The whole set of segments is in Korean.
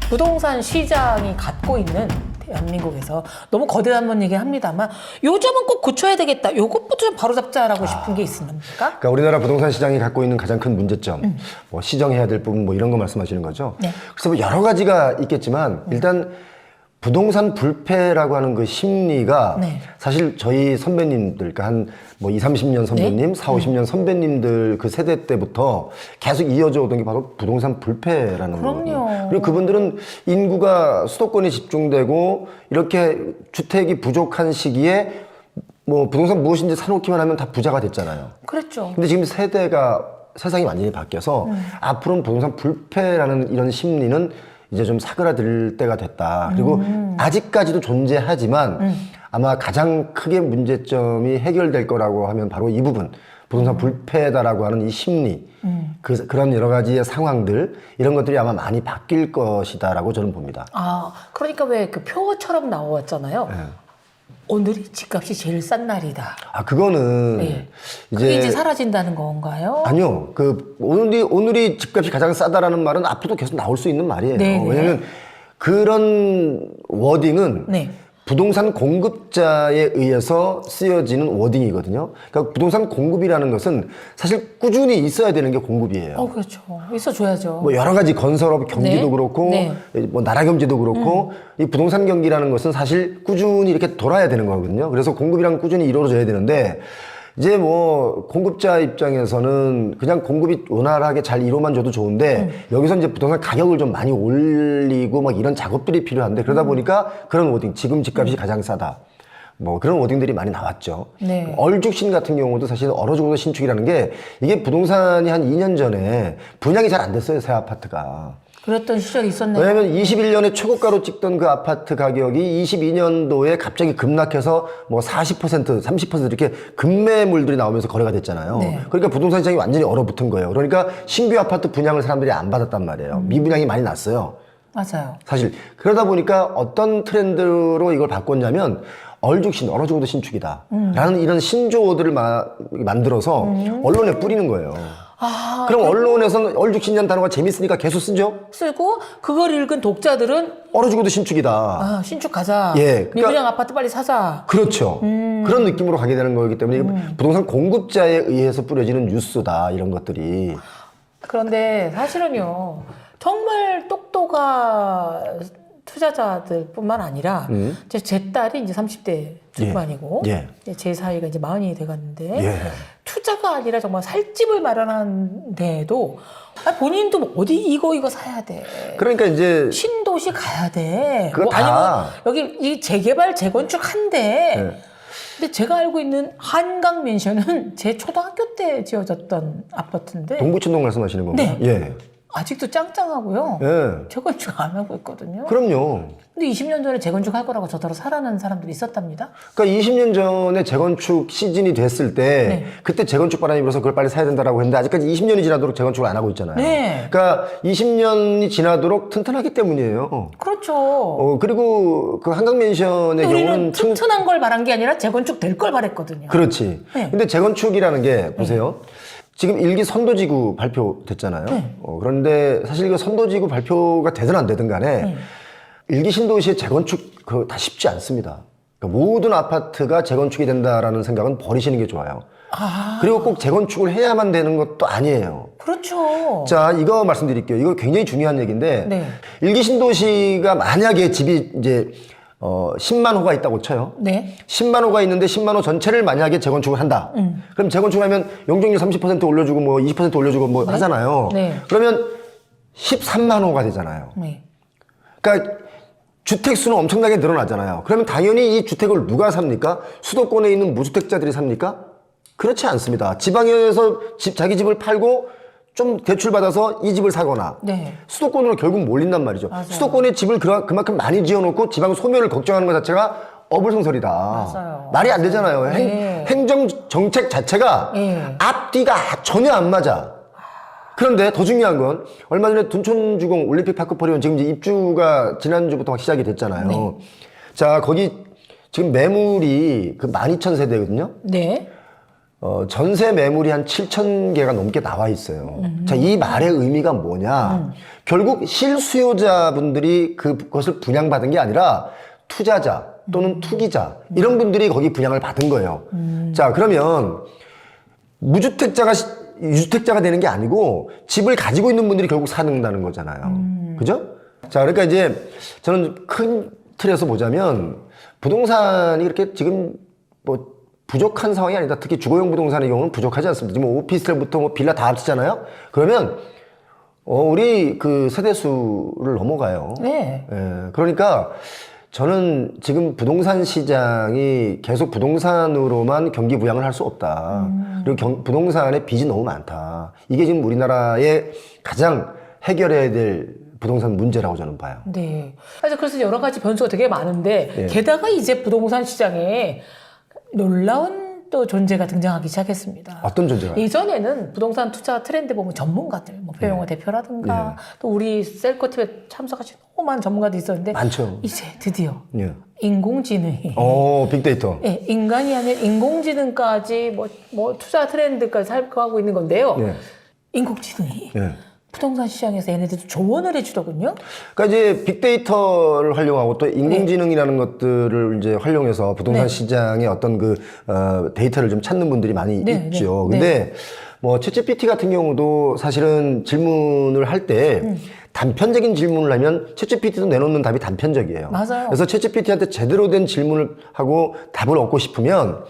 부동산 시장이 갖고 있는 대한민국에서 너무 거대한 얘기합니다만 요 점은 꼭 고쳐야 되겠다. 요것부터 좀 바로잡자라고 싶은 게 있습니까? 그러니까 우리나라 부동산 시장이 갖고 있는 가장 큰 문제점, 뭐 시정해야 될 부분 뭐 이런 거 말씀하시는 거죠. 네. 그래서 뭐 여러 가지가 있겠지만 일단 부동산 불패라고 하는 그 심리가 네. 사실 저희 선배님들, 그러니까 한 뭐 20, 30년 선배님, 네? 40, 50년 선배님들 그 세대 때부터 계속 이어져 오던 게 바로 부동산 불패라는 거거든요. 그럼요. 그리고 그분들은 인구가 수도권에 집중되고 이렇게 주택이 부족한 시기에 뭐 부동산 무엇인지 사놓기만 하면 다 부자가 됐잖아요. 그랬죠. 근데 지금 세상이 완전히 바뀌어서 앞으로는 부동산 불패라는 이런 심리는 이제 좀 사그라들 때가 됐다. 그리고 아직까지도 존재하지만 아마 가장 크게 문제점이 해결될 거라고 하면 바로 이 부분. 부동산 불패다라고 하는 이 심리. 그런 여러 가지의 상황들, 이런 것들이 아마 많이 바뀔 것이다라고 저는 봅니다. 아, 그러니까 왜 그 표처럼 나왔잖아요. 네. 오늘이 집값이 제일 싼 날이다. 아, 그거는 네. 그게 이제 사라진다는 건가요? 아니요. 오늘이 집값이 가장 싸다라는 말은 앞으로도 계속 나올 수 있는 말이에요. 네네. 왜냐면 그런 워딩은 네. 부동산 공급자에 의해서 쓰여지는 워딩이거든요. 그러니까 부동산 공급이라는 것은 사실 꾸준히 있어야 되는 게 공급이에요. 그렇죠. 있어줘야죠. 뭐 여러 가지 건설업 경기도 네. 그렇고 네. 뭐 나라 경제도 그렇고 이 부동산 경기라는 것은 사실 꾸준히 이렇게 돌아야 되는 거거든요. 그래서 공급이랑 꾸준히 이루어져야 되는데 이제 뭐 공급자 입장에서는 그냥 공급이 원활하게 잘 이루어만 줘도 좋은데 여기서 이제 부동산 가격을 좀 많이 올리고 막 이런 작업들이 필요한데 그러다 보니까 그런 워딩, 지금 집값이 가장 싸다. 뭐 그런 워딩들이 많이 나왔죠. 네. 얼죽신 같은 경우도 사실 어느 정도 신축이라는 게 이게 부동산이 한 2년 전에 분양이 잘 안 됐어요, 새 아파트가. 그랬던 시절이 있었네요. 왜냐면 21년에 최고가로 찍던 그 아파트 가격이 22년도에 갑자기 급락해서 뭐 40%, 30% 이렇게 급매물들이 나오면서 거래가 됐잖아요. 네. 그러니까 부동산 시장이 완전히 얼어붙은 거예요. 그러니까 신규 아파트 분양을 사람들이 안 받았단 말이에요. 미분양이 많이 났어요. 맞아요. 사실 그러다 보니까 어떤 트렌드로 이걸 바꿨냐면 얼죽신, 어느 정도 신축이다 라는 이런 신조어들을 만들어서 언론에 뿌리는 거예요. 아, 그럼 언론에서는 얼죽신이라는 단어가 재밌으니까 계속 쓰죠. 쓰고 그걸 읽은 독자들은 어느 정도 신축이다. 아, 신축 가자. 예, 그러니까- 미분양 아파트 빨리 사자. 그렇죠. 그런 느낌으로 가게 되는 거기 때문에 부동산 공급자에 의해서 뿌려지는 뉴스다, 이런 것들이. 그런데 사실은요, 정말 똑똑한 투자자들뿐만 아니라 제 딸이 이제 30대 중반이고 예. 제 사이가 이제 40이 돼갔는데 예. 투자가 아니라 정말 살 집을 마련하는데도 본인도 뭐 어디 이거 사야 돼. 그러니까 이제 신도시 가야 돼. 그거 다. 아니면 여기 이 재개발 재건축 한대. 예. 근데 제가 알고 있는 한강 맨션은 제 초등학교 때 지어졌던 아파트인데 동부천동 말씀하시는 건가요? 네. 예. 아직도 짱짱하고요. 예. 재건축 안 하고 있거든요. 그럼요. 근데 20년 전에 재건축 할 거라고 저더러 사라는 사람들이 있었답니다. 그러니까 20년 전에 재건축 시즌이 됐을 때 네. 그때 재건축 바람이 불어서 그걸 빨리 사야 된다라고 했는데 아직까지 20년이 지나도록 재건축을 안 하고 있잖아요. 네. 그러니까 20년이 지나도록 튼튼하기 때문이에요. 그렇죠. 그리고 그 한강맨션의 근데 우리는 경우는 튼튼한 걸 바란 게 아니라 재건축 될 걸 바랬거든요. 그렇지. 네. 근데 재건축이라는 게 보세요. 지금 일기 선도지구 발표됐잖아요. 네. 그런데 사실 그 선도지구 발표가 되든 안 되든 간에 네. 일기 신도시의 재건축 그거 다 쉽지 않습니다. 그러니까 모든 아파트가 재건축이 된다라는 생각은 버리시는 게 좋아요. 아, 그리고 꼭 재건축을 해야만 되는 것도 아니에요. 그렇죠. 자, 이거 말씀드릴게요. 이거 굉장히 중요한 얘기인데 네. 일기 신도시가 만약에 집이 이제 10만 호가 있다고 쳐요. 네. 10만 호가 있는데 10만 호 전체를 만약에 재건축을 한다. 그럼 재건축하면 용적률 30% 올려주고 뭐 20% 올려주고 뭐 하잖아요. 네. 그러면 13만 호가 되잖아요. 네. 그러니까 주택 수는 엄청나게 늘어나잖아요. 그러면 당연히 이 주택을 누가 삽니까? 수도권에 있는 무주택자들이 삽니까? 그렇지 않습니다. 지방에서 자기 집을 팔고 좀 대출받아서 이 집을 사거나 네. 수도권으로 결국 몰린단 말이죠. 맞아요. 수도권에 집을 그만큼 많이 지어놓고 지방 소멸을 걱정하는 것 자체가 어불성설이다. 맞아요. 말이 안 되잖아요. 네. 행정 정책 자체가 네. 앞뒤가 전혀 안 맞아. 그런데 더 중요한 건 얼마 전에 둔촌주공 올림픽파크포리온 지금 이제 입주가 지난주부터 막 시작이 됐잖아요. 전세 매물이 한 7천 개가 넘게 나와 있어요. 자, 이 말의 의미가 뭐냐? 결국 실수요자분들이 그것을 분양받은 게 아니라 투자자 또는 투기자 이런 분들이 거기 분양을 받은 거예요. 자, 그러면 무주택자가 유주택자가 되는 게 아니고 집을 가지고 있는 분들이 결국 사는다는 거잖아요. 그죠? 자, 그러니까 이제 저는 큰 틀에서 보자면 부동산이 이렇게 지금 뭐 부족한 상황이 아니다. 특히 주거용 부동산의 경우는 부족하지 않습니다. 지금 오피스텔부터 뭐 빌라 다 합치잖아요. 그러면 우리 그 세대수를 넘어가요. 네. 예, 그러니까 저는 지금 부동산 시장이 계속 부동산으로만 경기 부양을 할 수 없다. 그리고 부동산에 빚이 너무 많다. 이게 지금 우리나라의 가장 해결해야 될 부동산 문제라고 저는 봐요. 네. 그래서 여러 가지 변수가 되게 많은데 네. 게다가 이제 부동산 시장에 놀라운 또 존재가 등장하기 시작했습니다. 어떤 존재가? 예전에는 부동산 투자 트렌드 보면 전문가들, 뭐 표영호 대표라든가 또 우리 셀코팁에 참석하신 너무 많은 전문가들이 있었는데 많죠. 이제 드디어 예. 인공지능이 빅데이터. 네, 인간이 아닌 인공지능까지 뭐 투자 트렌드까지 살펴하고 있는 건데요. 예. 인공지능이 예. 부동산 시장에서 얘네들도 조언을 해주더군요. 그러니까 이제 빅데이터를 활용하고 또 인공지능이라는 것들을 이제 활용해서 부동산 네. 시장의 어떤 데이터를 좀 찾는 분들이 많이 네, 있죠. 네. 근데 뭐 챗GPT 같은 경우도 사실은 질문을 할 때 단편적인 질문을 하면 챗GPT도 내놓는 답이 단편적이에요. 맞아요. 그래서 챗GPT한테 제대로 된 질문을 하고 답을 얻고 싶으면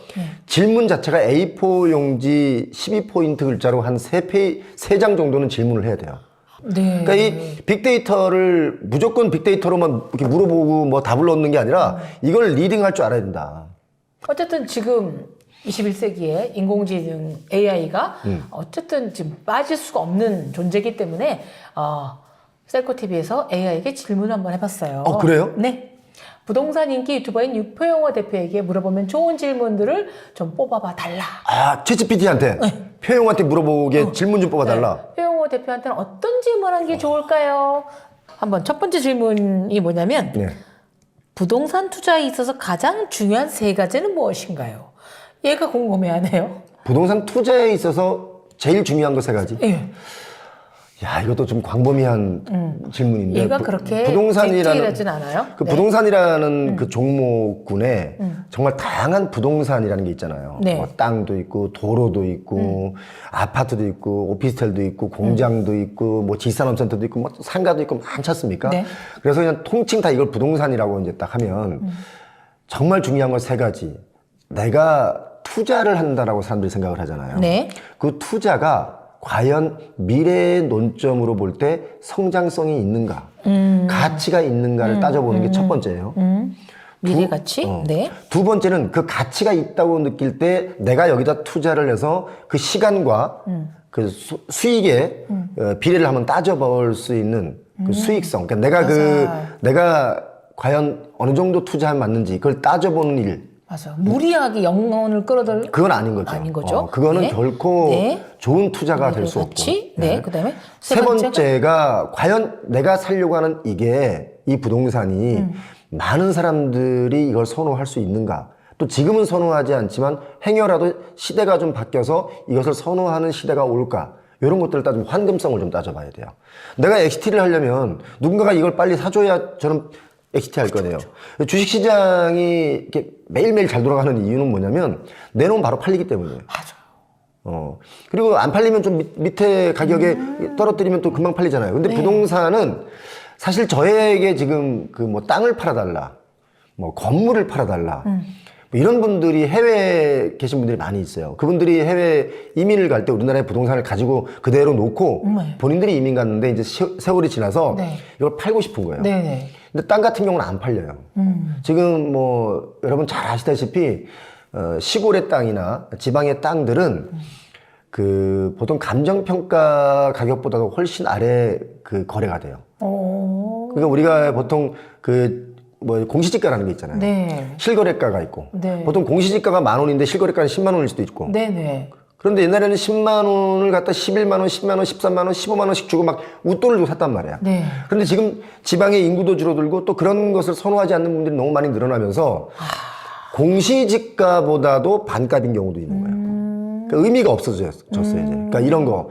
질문 자체가 A4 용지 12포인트 글자로 한 3장 정도는 질문을 해야 돼요. 네. 그러니까 이 빅데이터를 무조건 빅데이터로만 이렇게 물어보고 뭐 답을 얻는 게 아니라 이걸 리딩할 줄 알아야 된다. 어쨌든 지금 21세기에 인공지능 AI가 어쨌든 지금 빠질 수가 없는 존재이기 때문에 셀코TV에서 AI에게 질문을 한번 해봤어요. 그래요? 네. 부동산 인기 유튜버인 유표영호 대표에게 물어보면 좋은 질문들을 좀 뽑아봐 달라. 챗GPT한테 표용한테 물어보게 질문 좀 뽑아달라. 네. 표영호 대표한테는 어떤 질문한 게 좋을까요? 한번 첫 번째 질문이 뭐냐면 네. 부동산 투자에 있어서 가장 중요한 3가지는 무엇인가요? 얘가 궁금해하네요. 부동산 투자에 있어서 제일 중요한 거 3가지. 예. 야, 이것도 좀 광범위한 질문인데. 얘가 그렇게 부동산이라는 디테일하진 않아요? 그 네. 부동산이라는 그 종목군에 정말 다양한 부동산이라는 게 있잖아요. 네. 뭐 땅도 있고 도로도 있고 아파트도 있고 오피스텔도 있고 공장도 있고 뭐 지산업센터도 있고 뭐 상가도 있고 많지 않습니까? 네. 그래서 그냥 통칭 다 이걸 부동산이라고 이제 딱 하면 정말 중요한 건 3가지. 내가 투자를 한다라고 사람들이 생각을 하잖아요. 네. 그 투자가 과연 미래의 논점으로 볼 때 성장성이 있는가, 가치가 있는가를 따져보는 게 첫 번째예요. 미래 가치? 네. 두 번째는 그 가치가 있다고 느낄 때 내가 여기다 투자를 해서 그 시간과 그 수익의 비례를 한번 따져볼 수 있는 그 수익성. 그러니까 내가 과연 어느 정도 투자하면 맞는지 그걸 따져보는 일. 맞아요. 무리하게 영혼을 끌어들 그건 아닌 거죠. 아닌 거죠. 그거는 네. 결코 네. 좋은 투자가 될 수 없고. 가치? 네. 그다음에 세 번째가 과연 내가 살려고 하는 이 부동산이 많은 사람들이 이걸 선호할 수 있는가. 또 지금은 선호하지 않지만 행여라도 시대가 좀 바뀌어서 이것을 선호하는 시대가 올까. 이런 것들을 따지면 환금성을 좀 따져봐야 돼요. 내가 XT를 하려면 누군가가 이걸 빨리 사줘야 저는 XT 할 거네요. 주식시장이 이렇게 매일매일 잘 돌아가는 이유는 뭐냐면 내놓으면 바로 팔리기 때문이에요. 맞아요. 그리고 안 팔리면 좀 밑에 가격에 떨어뜨리면 또 금방 팔리잖아요. 근데 부동산은 사실 저에게 지금 그 뭐 땅을 팔아달라, 뭐 건물을 팔아달라, 뭐 이런 분들이 해외에 계신 분들이 많이 있어요. 그분들이 해외 이민을 갈 때 우리나라의 부동산을 가지고 그대로 놓고 본인들이 이민 갔는데 이제 세월이 지나서 네. 이걸 팔고 싶은 거예요. 네. 근데 땅 같은 경우는 안 팔려요. 지금 뭐 여러분 잘 아시다시피 시골의 땅이나 지방의 땅들은 그 보통 감정평가 가격보다도 훨씬 아래 그 거래가 돼요. 그러니까 우리가 보통 그 뭐 공시지가라는 게 있잖아요. 네. 실거래가가 있고 네. 보통 공시지가가 10,000원인데 실거래가는 10만 원일 수도 있고. 네네. 그런데 옛날에는 10만 원을 갖다 11만 원, 10만 원, 13만 원, 15만 원씩 주고 막 웃돈을 주고 샀단 말이야. 네. 그런데 지금 지방의 인구도 줄어들고 또 그런 것을 선호하지 않는 분들이 너무 많이 늘어나면서 공시지가보다도 반값인 경우도 있는 거예요. 그러니까 의미가 없어졌어요 이제. 그러니까 이런 거,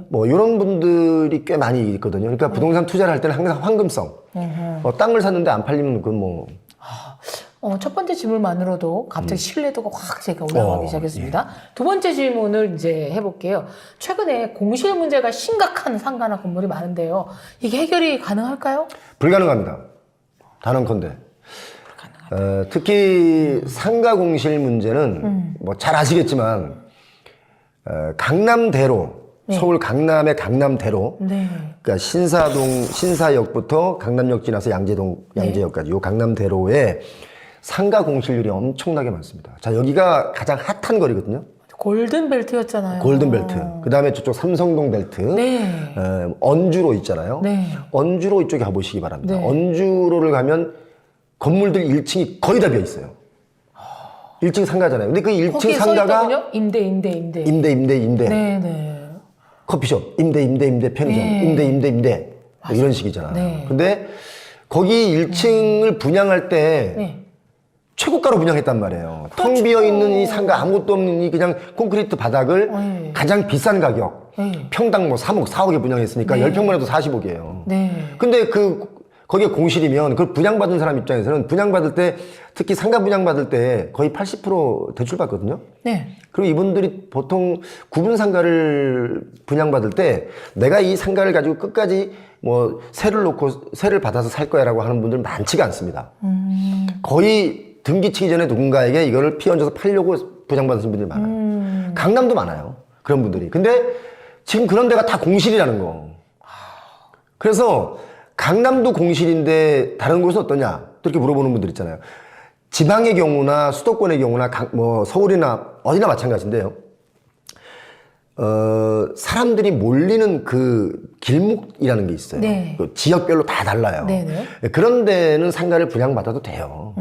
뭐 이런 분들이 꽤 많이 있거든요. 그러니까 부동산 투자를 할 때는 항상 황금성. 땅을 샀는데 안 팔리면 그건 뭐. 첫 번째 질문만으로도 갑자기 신뢰도가 확 제가 올라가기 시작했습니다. 두 번째 질문을 이제 해볼게요. 최근에 공실 문제가 심각한 상가나 건물이 많은데요. 이게 해결이 가능할까요? 불가능합니다. 단언컨대. 특히 상가 공실 문제는 뭐 잘 아시겠지만 강남대로, 서울 강남의 강남대로, 그러니까 신사역부터 강남역 지나서 양재역까지 요 강남대로에 상가 공실률이 엄청나게 많습니다. 자, 여기가 가장 핫한 거리거든요. 골든벨트였잖아요. 골든벨트. 그 다음에 저쪽 삼성동 벨트. 언주로 있잖아요. 언주로 이쪽에 가보시기 바랍니다. 언주로를 가면 건물들 1층이 거의 다 비어 있어요. 1층 상가잖아요. 근데 그 1층 상가가 임대. 커피숍, 임대, 편의점, 임대. 뭐 이런 식이잖아요. 근데 거기 1층을 분양할 때 최고가로 분양했단 말이에요. 텅 비어 있는 이 상가 아무것도 없는 이 그냥 콘크리트 바닥을 가장 비싼 가격, 평당 뭐 3억, 4억에 분양했으니까 10평만 해도 40억이에요. 근데 거기에 공실이면 그걸 분양받은 사람 입장에서는 분양받을 때, 특히 상가 분양받을 때 거의 80% 대출받거든요. 그리고 이분들이 보통 구분 상가를 분양받을 때 내가 이 상가를 가지고 끝까지 뭐 세를 받아서 살 거야라고 하는 분들 많지가 않습니다. 거의 등기 치기 전에 누군가에게 이거를 피얹어서 팔려고 분양받으신 분들이 많아요. 강남도 많아요. 그런 분들이. 근데 지금 그런 데가 다 공실이라는 거. 그래서 강남도 공실인데 다른 곳은 어떠냐? 이렇게 물어보는 분들 있잖아요. 지방의 경우나 수도권의 경우나 뭐 서울이나 어디나 마찬가지인데요. 사람들이 몰리는 그 길목이라는 게 있어요. 그 지역별로 다 달라요. 그런 데는 상가를 분양받아도 돼요.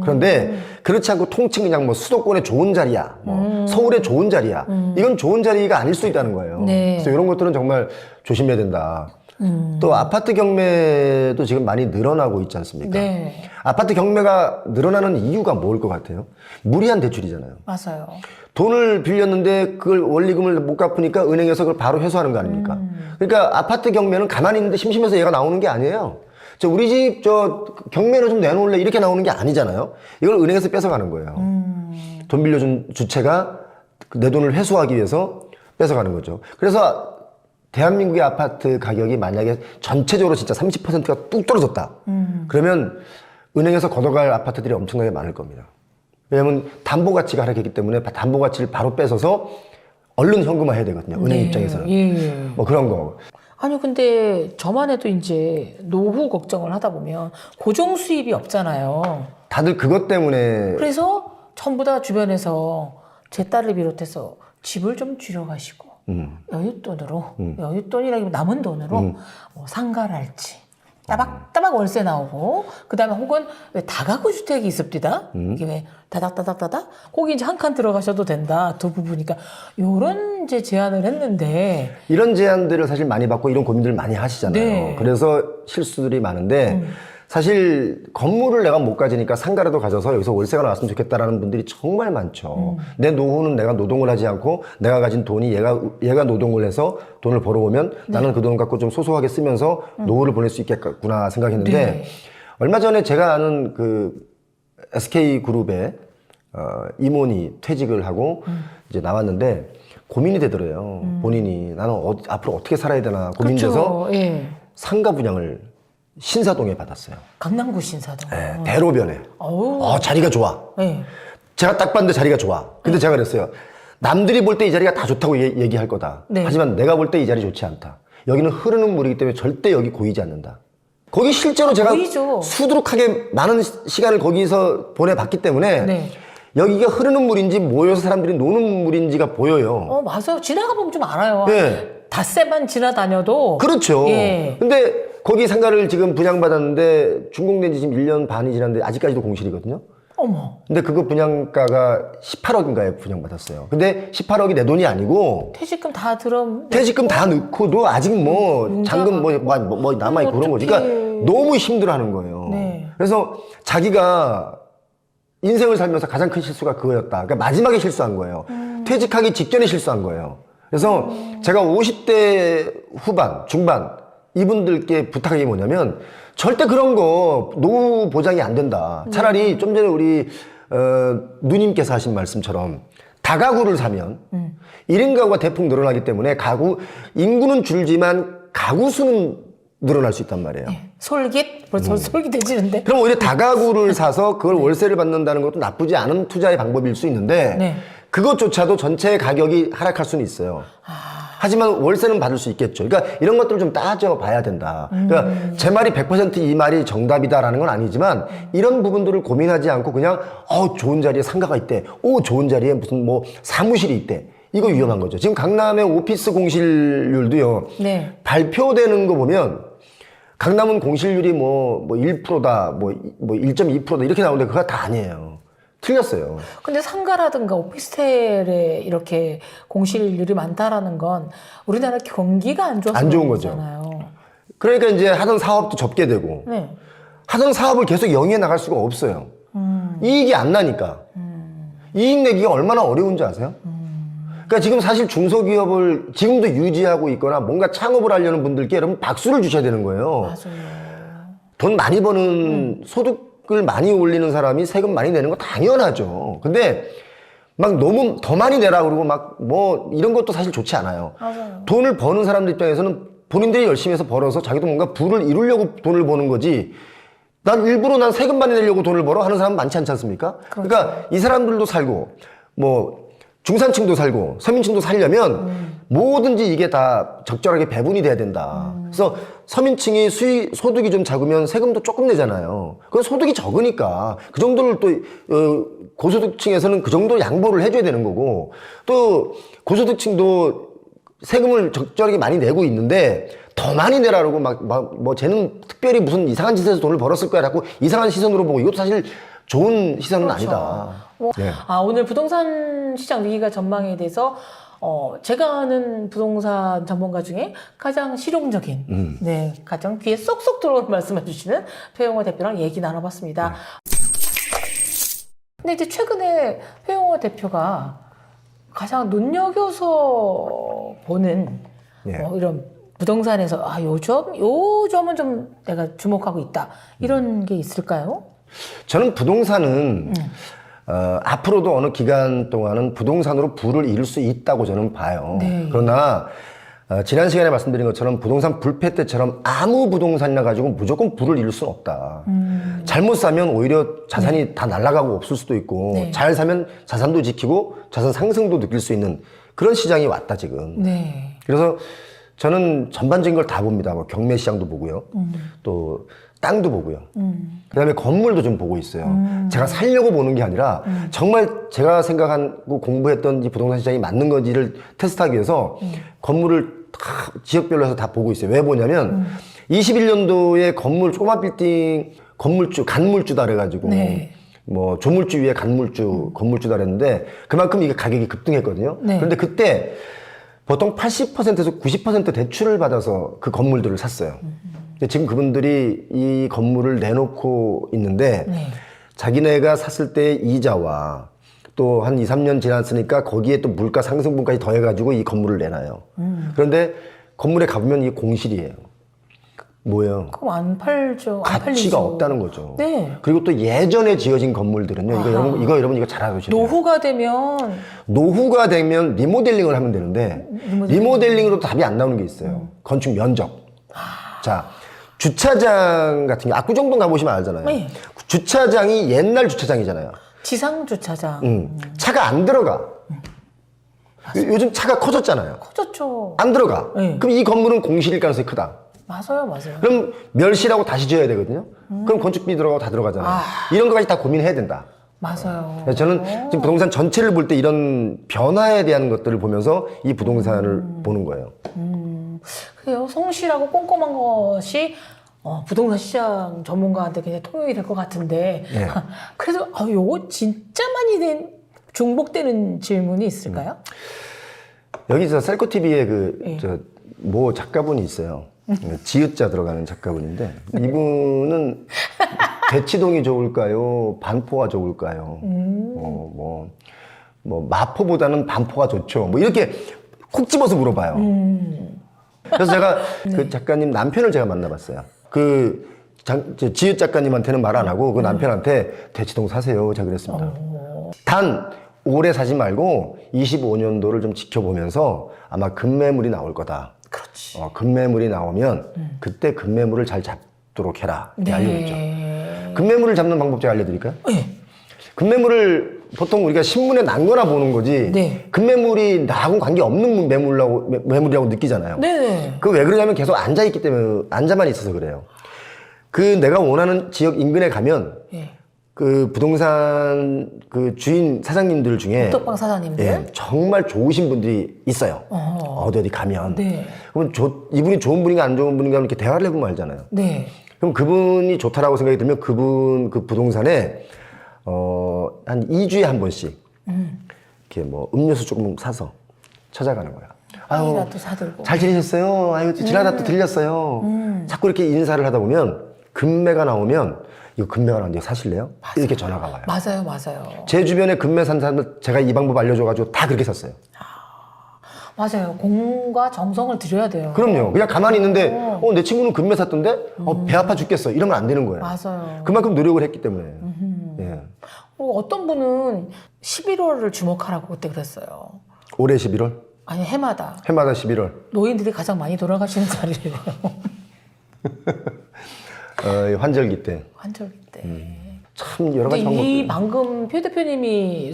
그런데 그렇지 않고 통칭 그냥 뭐 수도권의 좋은 자리야, 뭐 서울의 좋은 자리야. 이건 좋은 자리가 아닐 수 있다는 거예요. 그래서 이런 것들은 정말 조심해야 된다. 또 아파트 경매도 지금 많이 늘어나고 있지 않습니까? 아파트 경매가 늘어나는 이유가 뭘 것 같아요? 무리한 대출이잖아요. 맞아요. 돈을 빌렸는데 그걸 원리금을 못 갚으니까 은행에서 그걸 바로 회수하는 거 아닙니까? 그러니까 아파트 경매는 가만히 있는데 심심해서 얘가 나오는 게 아니에요. 우리 집 경매로 좀 내놓을래 이렇게 나오는 게 아니잖아요. 이걸 은행에서 뺏어가는 거예요. 돈 빌려준 주체가 내 돈을 회수하기 위해서 뺏어가는 거죠. 그래서 대한민국의 아파트 가격이 만약에 전체적으로 진짜 30%가 뚝 떨어졌다. 그러면 은행에서 걷어갈 아파트들이 엄청나게 많을 겁니다. 왜냐하면 담보 가치가 하락했기 때문에 담보 가치를 바로 뺏어서 얼른 현금화해야 되거든요. 은행 입장에서는. 뭐 그런 거. 아니 근데 저만 해도 이제 노후 걱정을 하다 보면 고정 수입이 없잖아요. 다들 그것 때문에. 그래서 전부 다 주변에서 제 딸을 비롯해서 집을 좀 줄여가시고 여윳돈이라기보다 남은 돈으로 뭐 상가를 할지 따박따박 월세 나오고 그다음에 혹은 왜 다가구 주택이 있습니다. 이게 왜 다닥다닥다닥 거기 이제 한 칸 들어가셔도 된다 두 부부니까 요런 이제 제안을 했는데 이런 제안들을 사실 많이 받고 이런 고민들을 많이 하시잖아요. 그래서 실수들이 많은데 사실 건물을 내가 못 가지니까 상가라도 가져서 여기서 월세가 나왔으면 좋겠다라는 분들이 정말 많죠. 내 노후는 내가 노동을 하지 않고 내가 가진 돈이 얘가 노동을 해서 돈을 벌어오면 나는 그 돈 갖고 좀 소소하게 쓰면서 노후를 보낼 수 있겠구나 생각했는데 얼마 전에 제가 아는 그 SK그룹의 임원이 퇴직을 하고 이제 나왔는데 고민이 되더래요. 본인이 나는 앞으로 어떻게 살아야 되나 고민돼서 상가 분양을 신사동에 받았어요. 강남구 신사동. 대로변에. 자리가 좋아. 제가 딱 봤는데 자리가 좋아. 근데 제가 그랬어요. 남들이 볼 때 이 자리가 다 좋다고 얘기할 거다. 하지만 내가 볼 때 이 자리 좋지 않다. 여기는 흐르는 물이기 때문에 절대 여기 고이지 않는다. 거기 실제로 제가 보이죠. 수두룩하게 많은 시간을 거기서 보내봤기 때문에 여기가 흐르는 물인지 모여서 사람들이 노는 물인지가 보여요. 맞아요. 지나가 보면 좀 알아요. 닷새만 지나다녀도. 그렇죠. 근데 거기 상가를 지금 분양받았는데 준공된 지 지금 1년 반이 지났는데 아직까지도 공실이거든요. 어머. 근데 그거 분양가가 18억인가에 분양받았어요. 근데 18억이 내 돈이 아니고 퇴직금 다 넣고도 아직 뭐 잔금 뭐 남아있고 그런 거지. 그러니까 너무 힘들어하는 거예요. 그래서 자기가 인생을 살면서 가장 큰 실수가 그거였다. 그러니까 마지막에 실수한 거예요. 퇴직하기 직전에 실수한 거예요. 그래서 제가 50대 후반, 중반 이분들께 부탁한 게 뭐냐면 절대 그런 거 노후 보장이 안 된다. 차라리 좀 전에 우리 누님께서 하신 말씀처럼 다가구를 사면 1인 가구가 대폭 늘어나기 때문에 가구 인구는 줄지만 가구 수는 늘어날 수 있단 말이에요. 솔깃? 벌써 솔깃해지는데? 그럼 오히려 다가구를 사서 그걸 월세를 받는다는 것도 나쁘지 않은 투자의 방법일 수 있는데 네. 그것조차도 전체 가격이 하락할 수는 있어요. 하지만 월세는 받을 수 있겠죠. 그러니까 이런 것들을 좀 따져봐야 된다. 그러니까 제 말이 100%이 말이 정답이다라는 건 아니지만 이런 부분들을 고민하지 않고 그냥 좋은 자리에 상가가 있대. 좋은 자리에 무슨 뭐 사무실이 있대. 이거 위험한 거죠. 지금 강남의 오피스 공실률도요. 네. 발표되는 거 보면 강남은 공실률이 뭐 1%다, 뭐 1.2%다 이렇게 나오는데 그거 다 아니에요. 틀렸어요. 근데 상가라든가 오피스텔에 이렇게 공실률이 많다라는 건 우리나라 경기가 안 좋아서 안 좋은 그런 거죠. 거잖아요. 그러니까 이제 하던 사업도 접게 되고 네. 하던 사업을 계속 영위해 나갈 수가 없어요. 이익이 안 나니까. 이익 내기가 얼마나 어려운지 아세요? 그러니까 지금 사실 중소기업을 지금도 유지하고 있거나 뭔가 창업을 하려는 분들께 여러분 박수를 주셔야 되는 거예요. 맞아요. 돈 많이 버는 소득을 많이 올리는 사람이 세금 많이 내는 거 당연하죠. 근데 막 너무 더 많이 내라 그러고 막 뭐 이런 것도 사실 좋지 않아요. 맞아요. 돈을 버는 사람들 입장에서는 본인들이 열심히 해서 벌어서 자기도 뭔가 부를 이루려고 돈을 버는 거지. 난 일부러 난 세금 많이 내려고 돈을 벌어 하는 사람 많지 않지 않습니까? 그렇죠. 그러니까 이 사람들도 살고 뭐 중산층도 살고 서민층도 살려면 뭐든지 이게 다 적절하게 배분이 돼야 된다. 그래서 서민층이 소득이 좀 작으면 세금도 조금 내잖아요. 그건 소득이 적으니까 그 정도를 또 고소득층에서는 그 정도 양보를 해줘야 되는 거고 또 고소득층도 세금을 적절하게 많이 내고 있는데 더 많이 내라고 뭐 쟤는 특별히 무슨 이상한 짓에서 돈을 벌었을 거야 라고 이상한 시선으로 보고 이것도 사실 좋은 시선은 그렇죠. 아니다. 네. 오늘 부동산 시장 위기가 전망에 대해서 제가 아는 부동산 전문가 중에 가장 실용적인, 네, 가장 귀에 쏙쏙 들어오는 말씀해 주시는 표영호 대표랑 얘기 나눠봤습니다. 근데 이제 최근에 표영호 대표가 가장 눈여겨서 보는 예. 이런 부동산에서 요 점은 좀 내가 주목하고 있다. 이런 게 있을까요? 저는 부동산은 앞으로도 어느 기간 동안은 부동산으로 부를 이룰 수 있다고 저는 봐요. 네. 그러나 지난 시간에 말씀드린 것처럼 부동산 불패 때처럼 아무 부동산이나 가지고 무조건 부를 이룰 수는 없다. 잘못 사면 오히려 자산이 다 날아가고 없을 수도 있고 네. 잘 사면 자산도 지키고 자산 상승도 느낄 수 있는 그런 시장이 왔다 지금. 네. 그래서 저는 전반적인 걸 다 봅니다. 뭐 경매 시장도 보고요. 또 땅도 보고요. 그다음에 건물도 좀 보고 있어요. 제가 살려고 보는 게 아니라 정말 제가 생각하고 공부했던 이 부동산 시장이 맞는 건지를 테스트하기 위해서 건물을 다 지역별로 해서 다 보고 있어요. 왜 보냐면 21년도에 건물 조그만 빌딩 건물주 간물주다 그래가지고 네. 뭐 조물주 위에 간물주 건물주다 그랬는데 그만큼 이게 가격이 급등했거든요. 네. 그런데 그때 보통 80%에서 90% 대출을 받아서 그 건물들을 샀어요. 근데 지금 그분들이 이 건물을 내놓고 있는데 네. 자기네가 샀을 때 이자와 또 한 2, 3년 지났으니까 거기에 또 물가 상승분까지 더해가지고 이 건물을 내놔요. 그런데 건물에 가보면 이게 공실이에요. 뭐예요? 그럼 안 팔죠. 안 가치가 팔리죠. 없다는 거죠. 네. 그리고 또 예전에 지어진 건물들은요. 이거 여러분 이거 잘 알아두셔야 돼요. 노후가 되면 노후가 되면 리모델링을 하면 되는데 리모델링으로 답이 안 나오는 게 있어요. 건축 면적. 자, 주차장 같은 게 압구정동 가보시면 알잖아요. 네. 주차장이 옛날 주차장이잖아요. 지상 주차장 차가 안 들어가. 요즘 차가 커졌잖아요. 커졌죠. 안 들어가. 네. 그럼 이 건물은 공실일 가능성이 크다. 맞아요. 그럼 멸실하고 다시 지어야 되거든요. 그럼 건축비 들어가고 다 들어가잖아요. 이런 거까지 다 고민해야 된다. 맞아요. 그래서 저는 지금 부동산 전체를 볼 때 이런 변화에 대한 것들을 보면서 이 부동산을 보는 거예요. 그래요. 성실하고 꼼꼼한 것이 부동산 시장 전문가한테 굉장히 통용이 될 것 같은데 네. 그래도 요거 진짜 많이 중복되는 질문이 있을까요? 여기 저 셀코 TV에 예. 모 작가분이 있어요. 지읒자 들어가는 작가분인데 이분은 대치동이 좋을까요? 반포가 좋을까요? 뭐 뭐 마포보다는 반포가 좋죠. 뭐 이렇게 콕 집어서 물어봐요. 그래서 제가 그 작가님 남편을 제가 만나봤어요. 지읒 작가님한테는 말 안 하고 그 남편한테 대치동 사세요. 제가 그랬습니다. 단 오래 사지 말고 25년도를 좀 지켜보면서 아마 급매물이 나올 거다. 그렇지. 급매물이 나오면 그때 급매물을 잘 잡도록 해라. 이렇게 알려줬죠. 네. 급매물을 잡는 방법 제가 알려드릴까요? 네. 급매물을 보통 우리가 신문에 난 거나 보는 거지 네. 급매물이 나하고는 관계없는 매물이라고 느끼잖아요. 네. 그 왜 그러냐면 계속 앉아있기 때문에 앉아만 있어서 그래요. 그 내가 원하는 지역 인근에 가면 네. 그 부동산 그 주인 사장님들 중에 옥탑방 사장님들? 예, 정말 좋으신 분들이 있어요. 어디 가면. 네. 그럼 이분이 좋은 분인가 안 좋은 분인가 이렇게 대화를 해보면 알잖아요. 네. 그럼 그분이 좋다라고 생각이 들면 그 부동산에 한 2주에 한 번씩 이렇게 뭐 음료수 조금 사서 찾아가는 거야. 빵이라도 사들고. 잘 지내셨어요? 아유, 지나다 또 들렸어요. 자꾸 이렇게 인사를 하다 보면 금매가 나오면 이거 금매가 나오는데 사실래요? 이렇게 전화가 와요. 맞아요, 맞아요. 제 주변에 금매 산 사람들 제가 이 방법 알려줘가지고 다 그렇게 샀어요. 맞아요. 공과 정성을 들여야 돼요. 그럼요. 그냥 가만히 있는데 내 친구는 금매 샀던데 배 아파 죽겠어. 이러면 안 되는 거예요. 맞아요. 그만큼 노력을 했기 때문에. 예. 어떤 분은 11월을 주목하라고 그때 그랬어요. 올해 11월? 아니, 해마다. 해마다 11월. 노인들이 가장 많이 돌아가시는 자리래요. 환절기 때. 환절기 때. 참 여러 가지 근데 이 방법들. 방금 표 대표님이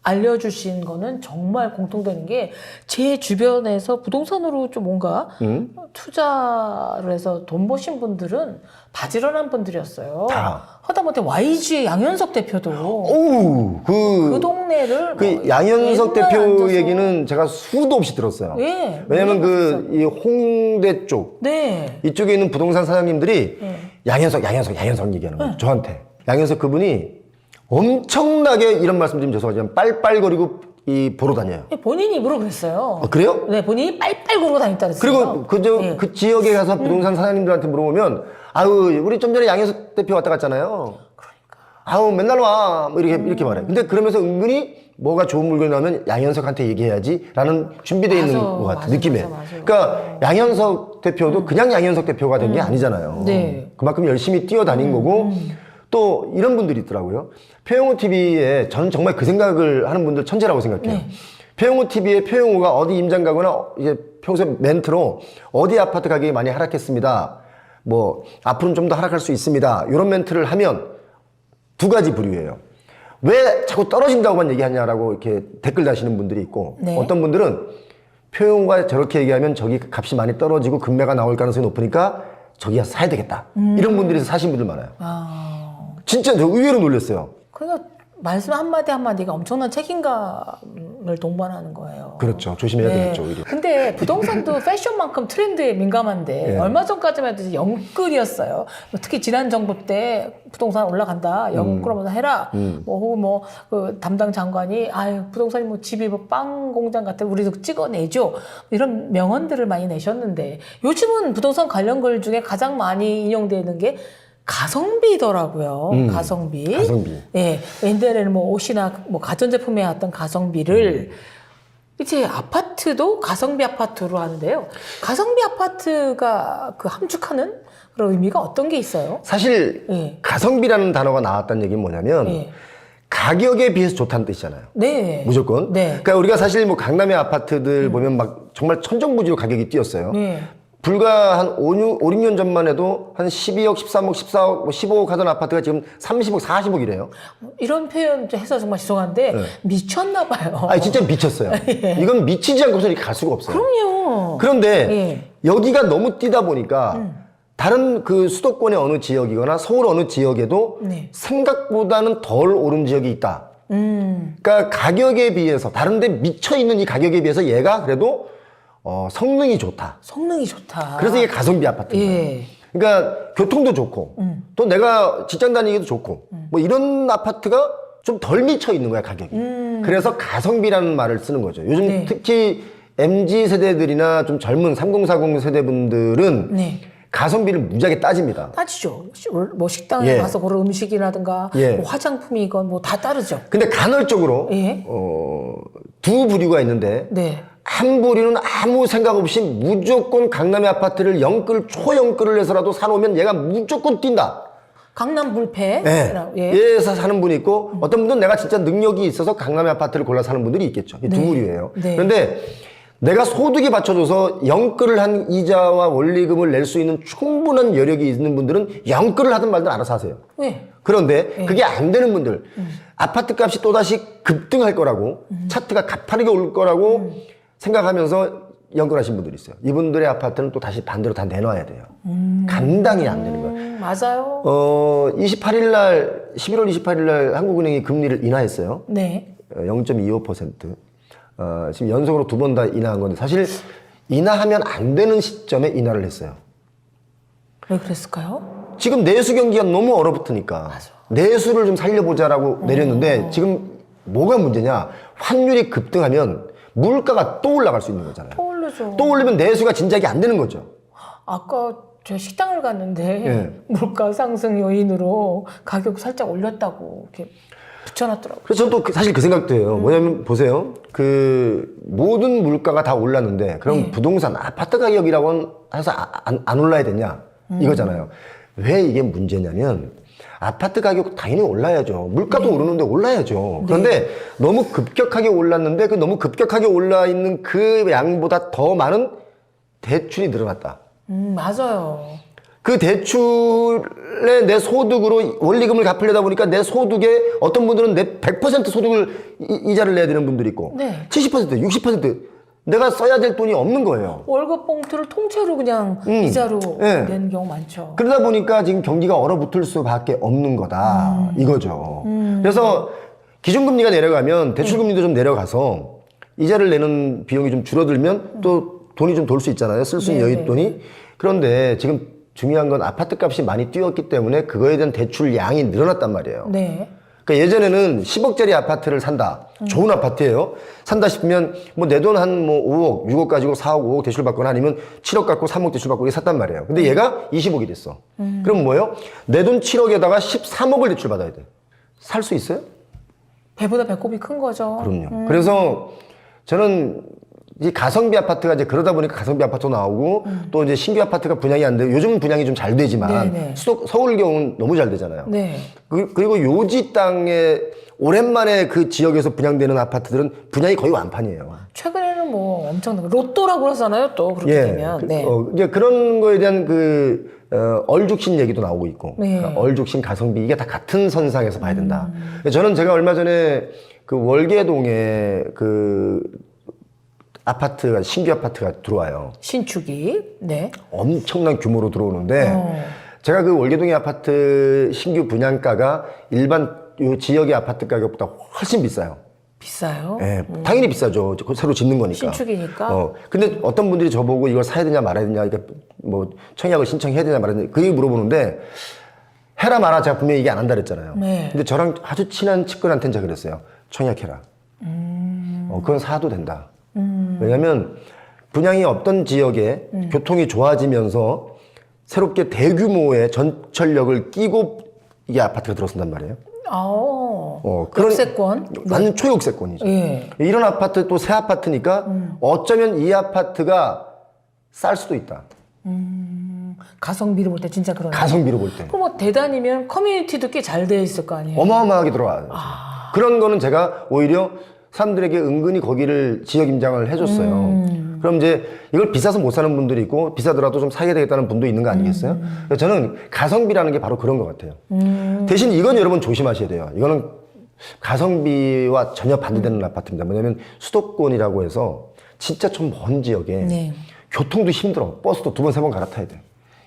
알려주신 거는 정말 공통되는 게 제 주변에서 부동산으로 좀 뭔가 투자를 해서 돈 버신 분들은 바지런한 분들이었어요. 다. 하다못해 YG의 양현석 대표도 오우, 그 동네를 그 뭐 양현석 맨날 대표 앉아서. 얘기는 제가 수도 없이 들었어요. 예, 왜냐면 몰랐었어요. 이 홍대 쪽, 네. 이쪽에 있는 부동산 사장님들이 네. 양현석 얘기하는 거예요. 저한테. 양현석 그분이 엄청나게 이런 말씀 드리면 죄송하지만 빨빨거리고 보러 다녀요. 본인이 입으로 그랬어요. 그래요? 네, 본인이 빨빨 거리고 다녔다 그랬어요. 그리고 네. 그 지역에 가서 부동산 사장님들한테 물어보면 아유, 우리 좀 전에 양현석 대표 왔다 갔잖아요. 아우, 맨날 와. 뭐 이렇게 말해. 근데 그러면서 은근히 뭐가 좋은 물건이 나오면 양현석한테 얘기해야지 라는 준비되어 있는 것 같아, 느낌에. 맞아. 그러니까 양현석 대표도 그냥 양현석 대표가 된 게 아니잖아요. 네. 그만큼 열심히 뛰어다닌 거고 또 이런 분들이 있더라고요. 표영호 TV에 저는 정말 그 생각을 하는 분들 천재라고 생각해요. 네. 표영호 TV에 표영호가 어디 임장 가거나 이제 평소에 멘트로 어디 아파트 가격이 많이 하락했습니다. 뭐 앞으로는 좀 더 하락할 수 있습니다. 이런 멘트를 하면 두 가지 부류예요. 왜 자꾸 떨어진다고만 얘기하냐라고 이렇게 댓글 다시는 분들이 있고 네. 어떤 분들은 표현과 저렇게 얘기하면 저기 값이 많이 떨어지고 금매가 나올 가능성이 높으니까 저기 가서 사야 되겠다. 이런 분들이 사신 분들 많아요. 진짜 저 의외로 놀랐어요. 그러니까 말씀 한마디 한마디가 엄청난 책임감을 동반하는 거예요. 그렇죠. 조심해야 되겠죠, 오히려. 근데 부동산도 패션만큼 트렌드에 민감한데 네. 얼마 전까지만 해도 이제 영끌이었어요. 특히 지난 정부 때 부동산 올라간다, 영끌 한번 해라. 뭐 혹은 그 담당 장관이 아유 부동산이 뭐 집이 뭐 빵 공장 같아 우리도 찍어내죠. 이런 명언들을 많이 내셨는데 요즘은 부동산 관련 글 중에 가장 많이 인용되는 게 가성비더라고요. 가성비. 예. 옛날에는 뭐 옷이나 뭐 가전제품에 왔던 가성비를 이제 아파트도 가성비 아파트로 하는데요. 가성비 아파트가 그 함축하는 그런 의미가 어떤 게 있어요? 사실 예. 가성비라는 단어가 나왔다는 얘기는 뭐냐면 예. 가격에 비해서 좋다는 뜻이잖아요. 네. 무조건. 네. 그러니까 우리가 사실 뭐 강남의 아파트들 보면 막 정말 천정부지로 가격이 뛰었어요. 네. 불과 한 5, 6년 전만 해도 한 12억, 13억, 14억, 뭐 15억 하던 아파트가 지금 30억, 40억이래요. 이런 표현 해서 정말 죄송한데 미쳤나 봐요. 아니, 진짜 미쳤어요. 이건 미치지 않고서 이렇게 갈 수가 없어요. 그럼요. 그런데 예. 여기가 너무 뛰다 보니까 다른 그 수도권의 어느 지역이거나 서울 어느 지역에도 네. 생각보다는 덜 오른 지역이 있다. 그러니까 가격에 비해서 다른 데 미쳐 있는 이 가격에 비해서 얘가 그래도 성능이 좋다. 성능이 좋다. 그래서 이게 가성비 아파트인 거예요. 예. 그러니까 교통도 좋고 또 내가 직장 다니기도 좋고 뭐 이런 아파트가 좀 덜 미쳐 있는 거야, 가격이. 그래서 가성비라는 말을 쓰는 거죠. 요즘 네. 특히 MZ 세대들이나 좀 젊은 3040 세대분들은 네. 가성비를 무지하게 따집니다. 따지죠. 뭐 식당에 예. 가서 고른 음식이라든가 예. 뭐 화장품이건 뭐 다 따르죠. 근데 간헐적으로 예. 두 부류가 있는데 네. 한 부류는 아무 생각 없이 무조건 강남의 아파트를 초영끌을 해서라도 사놓으면 얘가 무조건 뛴다. 강남 불패. 예. 예. 예에서 사는 분이 있고 어떤 분들은 내가 진짜 능력이 있어서 강남의 아파트를 골라 사는 분들이 있겠죠. 이 두 네. 부류예요. 네. 그런데 내가 소득이 받쳐줘서 영끌을 한 이자와 원리금을 낼 수 있는 충분한 여력이 있는 분들은 영끌을 하든 말든 알아서 하세요. 네. 그런데 그게 안 되는 분들, 아파트 값이 또다시 급등할 거라고, 차트가 가파르게 올 거라고 생각하면서 영끌하신 분들이 있어요. 이분들의 아파트는 또 다시 반대로 다 내놔야 돼요. 감당이 안 되는 거예요. 맞아요. 28일 날, 11월 28일 날 한국은행이 금리를 인하했어요. 네. 0.25%. 지금 연속으로 두 번 다 인하한 건데, 사실 인하하면 안 되는 시점에 인하를 했어요. 왜 그랬을까요? 지금 내수 경기가 너무 얼어붙으니까 내수를 좀 살려보자라고 내렸는데 지금 뭐가 문제냐? 환율이 급등하면 물가가 또 올라갈 수 있는 거잖아요. 떠오르죠. 또 올리면 내수가 진작이 안 되는 거죠. 아까 저 식당을 갔는데 예. 물가 상승 요인으로 가격 살짝 올렸다고 이렇게 붙여놨더라고요. 그래서 저도 사실 그 생각도 해요. 뭐냐면 보세요. 그 모든 물가가 다 올랐는데 그럼 네. 부동산 아파트 가격이라고 해서 안 올라야 되냐? 이거잖아요. 왜 이게 문제냐면 아파트 가격 당연히 올라야죠. 물가도 오르는데 올라야죠. 그런데 너무 급격하게 올랐는데 그 너무 급격하게 올라 있는 그 양보다 더 많은 대출이 늘어났다. 맞아요. 그 대출에 내 소득으로 원리금을 갚으려다 보니까 내 소득에 어떤 분들은 내 100% 소득을 이자를 내야 되는 분들이 있고 네. 70%, 60% 내가 써야 될 돈이 없는 거예요. 월급 봉투를 통째로 그냥 이자로 네. 내는 경우 많죠. 그러다 보니까 지금 경기가 얼어붙을 수밖에 없는 거다. 이거죠. 그래서 기준금리가 내려가면 대출금리도 좀 내려가서 이자를 내는 비용이 좀 줄어들면 또 돈이 좀 돌 수 있잖아요. 쓸 수 있는 네, 여윳돈이. 그런데 지금 중요한 건 아파트 값이 많이 뛰었기 때문에 그거에 대한 대출 양이 늘어났단 말이에요. 네. 그러니까 예전에는 10억짜리 아파트를 산다. 좋은 아파트예요. 산다 싶으면 뭐 내 돈 한 뭐 5억, 6억 가지고 4억, 5억 대출 받거나 아니면 7억 갖고 3억 대출 받고 이렇게 샀단 말이에요. 근데 얘가 20억이 됐어. 그럼 뭐예요? 내 돈 7억에다가 13억을 대출 받아야 돼. 살 수 있어요? 배보다 배꼽이 큰 거죠. 그럼요. 그래서 저는 이 가성비 아파트가 이제 그러다 보니까 가성비 아파트 나오고 또 이제 신규 아파트가 분양이 안 돼요. 요즘은 분양이 좀 잘 되지만 네네. 서울 경우는 너무 잘 되잖아요. 네. 그리고 요지 땅에 오랜만에 그 지역에서 분양되는 아파트들은 분양이 거의 완판이에요. 최근에는 뭐 엄청난 로또라고 하잖아요. 또 그렇게 되면. 네. 이제 그런 거에 대한 얼죽신 얘기도 나오고 있고, 네. 그러니까 얼죽신 가성비 이게 다 같은 선상에서 봐야 된다. 저는 제가 얼마 전에 그 월계동에 그 아파트가 신규 아파트가 들어와요. 신축이. 네. 엄청난 규모로 들어오는데 제가 그 월계동의 아파트 신규 분양가가 일반 요 지역의 아파트 가격보다 훨씬 비싸요. 비싸요. 예, 당연히 비싸죠. 새로 짓는 거니까. 신축이니까. 근데 어떤 분들이 저보고 이걸 사야 되냐 말아야 되냐, 그러니까 뭐 청약을 신청해야 되냐 말아야 되냐, 그 얘기 물어보는데 해라 마라 제가 분명히 얘기 안 한다 그랬잖아요. 네. 근데 저랑 아주 친한 측근한테는 제가 그랬어요. 청약해라. 그건 사도 된다. 왜냐면 분양이 없던 지역에 교통이 좋아지면서 새롭게 대규모의 전철역을 끼고 이게 아파트가 들어선단 말이에요. 그런 역세권. 완전 초역세권이죠. 예. 이런 아파트 또 새 아파트니까 어쩌면 이 아파트가 쌀 수도 있다. 가성비를 볼 때 진짜 그러네. 가성비로 볼 때. 그럼 뭐 대단이면 커뮤니티도 꽤 잘 돼 있을 거 아니에요. 어마어마하게 들어와요. 그런 거는 제가 오히려 사람들에게 은근히 거기를 지역 임장을 해줬어요. 그럼 이제 이걸 비싸서 못 사는 분들이 있고 비싸더라도 좀 사야 되겠다는 분도 있는 거 아니겠어요? 그래서 저는 가성비라는 게 바로 그런 것 같아요. 대신 이건 여러분 조심하셔야 돼요. 이거는 가성비와 전혀 반대되는 아파트입니다. 뭐냐면 수도권이라고 해서 진짜 좀 먼 지역에 네. 교통도 힘들어. 버스도 2번, 3번 갈아타야 돼.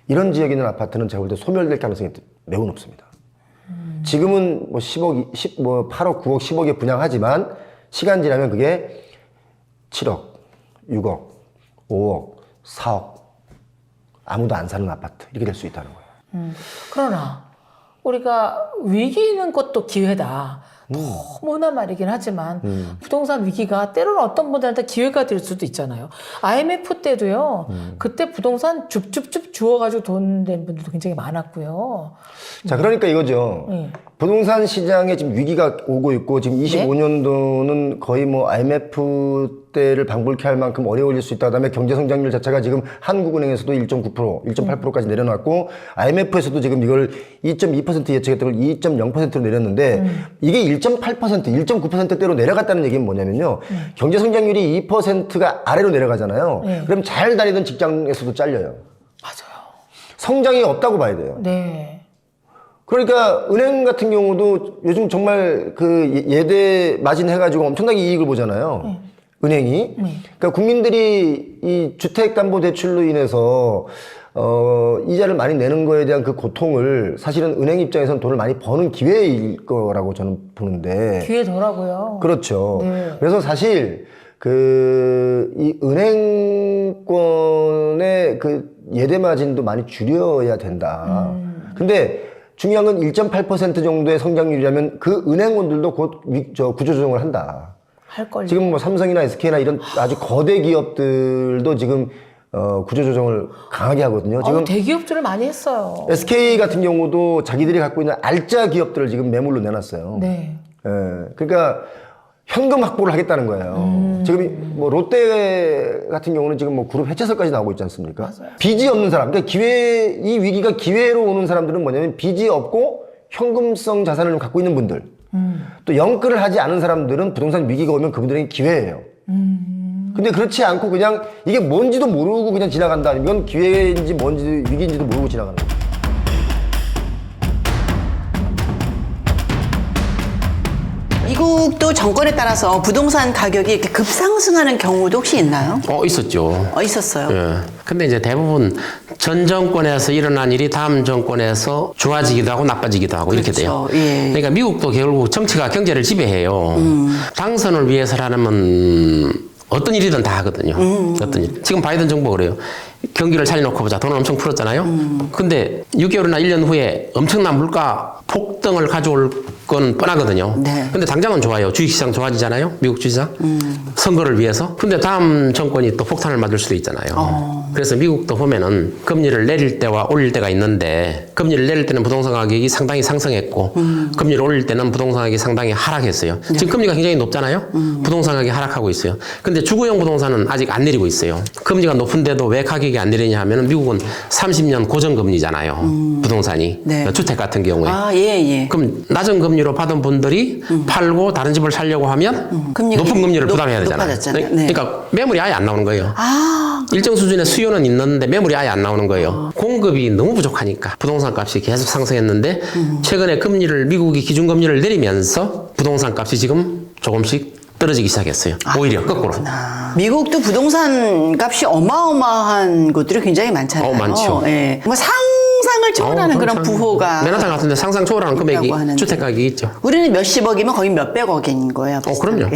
이런 지역에 있는 아파트는 제가 볼 때 소멸될 가능성이 매우 높습니다. 지금은 뭐 10억, 8억, 9억, 10억에 분양하지만 시간 지나면 그게 7억, 6억, 5억, 4억 아무도 안 사는 아파트 이렇게 될 수 있다는 거예요. 그러나 우리가 위기 있는 것도 기회다. 너무나 말이긴 하지만 부동산 위기가 때로는 어떤 분들한테 기회가 될 수도 있잖아요. IMF 때도요. 그때 부동산 줍줍줍 주워가지고 돈 낸 분들도 굉장히 많았고요. 자, 그러니까 이거죠. 네. 부동산 시장에 지금 위기가 오고 있고 지금 25년도는 거의 뭐 IMF 때를 방불케 할 만큼 어려워질 수 있다. 그다음에 경제 성장률 자체가 지금 한국은행에서도 1.9%, 1.8%까지 내려놨고 IMF에서도 지금 이걸 2.2% 예측했던 걸 2.0%로 내렸는데 이게 1.8%, 1.9%대로 내려갔다는 얘기는 뭐냐면요. 경제 성장률이 2%가 아래로 내려가잖아요. 그럼 잘 다니던 직장에서도 잘려요. 맞아요. 성장이 없다고 봐야 돼요. 네. 그러니까 은행 같은 경우도 요즘 정말 그 예대 마진 해가지고 엄청나게 이익을 보잖아요. 은행이. 그러니까 국민들이 이 주택담보대출로 인해서 이자를 많이 내는 거에 대한 그 고통을 사실은 은행 입장에서는 돈을 많이 버는 기회일 거라고 저는 보는데. 기회더라고요. 그렇죠. 네. 그래서 사실 이 은행권의 그 예대 마진도 많이 줄여야 된다. 근데 중요한 건 1.8% 정도의 성장률이라면 그 은행원들도 곧 구조조정을 한다. 할 걸. 지금 뭐 삼성이나 SK나 이런 아주 거대 기업들도 지금 구조조정을 강하게 하거든요. 지금 대기업들을 많이 했어요. SK 같은 경우도 자기들이 갖고 있는 알짜 기업들을 지금 매물로 내놨어요. 네. 예, 그러니까 현금 확보를 하겠다는 거예요. 지금 뭐 롯데 같은 경우는 지금 뭐 그룹 해체설까지 나오고 있지 않습니까? 맞아요. 빚이 없는 사람, 그러니까 이 위기가 기회로 오는 사람들은 뭐냐면 빚이 없고 현금성 자산을 좀 갖고 있는 분들. 또 영끌을 하지 않은 사람들은 부동산 위기가 오면 그분들에게 기회예요. 근데 그렇지 않고 그냥 이게 뭔지도 모르고 그냥 지나간다. 이건 기회인지 뭔지 위기인지도 모르고 지나가는 거예요. 미국도 정권에 따라서 부동산 가격이 이렇게 급상승하는 경우도 혹시 있나요? 있었죠. 있었어요. 예. 근데 이제 대부분 전 정권에서 일어난 일이 다음 정권에서 좋아지기도 하고 나빠지기도 하고 이렇게 돼요. 예. 그러니까 미국도 결국 정치가 경제를 지배해요. 당선을 위해서라면 어떤 일이든 다 하거든요. 어떤 일. 지금 바이든 정부가 그래요. 경기를 살려놓고 보자. 돈을 엄청 풀었잖아요. 근데 6개월이나 1년 후에 엄청난 물가 폭등을 가져올 건 뻔하거든요. 네. 근데 당장은 좋아요. 주식시장 좋아지잖아요. 미국 주식시장. 선거를 위해서. 근데 다음 정권이 또 폭탄을 맞을 수도 있잖아요. 그래서 미국도 보면은 금리를 내릴 때와 올릴 때가 있는데 금리를 내릴 때는 부동산 가격이 상당히 상승했고 금리를 올릴 때는 부동산 가격이 상당히 하락했어요. 지금 금리가 굉장히 높잖아요. 부동산 가격이 하락하고 있어요. 근데 주거용 부동산은 아직 안 내리고 있어요. 금리가 높은데도 왜 가격이 안 내리냐 하면은 미국은 30년 고정금리잖아요. 부동산이. 네. 주택 같은 경우에. 예. 그럼 낮은 금리로 받은 분들이 팔고 다른 집을 살려고 하면 높은 금리를 부담해야 되잖아요. 높아졌잖아요. 네. 그러니까 매물이 아예 안 나오는 거예요. 일정 수준의 수요는 있는데 매물이 아예 안 나오는 거예요. 공급이 너무 부족하니까 부동산 값이 계속 상승했는데 최근에 미국이 기준금리를 내리면서 부동산 값이 지금 조금씩 떨어지기 시작했어요. 오히려 거꾸로. 미국도 부동산 값이 어마어마한 곳들이 굉장히 많잖아요. 많죠. 예. 뭐 상상을 초월하는 그런 부호가. 맨하탄 같은데 상상 초월하는 금액이 주택 가격이 있죠. 우리는 몇십억이면 거의 몇백억인 거예요. 그럼요.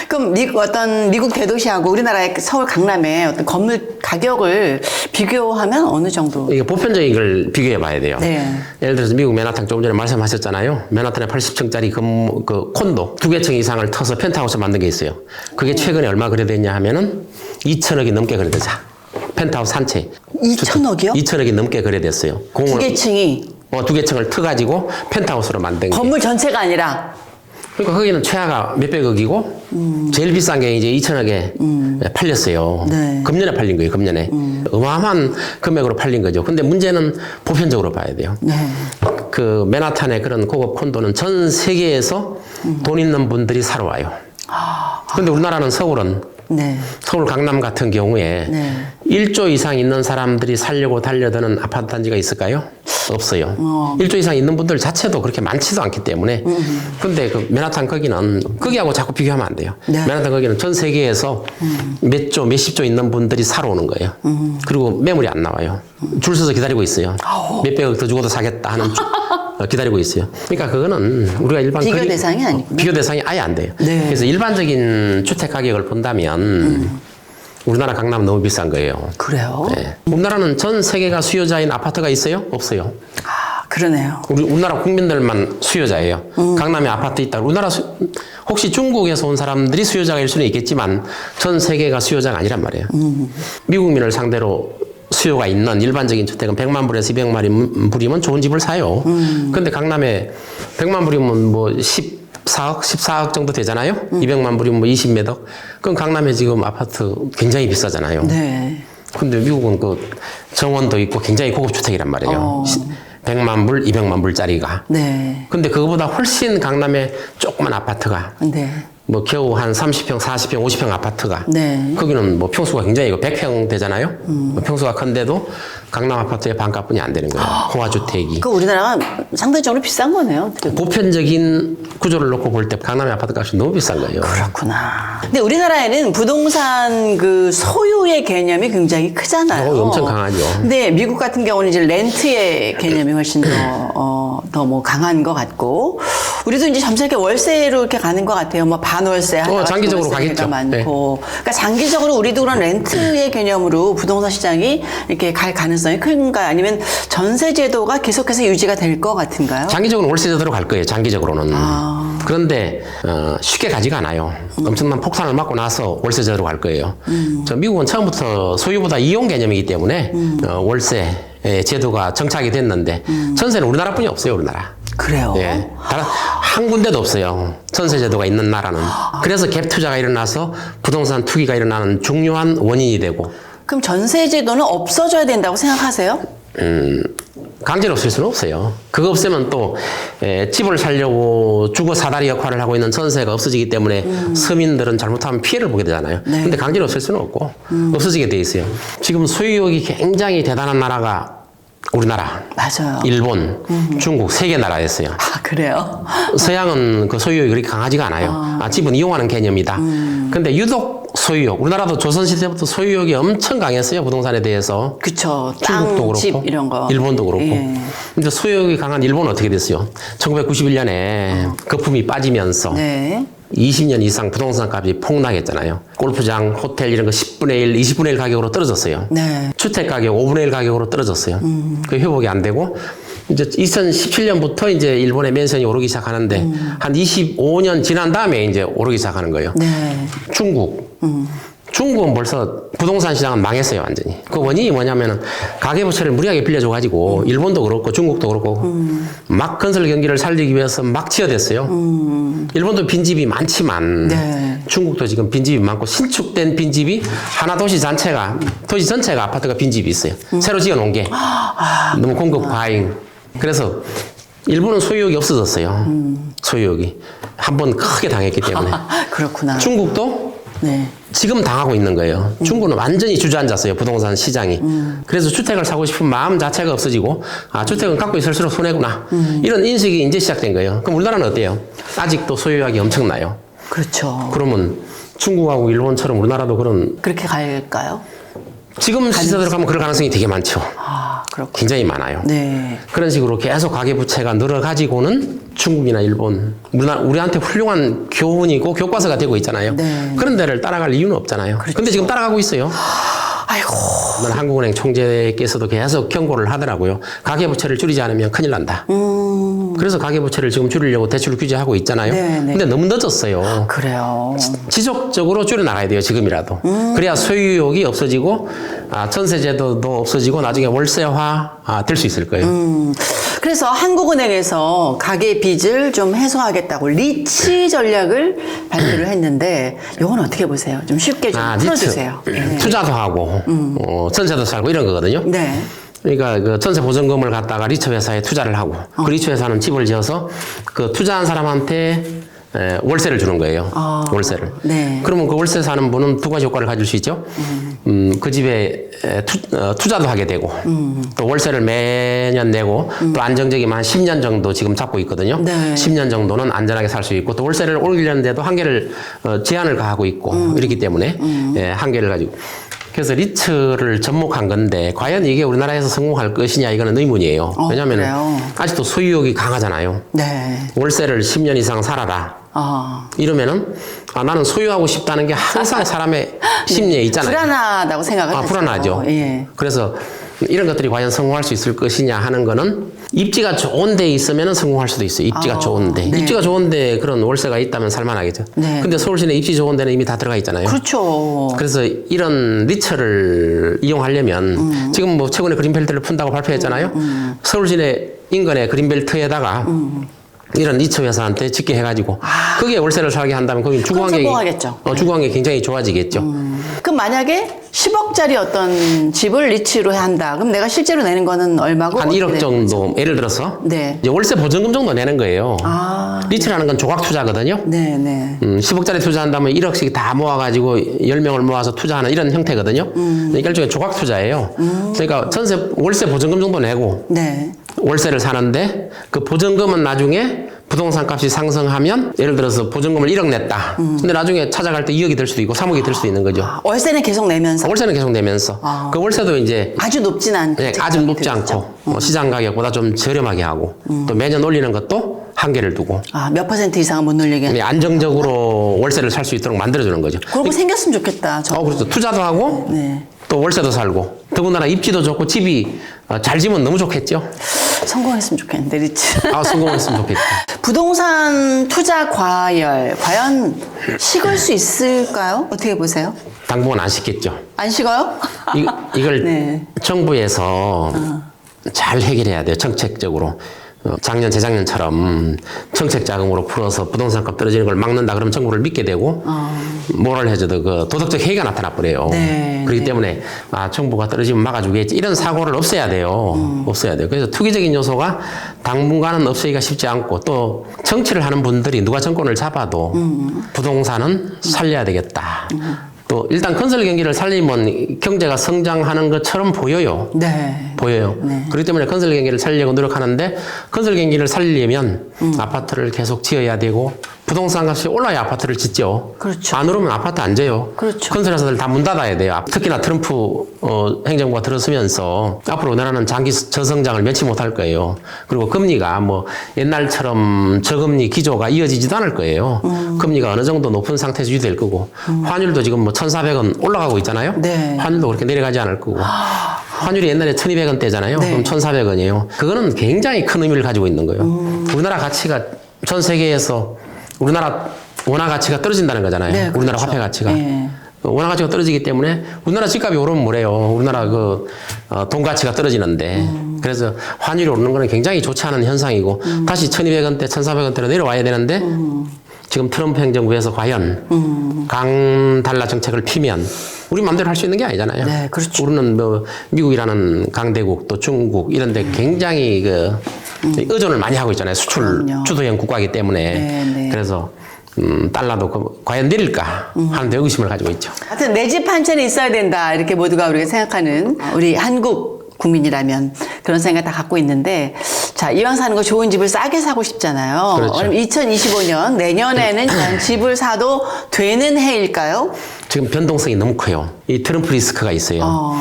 그럼 미국 대도시하고 우리나라의 서울 강남의 어떤 건물 가격을 비교하면 어느 정도? 이게 보편적인 걸 비교해 봐야 돼요. 네. 예를 들어서 미국 맨하탄 조금 전에 말씀하셨잖아요. 맨하탄에 80층짜리 그 콘도 2개 층 이상을 터서 펜트하우스 만든 게 있어요. 그게 최근에 얼마 거래됐냐 하면은 2천억이 넘게 거래되자. 펜트하우스 한 채. 2천억이요? 2천억이 넘게 거래됐어요. 두 개 층이? 2개 층을 터가지고 펜트하우스로 만든 게. 건물 전체가 아니라? 그러니까 거기는 최하가 몇백억이고 제일 비싼 게 이제 2천억에 팔렸어요. 네. 금년에 팔린 거예요. 금년에. 어마어마한 금액으로 팔린 거죠. 근데 문제는 보편적으로 봐야 돼요. 네. 그 맨하탄의 그런 고급 콘도는 전 세계에서 돈 있는 분들이 사러 와요. 근데 우리나라는 서울은 네. 서울 강남 같은 경우에 네. 1조 이상 있는 사람들이 살려고 달려드는 아파트 단지가 있을까요? 없어요. 1조 이상 있는 분들 자체도 그렇게 많지도 않기 때문에. 근데 그 맨하탄 거기하고 자꾸 비교하면 안 돼요. 네. 맨하탄 거기는 전 세계에서 몇십 조 있는 분들이 사러 오는 거예요. 그리고 매물이 안 나와요. 줄 서서 기다리고 있어요. 몇백억 더 주고도 사겠다 하는 기다리고 있어요. 그러니까 그거는 우리가 일반 비교 대상이 아니군요. 비교 대상이 아예 안 돼요. 네. 그래서 일반적인 주택 가격을 본다면 우리나라 강남은 너무 비싼 거예요. 그래요? 네. 우리나라는 전 세계가 수요자인 아파트가 있어요? 없어요. 그러네요. 우리나라 국민들만 수요자예요. 강남에 아파트 있다. 혹시 중국에서 온 사람들이 수요자일 수는 있겠지만 전 세계가 수요자가 아니란 말이에요. 미국민을 상대로 수요가 있는 일반적인 주택은 100만 불에서 200만 불이면 좋은 집을 사요. 근데 강남에 100만 불이면 뭐 14억 정도 되잖아요. 200만 불이면 뭐 20몇 억. 그럼 강남에 지금 아파트 굉장히 비싸잖아요. 네. 근데 미국은 그 정원도 있고 굉장히 고급 주택이란 말이에요. 100만 불, 200만 불짜리가. 네. 근데 그거보다 훨씬 강남에 조그만 아파트가 네. 뭐 겨우 한 30평, 40평, 50평 아파트가 네. 거기는 뭐 평수가 굉장히 100평 되잖아요. 평수가 큰데도 강남 아파트의 반값뿐이 안 되는 거예요. 호화주택이. 그 우리나라가 상대적으로 비싼 거네요. 어떻게 보면. 보편적인 구조를 놓고 볼 때 강남의 아파트 값이 너무 비싼 거예요. 그렇구나. 근데 우리나라에는 부동산 그 소유의 개념이 굉장히 크잖아요. 엄청 강하죠. 근데 미국 같은 경우는 이제 렌트의 개념이 훨씬 더 뭐 강한 것 같고, 우리도 이제 점차 이렇게 월세로 이렇게 가는 것 같아요. 뭐 반월세, 장기적으로 월세가 가겠죠. 많고. 그러니까 장기적으로 우리도 그런 렌트의 개념으로 부동산 시장이 이렇게 갈 가능성이 큰가, 아니면 전세 제도가 계속해서 유지가 될 것 같은가요? 장기적으로는 월세제도로 갈 거예요. 장기적으로는. 그런데 쉽게 가지가 않아요. 엄청난 폭탄을 맞고 나서 월세제도로 갈 거예요. 저 미국은 처음부터 소유보다 이용 개념이기 때문에 월세 제도가 정착이 됐는데 전세는 우리나라뿐이 없어요. 우리나라. 그래요. 예. 다른 한 군데도 없어요. 전세 제도가 있는 나라는. 그래서 갭 투자가 일어나서 부동산 투기가 일어나는 중요한 원인이 되고. 그럼 전세 제도는 없어져야 된다고 생각하세요? 강제로 없앨 수는 없어요. 그거 없애면 또 집을 살려고 주거 사다리 역할을 하고 있는 전세가 없어지기 때문에 서민들은 잘못하면 피해를 보게 되잖아요. 네. 근데 강제로 없앨 수는 없고 없어지게 돼 있어요. 지금 소유욕이 굉장히 대단한 나라가 우리나라, 맞아요. 일본, 중국 세 개 나라였어요. 아, 그래요? 서양은 그 소유욕이 그렇게 강하지가 않아요. 집은 이용하는 개념이다. 근데 유독 소유욕, 우리나라도 조선시대부터 소유욕이 엄청 강했어요. 부동산에 대해서. 그쵸. 중국도 땅, 그렇고, 집 이런 거. 일본도 그렇고. 예. 근데 소유욕이 강한 일본은 어떻게 됐어요? 1991년에 거품이 빠지면서 네. 20년 이상 부동산 값이 폭락했잖아요. 골프장, 호텔 이런 거 10분의 1, 20분의 1 가격으로 떨어졌어요. 네. 주택 가격 5분의 1 가격으로 떨어졌어요. 그 회복이 안 되고 이제 2017년부터 이제 일본의 맨션이 오르기 시작하는데 한 25년 지난 다음에 이제 오르기 시작하는 거예요. 네. 중국은 벌써 부동산 시장은 망했어요, 완전히. 그 원인이 뭐냐면은 가계부채를 무리하게 빌려줘가지고 일본도 그렇고 중국도 그렇고 막 건설 경기를 살리기 위해서 막 지어댔어요. 일본도 빈집이 많지만 네. 중국도 지금 빈집이 많고 신축된 빈집이 하나 도시 전체가 아파트가 빈집이 있어요. 새로 지어놓은 게 너무 공급 과잉. 그래서 일본은 소유욕이 없어졌어요. 소유욕이 한 번 크게 당했기 때문에. 그렇구나. 중국도 네. 지금 당하고 있는 거예요. 중국은 완전히 주저앉았어요. 부동산 시장이. 그래서 주택을 사고 싶은 마음 자체가 없어지고 주택은 갖고 있을수록 손해구나. 이런 인식이 이제 시작된 거예요. 그럼 우리나라는 어때요? 아직도 소유욕이 엄청나요. 그렇죠. 그러면 중국하고 일본처럼 우리나라도 그런 그렇게 갈까요? 지금 시세대로 가면 그럴 가능성이 되게 많죠. 아, 그렇군요. 굉장히 많아요. 네. 그런 식으로 계속 가계부채가 늘어가지고는 중국이나 일본, 우리한테 훌륭한 교훈이고 교과서가 되고 있잖아요. 네. 그런 데를 따라갈 이유는 없잖아요. 근데 지금 따라가고 있어요. 아이고. 한국은행 총재께서도 계속 경고를 하더라고요. 가계부채를 줄이지 않으면 큰일 난다. 그래서 가계부채를 지금 줄이려고 대출 규제하고 있잖아요. 네, 네. 근데 너무 늦었어요. 그래요. 지속적으로 줄여나가야 돼요, 지금이라도. 그래야 소유욕이 없어지고, 전세제도도 없어지고, 나중에 월세화 될 수 있을 거예요. 그래서 한국은행에서 가계 빚을 좀 해소하겠다고 리치 전략을 발표를 했는데, 이건 어떻게 보세요? 좀 쉽게 좀 풀어주세요. 네. 투자도 하고, 전세도 살고 이런 거거든요. 네. 그러니까 그 전세 보증금을 갖다가 리처 회사에 투자를 하고, 그 리처 회사는 집을 지어서 그 투자한 사람한테 월세를 주는 거예요. 월세를. 네. 그러면 그 월세 사는 분은 두 가지 효과를 가질 수 있죠. 그 집에 투자도 하게 되고, 또 월세를 매년 내고, 또 안정적이면 한 10년 정도 지금 잡고 있거든요. 네. 10년 정도는 안전하게 살 수 있고, 또 월세를 올리려는데도 한계를, 제한을 가하고 있고, 이렇기 때문에, 한계를 가지고. 그래서 리츠를 접목한 건데 과연 이게 우리나라에서 성공할 것이냐 이거는 의문이에요. 왜냐하면 아직도 소유욕이 강하잖아요. 네. 월세를 10년 이상 살아라. 이러면은 나는 소유하고 싶다는 게 항상 사람의 심리에 있잖아요. 불안하다고 생각을 불안하죠. 예. 그래서 이런 것들이 과연 성공할 수 있을 것이냐 하는 거는 입지가 좋은 데 있으면 성공할 수도 있어요. 입지가 좋은데. 네. 입지가 좋은데 그런 월세가 있다면 살만하겠죠. 네. 근데 서울 시내 입지 좋은 데는 이미 다 들어가 있잖아요. 그렇죠. 그래서 이런 리처를 이용하려면 지금 뭐 최근에 그린벨트를 푼다고 발표했잖아요. 서울 시내 인근의 그린벨트에다가 이런 리처 회사한테 짓게 해가지고 거기에 월세를 살게 한다면 거기 주거환경이 성공하겠죠. 주거환경이 굉장히 좋아지겠죠. 그럼 만약에 10억짜리 어떤 집을 리츠로 한다. 그럼 내가 실제로 내는 거는 얼마고? 한 1억 어떻게 정도 예를 들어서 네. 이제 월세 보증금 정도 내는 거예요. 리츠라는 건 조각 투자거든요. 네네. 10억짜리 투자한다면 1억씩 다 모아가지고 10명을 모아서 투자하는 이런 형태거든요. 그러니까 일종의 조각 투자예요. 그러니까 월세 보증금 정도 내고 네. 월세를 사는데 그 보증금은 나중에 부동산 값이 상승하면 예를 들어서 보증금을 1억 냈다. 근데 나중에 찾아갈 때 2억이 될 수도 있고 3억이 될 수도 있는 거죠. 월세는 계속 내면서 월세는 계속 내면서 그 월세도 이제 아주 높진 않고 아주 높지 않고 시장 가격보다 좀 저렴하게 하고 또 매년 올리는 것도 한계를 두고 몇 퍼센트 이상은 못 늘리게. 네, 안정적으로 월세를 살 수 있도록 만들어주는 거죠. 그런 거 생겼으면 좋겠다. 그렇죠. 투자도 하고 네. 또 월세도 살고 더군다나 입지도 좋고 집이 잘 지면 너무 좋겠죠. 성공했으면 좋겠는데 리츠. 성공했으면 좋겠죠. 부동산 투자 과열 과연 식을 수 있을까요? 어떻게 보세요? 당분간 안 식겠죠. 안 식어요? 이걸 네. 정부에서 잘 해결해야 돼요. 정책적으로. 작년, 재작년처럼 정책 자금으로 풀어서 부동산값 떨어지는 걸 막는다 그러면 정부를 믿게 되고 뭐를 해줘도 그 도덕적 해이가 나타나 버려요. 네, 그렇기 네. 때문에 정부가 떨어지면 막아주겠지 이런 사고를 없애야 돼요. 없애야 돼요. 그래서 투기적인 요소가 당분간은 없애기가 쉽지 않고 또 정치를 하는 분들이 누가 정권을 잡아도 부동산은 살려야 되겠다. 또 일단 건설 경기를 살리면 경제가 성장하는 것처럼 보여요. 네. 보여요. 네. 그렇기 때문에 건설 경기를 살리려고 노력하는데 건설 경기를 살리려면 아파트를 계속 지어야 되고 부동산 값이 올라야 아파트를 짓죠. 그렇죠. 안 오르면 아파트 안 져요. 그렇죠. 건설회사들 다 문 닫아야 돼요. 특히나 트럼프 행정부가 들어서면서 앞으로 우리나라는 장기 저성장을 면치 못할 거예요. 그리고 금리가 뭐 옛날처럼 저금리 기조가 이어지지도 않을 거예요. 금리가 어느 정도 높은 상태에서 유지될 거고 환율도 지금 뭐 1,400원 올라가고 있잖아요. 네. 환율도 그렇게 내려가지 않을 거고 환율이 옛날에 1,200원대잖아요. 네. 그럼 1,400원이에요. 그거는 굉장히 큰 의미를 가지고 있는 거예요. 우리나라 가치가 전 세계에서 우리나라 원화 가치가 떨어진다는 거잖아요. 네, 우리나라 그렇죠. 화폐 가치가. 네. 원화 가치가 떨어지기 때문에 우리나라 집값이 오르면 뭐래요. 우리나라 돈 가치가 떨어지는데. 그래서 환율이 오르는 거는 굉장히 좋지 않은 현상이고 다시 1,200원대, 1,400원대로 내려와야 되는데 지금 트럼프 행정부에서 과연 강달러 정책을 피면 우리 마음대로 할 수 있는 게 아니잖아요. 네, 그렇죠. 우리는 뭐 미국이라는 강대국 또 중국 이런 데 굉장히 의존을 많이 하고 있잖아요. 수출 그럼요. 주도형 국가이기 때문에. 네, 네. 그래서 달러도 과연 내릴까 하는 데 의구심을 가지고 있죠. 하여튼 내 집 한 채는 있어야 된다. 이렇게 모두가 우리가 생각하는 우리 한국 국민이라면 그런 생각 다 갖고 있는데 자 이왕 사는 거 좋은 집을 싸게 사고 싶잖아요. 그렇죠. 2025년 내년에는 과연 집을 사도 되는 해일까요? 지금 변동성이 너무 커요. 이 트럼프 리스크가 있어요.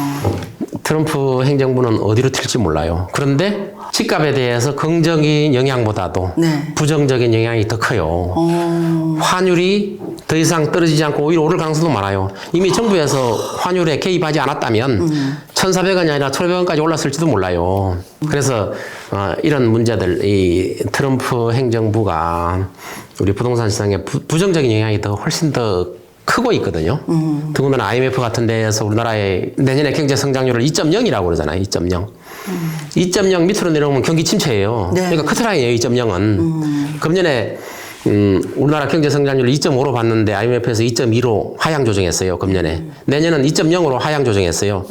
트럼프 행정부는 어디로 튈지 몰라요. 그런데 집값에 대해서 긍정적인 영향보다도 네. 부정적인 영향이 더 커요. 환율이 더 이상 떨어지지 않고 오히려 오를 가능성도 많아요. 이미 정부에서 환율에 개입하지 않았다면 1,400원이 아니라 1,500원까지 올랐을지도 몰라요. 그래서 이런 문제들, 이 트럼프 행정부가 우리 부동산 시장에 부정적인 영향이 더 훨씬 더 크고 있거든요. 더군다나 IMF 같은 데에서 우리나라의 내년에 경제 성장률을 2.0이라고 그러잖아요. 2.0. 2.0 밑으로 내려오면 경기 침체예요. 네. 그러니까 커트라인이에요. 2.0은. 금년에 우리나라 경제 성장률을 2.5로 봤는데 IMF에서 2.2로 하향 조정했어요. 금년에. 내년은 2.0으로 하향 조정했어요.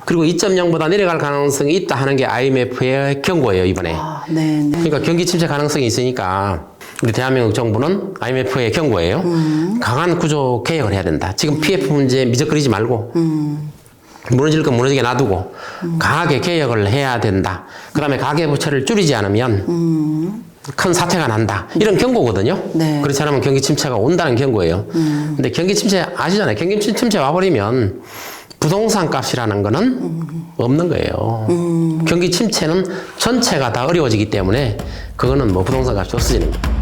그리고 2.0보다 내려갈 가능성이 있다 하는 게 IMF의 경고예요. 이번에. 네, 네. 그러니까 경기 침체 가능성이 있으니까 우리 대한민국 정부는 IMF의 경고예요. 강한 구조 개혁을 해야 된다. 지금 PF 문제에 미적거리지 말고 무너질 건 무너지게 놔두고 강하게 개혁을 해야 된다. 그 다음에 가계부채를 줄이지 않으면 큰 사태가 난다. 이런 경고거든요. 네. 그렇지 않으면 경기 침체가 온다는 경고예요. 근데 경기 침체 아시잖아요. 경기 침체 와버리면 부동산 값이라는 거는 없는 거예요. 경기 침체는 전체가 다 어려워지기 때문에 그거는 뭐 부동산 값이 없어지는 거예요.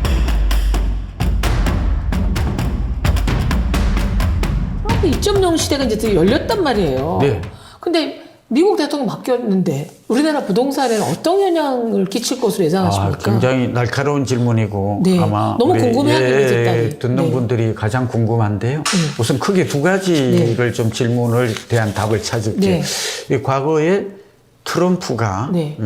트럼프 2.0 시대가 이제 되게 열렸단 말이에요. 네. 근데 미국 대통령 바뀌었는데 우리나라 부동산에는 어떤 영향을 끼칠 것으로 예상하십니까? 굉장히 날카로운 질문이고 네. 아마 너무 우리 궁금해하는 집단이. 듣는 네. 분들이 가장 궁금한데요. 우선 크게 두 가지를 좀 질문을 대한 답을 찾을게요. 네. 이 과거에 트럼프가 네.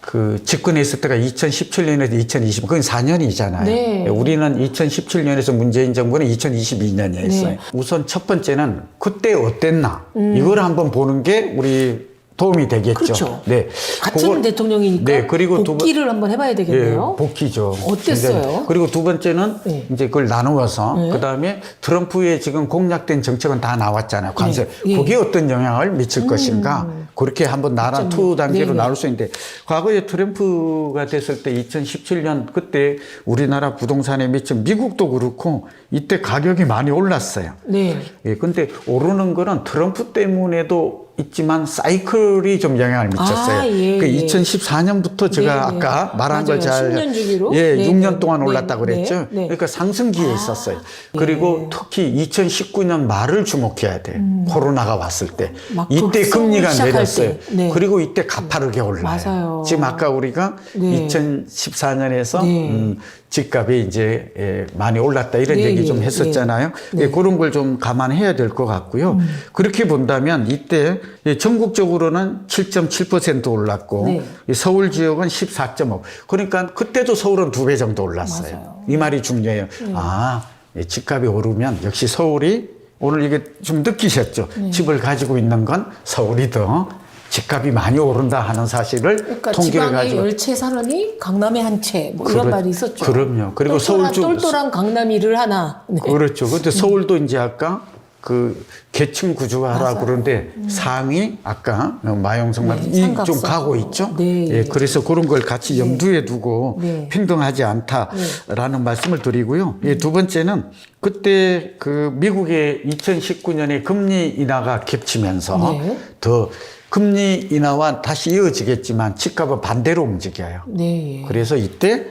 그 집권에 있을 때가 2017년에서 2020, 그건 4년이잖아요. 네. 우리는 2017년에서 문재인 정부는 2022년이었어요. 네. 우선 첫 번째는 그때 어땠나 이걸 한번 보는 게 우리 도움이 되겠죠. 그렇죠. 네. 같은 그거- 대통령이니까 네, 그리고 복귀를 한번 해봐야 되겠네요. 예, 복귀죠. 어땠어요? 굉장히. 그리고 두 번째는 네. 이제 그걸 나누어서 네. 그다음에 트럼프의 지금 공약된 정책은 다 나왔잖아요. 관세. 네. 예. 그게 어떤 영향을 미칠 것인가. 그렇게 한번 나라 투 단계로 네네. 나눌 수 있는데 과거에 트럼프가 됐을 때 2017년 그때 우리나라 부동산에 미친 미국도 그렇고 이때 가격이 많이 올랐어요. 네. 예, 근데 오르는 거는 트럼프 때문에도 있지만 사이클이 좀 영향을 미쳤어요. 아, 예, 그 예. 2014년부터 제가 네, 네. 아까 말한 걸 맞아요. 잘 10년 주기로? 예, 네, 6년 네, 동안 네, 올랐다고 네, 그랬죠. 네. 그러니까 상승기에 있었어요. 그리고 특히 2019년 말을 주목해야 돼요. 코로나가 왔을 때. 막 이때 급성을 금리가 시작할 내렸어요. 때. 네. 그리고 이때 가파르게 올라요. 맞아요. 지금 아까 우리가 네. 2014년에서 네. 집값이 이제 많이 올랐다 이런 네, 얘기 좀 예, 했었잖아요. 네. 그런 걸 좀 감안해야 될 것 같고요. 그렇게 본다면 이때 전국적으로는 7.7% 올랐고 네. 이 서울 지역은 14.5. 그러니까 그때도 서울은 2배 정도 올랐어요. 맞아요. 이 말이 중요해요. 아, 이 집값이 오르면 역시 서울이 오늘 이게 좀 느끼셨죠. 집을 가지고 있는 건 서울이 더 집값이 많이 오른다 하는 사실을 그러니까 통계를 지방의 가지고 열채 사느니 강남의 한 채, 뭐 이런 말이 있었죠. 그럼요. 그리고 똘똘한 강남이를 하나. 네. 그렇죠. 근데 서울도 이제 아까 그 계층 구조화라고 맞아요. 그러는데 상위 아까 마용성 말 네, 이좀 삼각성. 가고 있죠. 네. 예, 그래서 그런 걸 같이 염두에 두고 네. 평등하지 않다라는 말씀을 드리고요. 예, 두 번째는 그때 그 미국의 2019년에 금리 인하가 겹치면서 네. 더 금리 인하와 다시 이어지겠지만 집값은 반대로 움직여요. 네. 그래서 이때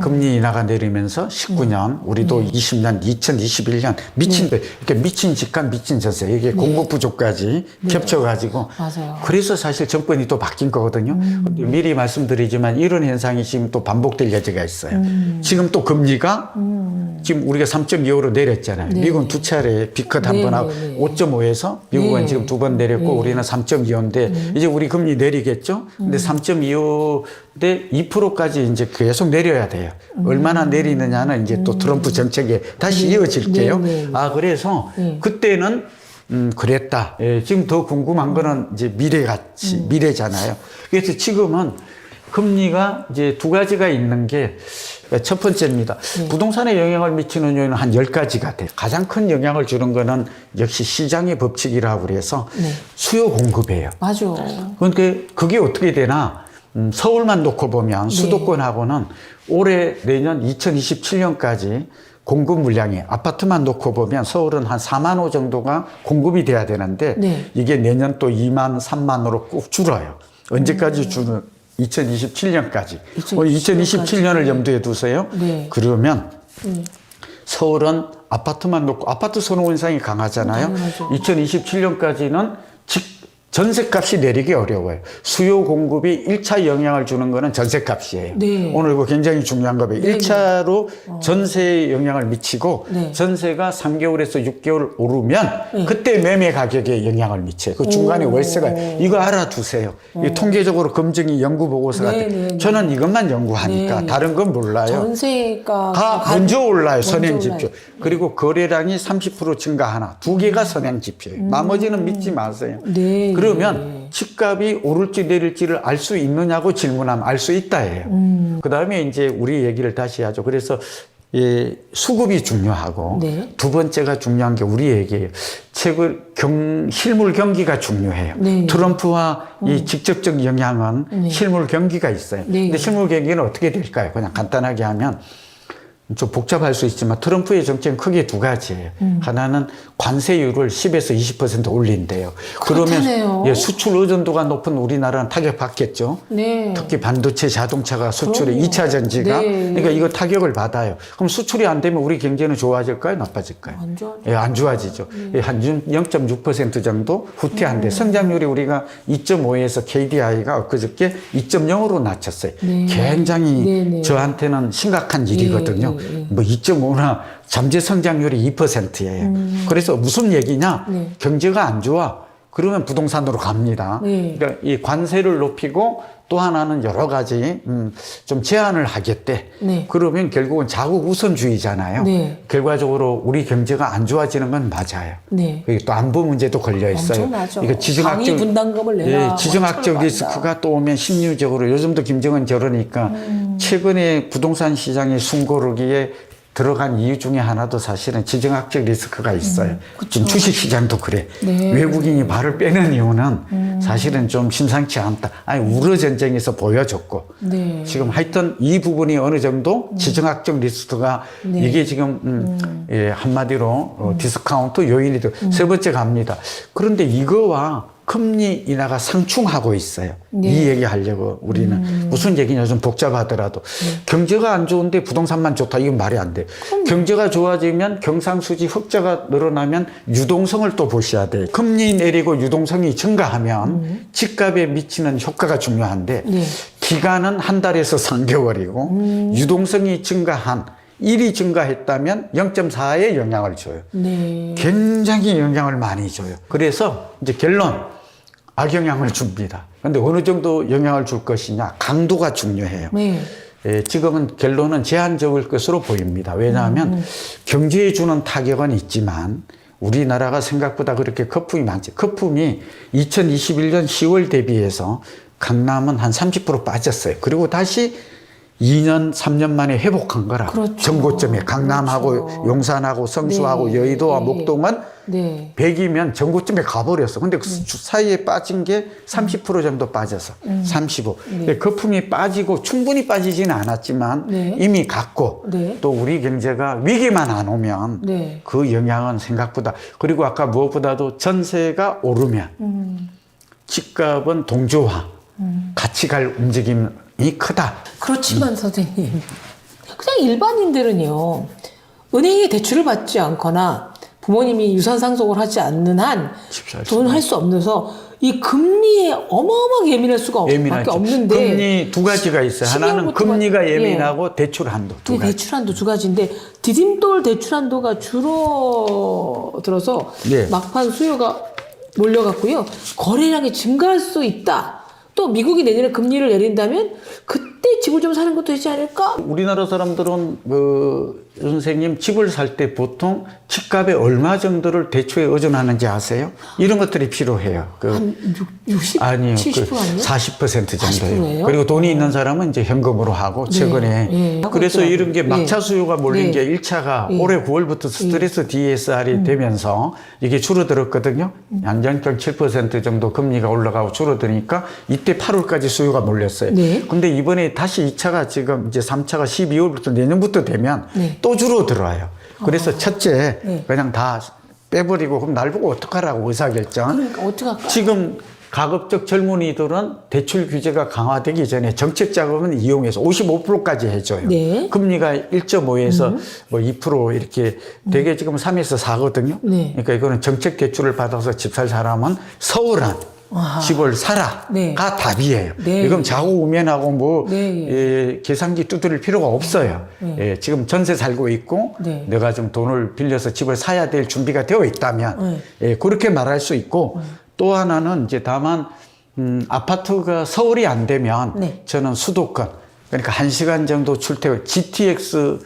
금리 인하가 내리면서 19년, 우리도 20년, 2021년 미친, 이렇게 미친 집값, 미친 전세, 이게 공급 부족까지 겹쳐가지고. 맞아요. 그래서 사실 정권이 또 바뀐 거거든요. 근데 미리 말씀드리지만 이런 현상이 지금 또 반복될 여지가 있어요. 지금 또 금리가 지금 우리가 3.25로 내렸잖아요. 네. 미국은 두 차례 비컷 한 번 하고 네, 네, 네. 5.5에서 미국은 네. 지금 두 번 내렸고 우리는 3.25인데 이제 우리 금리 내리겠죠? 근데 3.25대 2%까지 이제 계속 내려야 돼요. 얼마나 내리느냐는 이제 또 트럼프 정책에 다시 이어질게요. 네, 네. 아, 그래서 그때는 그랬다. 예, 지금 더 궁금한 거는 이제 미래잖아요. 그래서 지금은 금리가 이제 두 가지가 있는 게 첫 번째입니다. 부동산에 영향을 미치는 요인은 한 10가지가 돼요. 가장 큰 영향을 주는 거는 역시 시장의 법칙이라고 그래서 수요 공급이에요. 맞아. 그런데 그게 어떻게 되나? 서울만 놓고 보면 수도권하고는 올해 내년 2027년까지 공급 물량이 아파트만 놓고 보면 서울은 한 4만 호 정도가 공급이 돼야 되는데 네. 이게 내년 또 2만, 3만으로 꼭 줄어요. 언제까지 주는? 2027년까지. 2027년을 염두에 두세요. 네. 그러면 서울은 아파트만 놓고 아파트 선호 현상이 강하잖아요. 당연하죠. 2027년까지는 전세값이 내리기 어려워요. 수요 공급이 1차 영향을 주는 거는 전세값이에요. 네. 오늘 이거 굉장히 중요한 거예요. 네. 1차로 전세에 영향을 미치고 네. 전세가 3개월에서 6개월 오르면 그때 매매 가격에 영향을 미쳐요. 그 중간에 월세가 이거 알아두세요. 이 통계적으로 검증이 연구 보고서가 네, 돼. 네, 네. 저는 이것만 연구하니까 네. 다른 건 몰라요. 전세가 다 먼저 올라요. 먼저 선행 올라요. 지표. 그리고 거래량이 30% 증가하나. 두 개가 선행 지표예요. 나머지는 믿지 마세요. 네. 그러면 집값이 오를지 내릴지를 알 수 있느냐고 질문하면 알 수 있다예요. 그다음에 이제 우리 얘기를 다시 하죠. 그래서 수급이 중요하고 네. 두 번째가 중요한 게 우리 얘기예요. 실물 경기가 중요해요. 네. 트럼프와 이 직접적 영향은 실물 경기가 있어요. 네. 근데 실물 경기는 어떻게 될까요? 그냥 간단하게 하면 좀 복잡할 수 있지만 트럼프의 정책은 크게 두 가지예요. 하나는 관세율을 10에서 20% 올린대요. 그렇다네요. 그러면 예, 수출 의존도가 높은 우리나라는 타격받겠죠. 네. 특히 반도체 자동차가 수출의 그럼요. 2차 전지가 네. 그러니까 이거 타격을 받아요. 그럼 수출이 안 되면 우리 경제는 좋아질까요? 나빠질까요? 안 좋아지죠. 예, 안 좋아지죠. 예, 한 0.6% 정도 후퇴한데 성장률이 우리가 2.5에서 KDI가 엊그저께 2.0으로 낮췄어요. 네. 굉장히 네, 네. 저한테는 심각한 일이거든요. 뭐 2.5나 잠재 성장률이 2%예요. 그래서 무슨 얘기냐? 네. 경제가 안 좋아. 그러면 부동산으로 갑니다. 네. 그러니까 이 관세를 높이고 또 하나는 여러 가지 좀 제한을 하겠대. 네. 그러면 결국은 자국 우선주의잖아요. 네. 결과적으로 우리 경제가 안 좋아지는 건 맞아요. 네. 여기 또 안보 문제도 걸려 있어요. 엄청나죠. 이거 강의 분담금을 내라. 예, 지정학적 엄청 리스크가 또 오면 심리적으로 요즘도 김정은 저러니까 최근에 부동산 시장이 숨고르기에 들어간 이유 중에 하나도 사실은 지정학적 리스크가 있어요. 지금 주식 시장도 그래. 네. 외국인이 발을 빼는 이유는 사실은 좀 심상치 않다. 아니 우러 전쟁에서 보여줬고 네. 지금 하여튼 이 부분이 어느 정도 지정학적 리스크가 네. 이게 지금 예, 한마디로 디스카운트 요인이 돼. 세 번째 갑니다. 그런데 이거와 금리 인하가 상충하고 있어요. 네. 이 얘기 하려고 우리는 무슨 얘기냐 좀 복잡하더라도 경제가 안 좋은데 부동산만 좋다 이건 말이 안 돼. 경제가 좋아지면 경상수지 흑자가 늘어나면 유동성을 또 보셔야 돼. 금리 내리고 유동성이 증가하면 집값에 미치는 효과가 중요한데 네. 기간은 한 달에서 3개월이고 유동성이 증가한 1이 증가했다면 0.4의 영향을 줘요. 네. 굉장히 영향을 많이 줘요. 그래서 이제 결론, 악영향을 줍니다. 근데 어느 정도 영향을 줄 것이냐, 강도가 중요해요. 네. 예, 지금은 결론은 제한적일 것으로 보입니다. 왜냐하면 경제에 주는 타격은 있지만 우리나라가 생각보다 그렇게 거품이 많지. 거품이 2021년 10월 대비해서 강남은 한 30% 빠졌어요. 그리고 다시 2년, 3년 만에 회복한 거라. 그렇죠. 전고점에 강남하고 그렇죠. 용산하고 성수하고 네. 여의도와 네. 목동은 네. 100이면 전고점에 가버렸어. 근데 그 사이에 빠진 게 30% 정도 빠져서 35. 거품이 빠지고 충분히 빠지지는 않았지만 네. 이미 갔고 네. 또 우리 경제가 위기만 안 오면 네. 그 영향은 생각보다 그리고 아까 무엇보다도 전세가 오르면 집값은 동조화 같이 갈 움직임이 크다. 그렇지만 선생님, 그냥 일반인들은요, 은행에 대출을 받지 않거나 부모님이 유산 상속을 하지 않는 한 집사할 돈을 할 수 없어서 이 금리에 어마어마하게 예민할 수가 밖에 예민하죠. 없는데 금리 두 가지가 있어요. 하나는 12월부터 금리가 예민하고 대출 한도 두 그 가지. 대출 한도 두 가지인데 디딤돌 대출 한도가 줄어들어서 네. 막판 수요가 몰려갔고요. 거래량이 증가할 수 있다. 또 미국이 내년에 금리를 내린다면 그때 집을 좀 사는 것도 되지 않을까? 우리나라 사람들은 선생님 집을 살 때 보통 집값의 얼마 정도를 대출에 의존하는지 아세요? 이런 것들이 필요해요. 한 60, 아니요, 70% 아니에요? 40% 40% 정도예요. 예요? 그리고 돈이 있는 사람은 이제 현금으로 하고 최근에 네. 그래서 하고 이런 게 있더라고요. 막차 네. 수요가 몰린 네. 게 1차가 네. 올해 9월부터 스트레스 DSR이 되면서 이게 줄어들었거든요. 한 0.7% 정도 금리가 올라가고 줄어드니까 이때 8월까지 수요가 몰렸어요. 네. 근데 이번에 다시 2차가 지금 이제 3차가 12월부터 내년부터 되면 네. 또 줄어들어요. 그래서 첫째 네. 그냥 다 빼버리고 그럼 날 보고 어떡하라고 의사결정. 그러니까 어떡할까? 지금 가급적 젊은이들은 대출 규제가 강화되기 전에 정책 자금은 이용해서 55%까지 해줘요. 네. 금리가 1.5에서 뭐 2% 이렇게 되게 지금 3에서 4거든요. 네. 그러니까 이거는 정책 대출을 받아서 집 살 사람은 서울은 아하. 집을 사라가 네. 답이에요. 네. 이건 좌우우면하고 뭐 네. 예, 계산기 두드릴 필요가 없어요. 예, 지금 전세 살고 있고 네. 내가 좀 돈을 빌려서 집을 사야 될 준비가 되어 있다면 예, 그렇게 말할 수 있고 또 하나는 이제 다만 아파트가 서울이 안 되면 네. 저는 수도권 그러니까 1시간 정도 출퇴근 GTX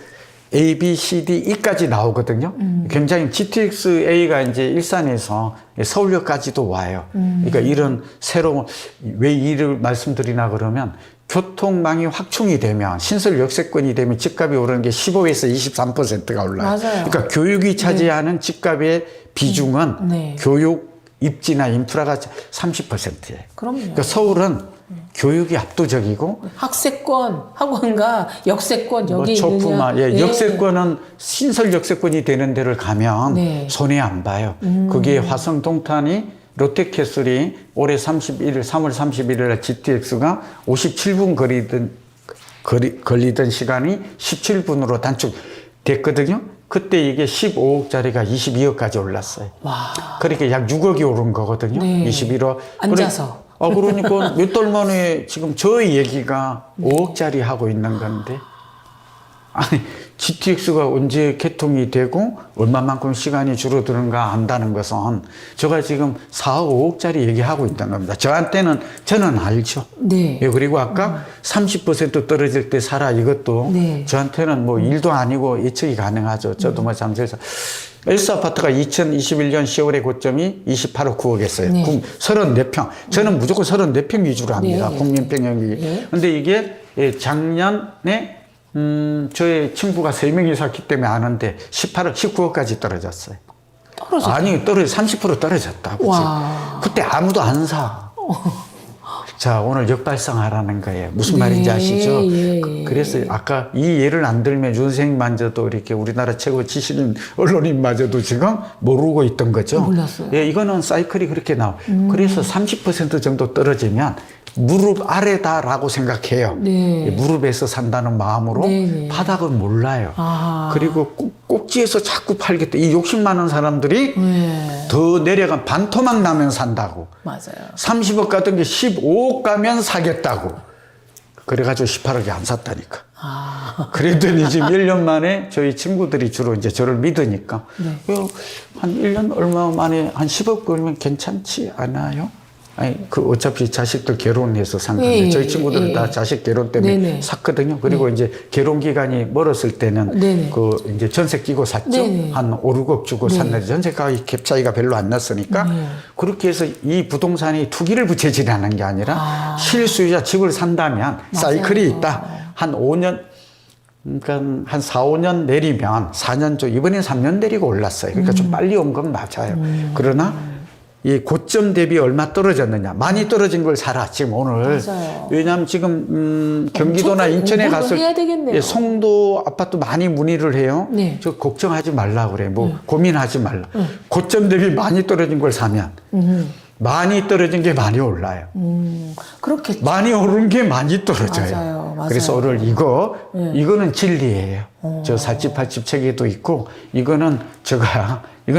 A, B, C, D, E까지 나오거든요. 굉장히 GTX-A가 이제 일산에서 서울역까지도 와요. 그러니까 이런 새로운, 왜 이를 말씀드리나 그러면 교통망이 확충이 되면 신설 역세권이 되면 집값이 오르는 게 15에서 23%가 올라요. 맞아요. 그러니까 교육이 차지하는 집값의 비중은 네. 교육, 입지나 인프라가 30%예요. 그럼요. 그러니까 서울은 교육이 압도적이고 학세권, 학원과 역세권 여기 뭐 초품화, 있느냐. 예, 역세권은 신설 역세권이 되는 데를 가면 네. 손해 안 봐요. 그게 화성동탄이 롯데캐슬이 올해 3월 31일 날 GTX가 57분 걸리던 시간이 17분으로 단축됐거든요. 그때 이게 15억짜리가 22억까지 올랐어요. 와. 그러니까 약 6억이 오른 거거든요. 네. 21억. 앉아서. 그러니까 몇 달 만에 지금 저희 얘기가 5억짜리 하고 있는 건데. 아니, GTX가 언제 개통이 되고 얼마만큼 시간이 줄어드는가 안다는 것은 제가 지금 4억, 5억짜리 얘기하고 있다는 겁니다. 저는 알죠. 네. 예, 그리고 아까 30% 떨어질 때 사라 이것도 네. 저한테는 뭐 일도 아니고 예측이 가능하죠. 저도 뭐 잠실에서 엘스 아파트가 2021년 10월의 고점이 28억 9억 했어요. 네. 34평. 저는 무조건 34평 위주로 합니다. 네. 국민평형이. 네. 근데 이게 작년에 저의 친구가 3명이 샀기 때문에 아는데 18억, 19억까지 떨어졌어요. 떨어졌다. 아니, 30% 떨어졌다고. 와. 그때 아무도 안 사. 자, 오늘 역발상하라는 거예요. 무슨 네, 말인지 아시죠? 예. 그래서 아까 이 예를 안 들면 윤 선생님마저도 이렇게 우리나라 최고 지식인 언론인마저도 지금 모르고 있던 거죠. 몰랐어요. 예, 이거는 사이클이 그렇게 나와요. 그래서 30% 정도 떨어지면 무릎 아래다라고 생각해요. 네. 예, 무릎에서 산다는 마음으로 네. 바닥은 몰라요. 아. 그리고 꼭지에서 자꾸 팔겠다. 이 욕심 많은 사람들이 네. 더 내려간 반토막 나면 산다고. 맞아요. 30억 갔던 게 15억 가면 사겠다고. 그래가지고 18억이 안 샀다니까. 아. 그랬더니 지금 1년 만에 저희 친구들이 주로 이제 저를 믿으니까. 네. 한 1년 얼마 만에 한 10억 벌면 괜찮지 않아요? 아니, 어차피 자식들 결혼해서 산 건데, 예, 저희 친구들은 예. 다 자식 결혼 때문에 네네. 샀거든요. 그리고 이제 결혼 기간이 멀었을 때는 네네. 이제 전세 끼고 샀죠. 네네. 한 5, 6억 주고 네. 샀는데 전세 가격이 갭 차이가 별로 안 났으니까 그렇게 해서 이 부동산이 투기를 부채질하는 게 아니라 실수요자 집을 산다면 사이클이 있다. 한 5년, 그러니까 한 4, 5년 내리면 4년 쪽, 이번엔 3년 내리고 올랐어요. 그러니까 좀 빨리 온 건 맞아요. 그러나 이 고점 대비 얼마 떨어졌느냐. 많이 떨어진 걸 사라. 지금 오늘. 맞아요. 왜냐하면 지금 경기도나 인천에 공부를 갔을 해야 되겠네요. 예, 송도 아파트 많이 문의를 해요. 네. 저 걱정하지 말라 그래. 뭐 고민하지 말라. 고점 대비 많이 떨어진 걸 사면 많이 떨어진 게 많이 올라요. 그렇겠죠. 많이 오른 게 많이 떨어져요. 맞아요, 맞아요. 그래서 오늘 이거는 진리예요. 저 살집팔집 책에도 있고, 이건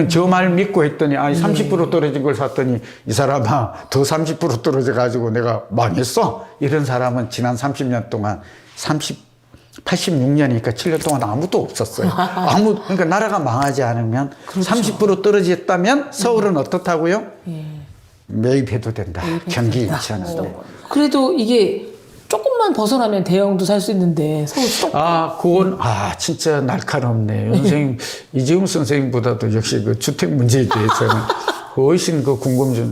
저 말 믿고 했더니, 아니, 30% 떨어진 걸 샀더니, 이 사람아, 더 30% 떨어져가지고 내가 망했어? 이런 사람은 지난 30년 동안 86년이니까 7년 동안 아무도 없었어요. 그러니까 나라가 망하지 않으면 그렇죠. 30% 떨어졌다면 서울은 어떻다고요? 매입해도 된다. 경기 인천은. 그래도 이게 조금만 벗어나면 대형도 살 수 있는데 서울 그건, 진짜 날카롭네. 선생님, 이재용 선생님보다도 역시 그 주택 문제에 대해서는 훨씬 그 궁금증,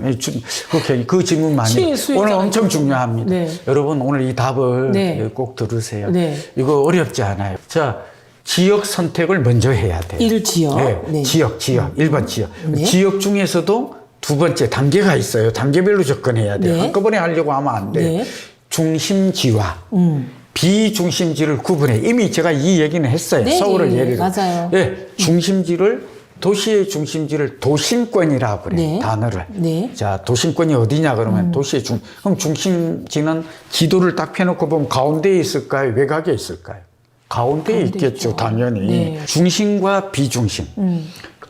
그 질문 많이. 실수요자. 오늘 엄청 중요합니다. 네. 여러분, 오늘 이 답을 네. 꼭 들으세요. 네. 이거 어렵지 않아요. 자, 지역 선택을 먼저 해야 돼요. 1지역. 네. 네. 지역. 1번 지역. 네. 지역 중에서도 두 번째 단계가 있어요. 단계별로 접근해야 돼요. 네. 한꺼번에 하려고 하면 안 돼요. 네. 중심지와 비중심지를 구분해. 이미 제가 이 얘기는 했어요. 네, 서울을 네, 예를 들어. 맞아요. 네, 도시의 중심지를 도심권이라고 그래요. 네. 단어를. 네. 자, 도심권이 어디냐 그러면 그럼 중심지는 지도를 딱 펴놓고 보면 가운데에 있을까요? 외곽에 있을까요? 가운데에 있겠죠, 있죠. 당연히. 네. 중심과 비중심.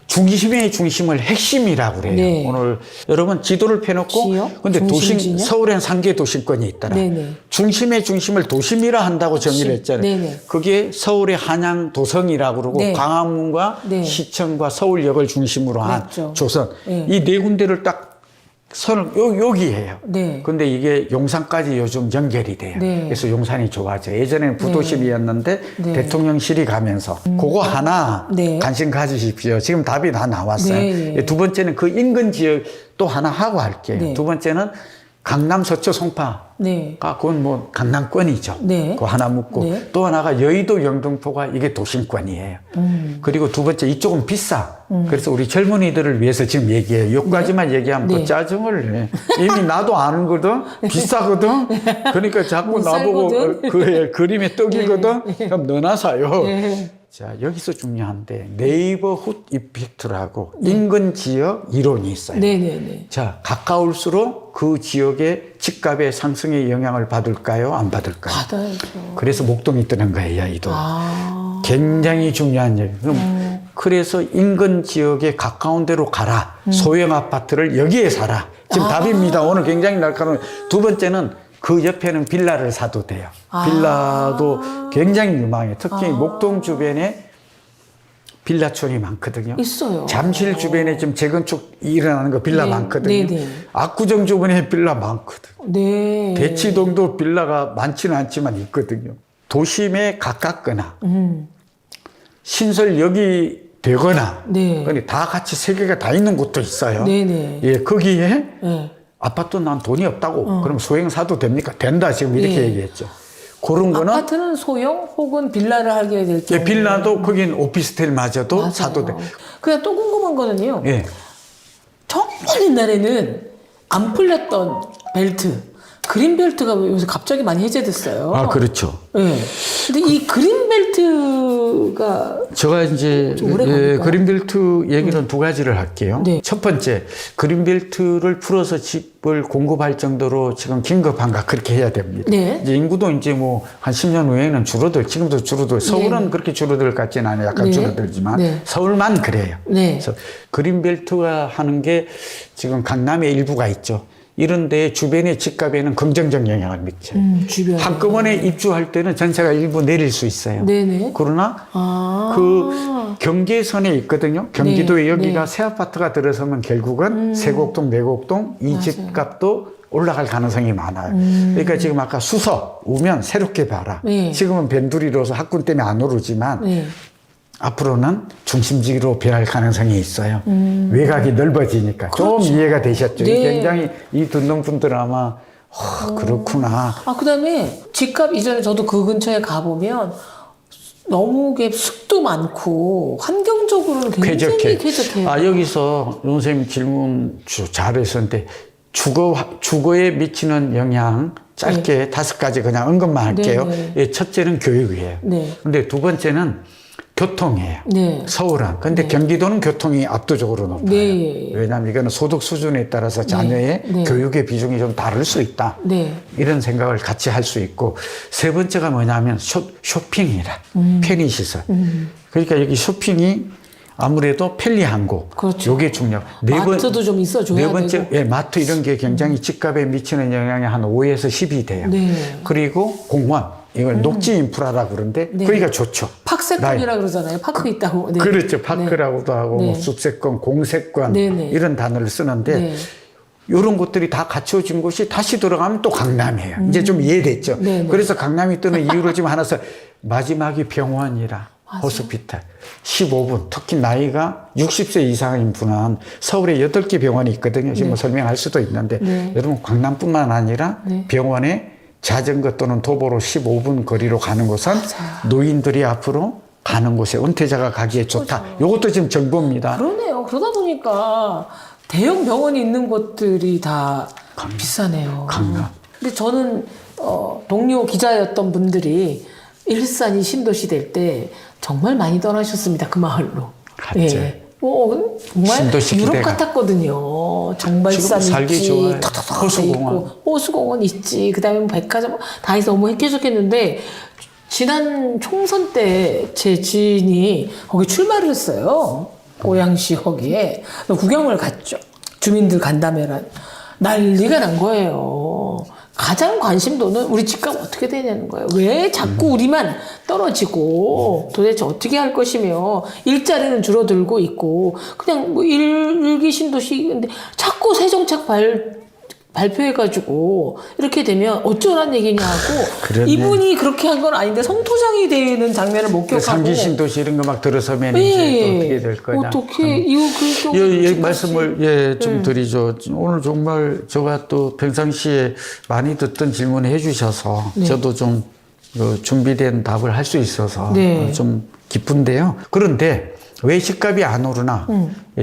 중심의 중심을 핵심이라고 그래요. 네. 오늘 여러분 지도를 펴놓고 지역? 근데 중심지냐? 서울엔 3개 도심권이 있더라. 네네. 중심의 중심을 도심이라 한다고 정의를 했잖아요. 네네. 그게 서울의 한양 도성이라고 그러고 네. 광화문과 네. 시청과 서울역을 중심으로 한 맞죠. 조선. 네. 이 네 군데를 딱 선을 여기에요. 네. 근데 이게 용산까지 요즘 연결이 돼요. 네. 그래서 용산이 좋아져요. 예전에는 부도심이었는데 네. 대통령실이 가면서 그거 하나 네. 관심 가지십시오. 지금 답이 다 나왔어요. 네. 두 번째는 그 인근 지역 또 하나 하고 할게요. 네. 두 번째는 강남 서초 송파가 네. 그건 뭐 강남권이죠. 네. 그거 하나 묻고 네. 또 하나가 여의도 영등포가 이게 도심권이에요. 그리고 두 번째 이쪽은 비싸. 그래서 우리 젊은이들을 위해서 지금 얘기해요. 여기까지만 얘기하면 네. 또 짜증을 내. 이미 나도 아는 거든 비싸거든. 그러니까 자꾸 못 나보고 살거든. 그 그림에 떡이거든. 그럼 너나 사요. 네. 자, 여기서 중요한데 네이버훗 이펙트라고 인근 지역 이론이 있어요. 네네네. 자, 가까울수록 그 지역의 집값의 상승에 영향을 받을까요? 안 받을까요? 받아야죠. 그래서 목동이 뜨는 거예요, 이 돈. 아. 굉장히 중요한 얘기. 그럼 그래서 인근 지역에 가까운 데로 가라. 소형 아파트를 여기에 사라. 지금 답입니다. 오늘 굉장히 날카로운. 두 번째는 그 옆에는 빌라를 사도 돼요. 빌라도 굉장히 유망해요. 특히 목동 주변에 빌라촌이 많거든요. 있어요. 잠실 주변에 지금 재건축 일어나는 거 빌라 네, 많거든요. 네, 네. 압구정 주변에 빌라 많거든. 네. 대치동도 빌라가 많지는 않지만 있거든요. 도심에 가깝거나 신설역이 되거나 네. 그러니까 다 같이 세 개가 다 있는 곳도 있어요. 네네. 예, 거기에 네. 아파트 난 돈이 없다고. 그럼 소형 사도 됩니까? 된다. 지금 이렇게 네. 얘기했죠. 그런 거는 아파트는 소형 혹은 빌라를 하게 될 경우. 예, 빌라도 거긴 오피스텔마저도 맞아요. 사도 돼. 그냥 또 궁금한 거는요. 예. 정말 옛날에는 안 풀렸던 벨트, 그린 벨트가 요새 갑자기 많이 해제됐어요. 아, 그렇죠. 네. 근데 이 그린 벨트가 제가 이제 좀 오래 걸릴까요? 그린벨트 얘기는 두 가지를 할게요. 네. 첫 번째, 그린벨트를 풀어서 집을 공급할 정도로 지금 긴급한가 그렇게 해야 됩니다. 네. 이제 인구도 이제 뭐 한 10년 후에는 줄어들, 지금도 줄어들, 서울은 네. 그렇게 줄어들 것 같지는 않아요. 약간 네. 줄어들지만 네. 서울만 그래요. 네. 그래서 그린벨트가 하는 게 지금 강남의 일부가 있죠. 이런 데 주변의 집값에는 긍정적 영향을 미쳐요. 주변에. 한꺼번에 입주할 때는 전세가 일부 내릴 수 있어요. 네네. 그러나 아. 그 경계선에 있거든요. 경기도에 네, 여기가 네. 새 아파트가 들어서면 결국은 세곡동, 내곡동 이 집값도 올라갈 가능성이 많아요. 그러니까 지금 아까 수서, 우면 새롭게 봐라. 네. 지금은 변두리로서 학군 때문에 안 오르지만 네. 앞으로는 중심지로 변할 가능성이 있어요. 외곽이 넓어지니까. 그렇죠. 좀 이해가 되셨죠? 네. 굉장히 이 듣는 분들은 아마 그렇구나. 아, 그 다음에 집값 이전에 저도 그 근처에 가보면 너무 습도 많고 환경적으로는 굉장히 쾌적해요. 아, 여기서 선생님 질문 잘했었는데 주거에 미치는 영향 짧게 5가지 그냥 언급만 할게요. 네. 예, 첫째는 교육이에요. 네. 근데 두 번째는 교통이에요. 네. 서울은. 근데 경기도는 교통이 압도적으로 높아요. 네. 왜냐하면 이거는 소득 수준에 따라서 자녀의 네. 교육의 비중이 좀 다를 수 있다. 네. 이런 생각을 같이 할 수 있고 세 번째가 뭐냐면 쇼핑이라 편의시설. 그러니까 여기 쇼핑이 아무래도 편리한 곳. 그렇죠. 이게 중요하고. 마트도 좀 있어줘야 네 번째, 되고. 예, 마트 이런 게 굉장히 집값에 미치는 영향이 한 5에서 10이 돼요. 네. 그리고 공원. 이걸 녹지 인프라라고 그러는데 네. 거기가 좋죠. 팍세권이라 그러잖아요. 파크 있다고. 네. 그렇죠. 파크라고도 하고 네. 뭐 숲세권, 공세권 네네. 이런 단어를 쓰는데 네. 이런 것들이 다 갖춰진 곳이 다시 돌아가면 또 강남이에요. 이제 좀 이해됐죠. 네네. 그래서 강남이 뜨는 이유를 지금 하나 써. 마지막이 병원이라 호스피탈. 15분. 특히 나이가 60세 이상인 분은 서울에 8개 병원이 있거든요. 지금 뭐 설명할 수도 있는데 네. 여러분 강남뿐만 아니라 네. 병원에 자전거 또는 도보로 15분 거리로 가는 곳은 노인들이 앞으로 가는 곳에 은퇴자가 가기에 좋다. 이것도 지금 정보입니다. 그러네요. 그러다 보니까 대형 병원이 있는 곳들이 다 비싸네요. 강남. 근데 저는 동료 기자였던 분들이 일산이 신도시 될 때 정말 많이 떠나셨습니다. 그 마을로. 갔죠. 정말 신도시 유럽 기대가. 같았거든요. 정발산 지금 살기 있지, 좋아요. 탁탁탁 호수공원. 있고, 호수공원 있지. 그다음에 뭐 백화점 다 해서 너무 쾌적했는데 지난 총선 때 제 지인이 거기 출마를 했어요. 고양시 거기에 구경을 갔죠. 주민들 간담회란 난리가 난 거예요. 가장 관심도는 우리 집값 어떻게 되냐는 거예요. 왜 자꾸 우리만 떨어지고 도대체 어떻게 할 것이며 일자리는 줄어들고 있고 그냥 뭐 일기 신도시인데 자꾸 새 정책 발표해가지고 이렇게 되면 어쩌란 얘기냐 하고 그러네. 이분이 그렇게 한 건 아닌데 성토장이 되는 장면을 목격하고 상기신도시 이런 거 막 들어서면 예. 이제 또 어떻게 될 거냐. 어떻게 이거 예, 말씀을 좀 드리죠. 오늘 정말 제가 또 평상시에 많이 듣던 질문을 해주셔서 저도 좀 준비된 답을 할 수 있어서 네. 좀 기쁜데요. 그런데 왜 집값이 안 오르나?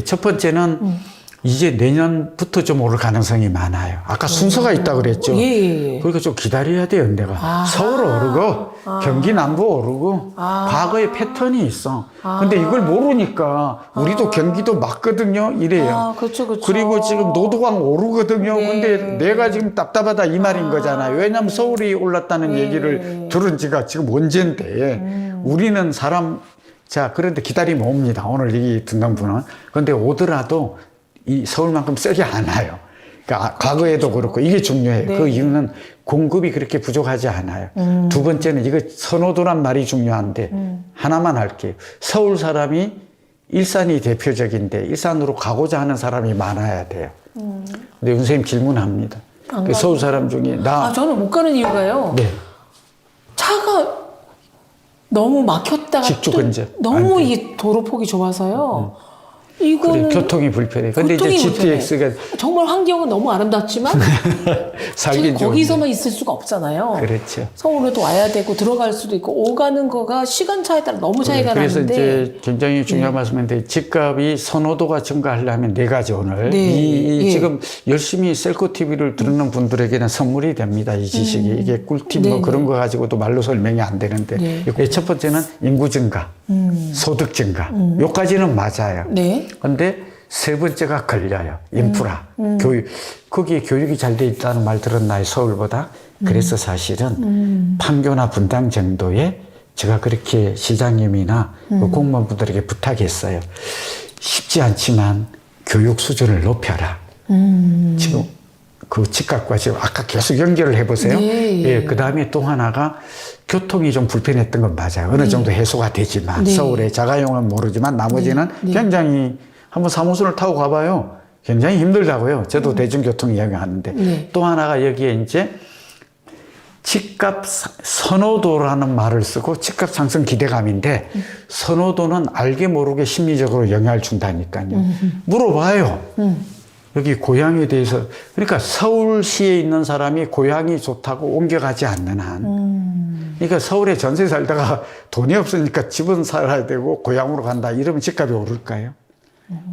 첫 번째는 이제 내년부터 좀 오를 가능성이 많아요. 아까 순서가 있다고 그랬죠. 예. 그러니까 좀 기다려야 돼요, 내가. 아하. 서울 오르고, 경기 남부 오르고, 과거의 패턴이 있어. 근데 이걸 모르니까 우리도 경기도 맞거든요, 이래요. 그렇죠. 그리고 지금 노도강 오르거든요. 네. 근데 내가 지금 답답하다 이 말인 거잖아요. 왜냐하면 서울이 올랐다는 얘기를 들은 지가 지금 언젠데, 우리는 자, 그런데 기다리면 옵니다. 오늘 얘기 듣는 분은. 그런데 오더라도 이 서울만큼 세게 안 와요. 그러니까 과거에도 그렇고 이게 중요해요. 네. 그 이유는 공급이 그렇게 부족하지 않아요. 두 번째는 이거 선호도란 말이 중요한데 하나만 할게요. 서울 사람이 일산이 대표적인데 일산으로 가고자 하는 사람이 많아야 돼요. 근데 선생님 질문합니다. 그 서울 사람 중에 저는 못 가는 이유가요. 네. 차가 너무 막혔다가 직주 또 근접. 너무 안 돼. 이 도로폭이 좁아서요. 그래, 이거는 교통이 불편해. 근데 이제 교통이 GTX가 불편해. 정말 환경은 너무 아름답지만 살긴 제가 거기서만 있을 수가 없잖아요. 그렇죠. 서울에도 와야 되고 들어갈 수도 있고 오가는 거가 시간차에 따라 너무 차이가 그래서 나는데 이제 굉장히 중요한 말씀인데 집값이 선호도가 증가하려면 네 가지 오늘 네. 예. 지금 열심히 셀코 TV를 듣는 분들에게는 선물이 됩니다. 이 지식이 이게 꿀팁 뭐 네, 그런 거 가지고도 말로 설명이 안 되는데 네. 첫 번째는 인구 증가, 소득 증가 요까지는 맞아요. 네. 근데 세 번째가 걸려요. 인프라, 교육. 거기에 교육이 잘 돼 있다는 말 들었나요? 서울보다. 그래서 사실은 판교나 분당 정도에 제가 그렇게 시장님이나 공무원분들에게 부탁했어요. 쉽지 않지만 교육 수준을 높여라. 지금 그 집값과 지금 아까 계속 연결을 해보세요. 네. 예, 그 다음에 또 하나가 교통이 좀 불편했던 건 맞아요. 어느 정도 해소가 되지만 네. 서울의 자가용은 모르지만 나머지는 굉장히 한번 사무소를 타고 가봐요. 굉장히 힘들다고요. 저도 대중교통 이야기하는데 또 하나가 여기에 이제 집값 선호도라는 말을 쓰고 집값 상승 기대감인데 선호도는 알게 모르게 심리적으로 영향을 준다니까요. 물어봐요. 여기 고향에 대해서 그러니까 서울시에 있는 사람이 고향이 좋다고 옮겨가지 않는 한 그러니까 서울에 전세 살다가 돈이 없으니까 집은 살아야 되고 고향으로 간다 이러면 집값이 오를까요?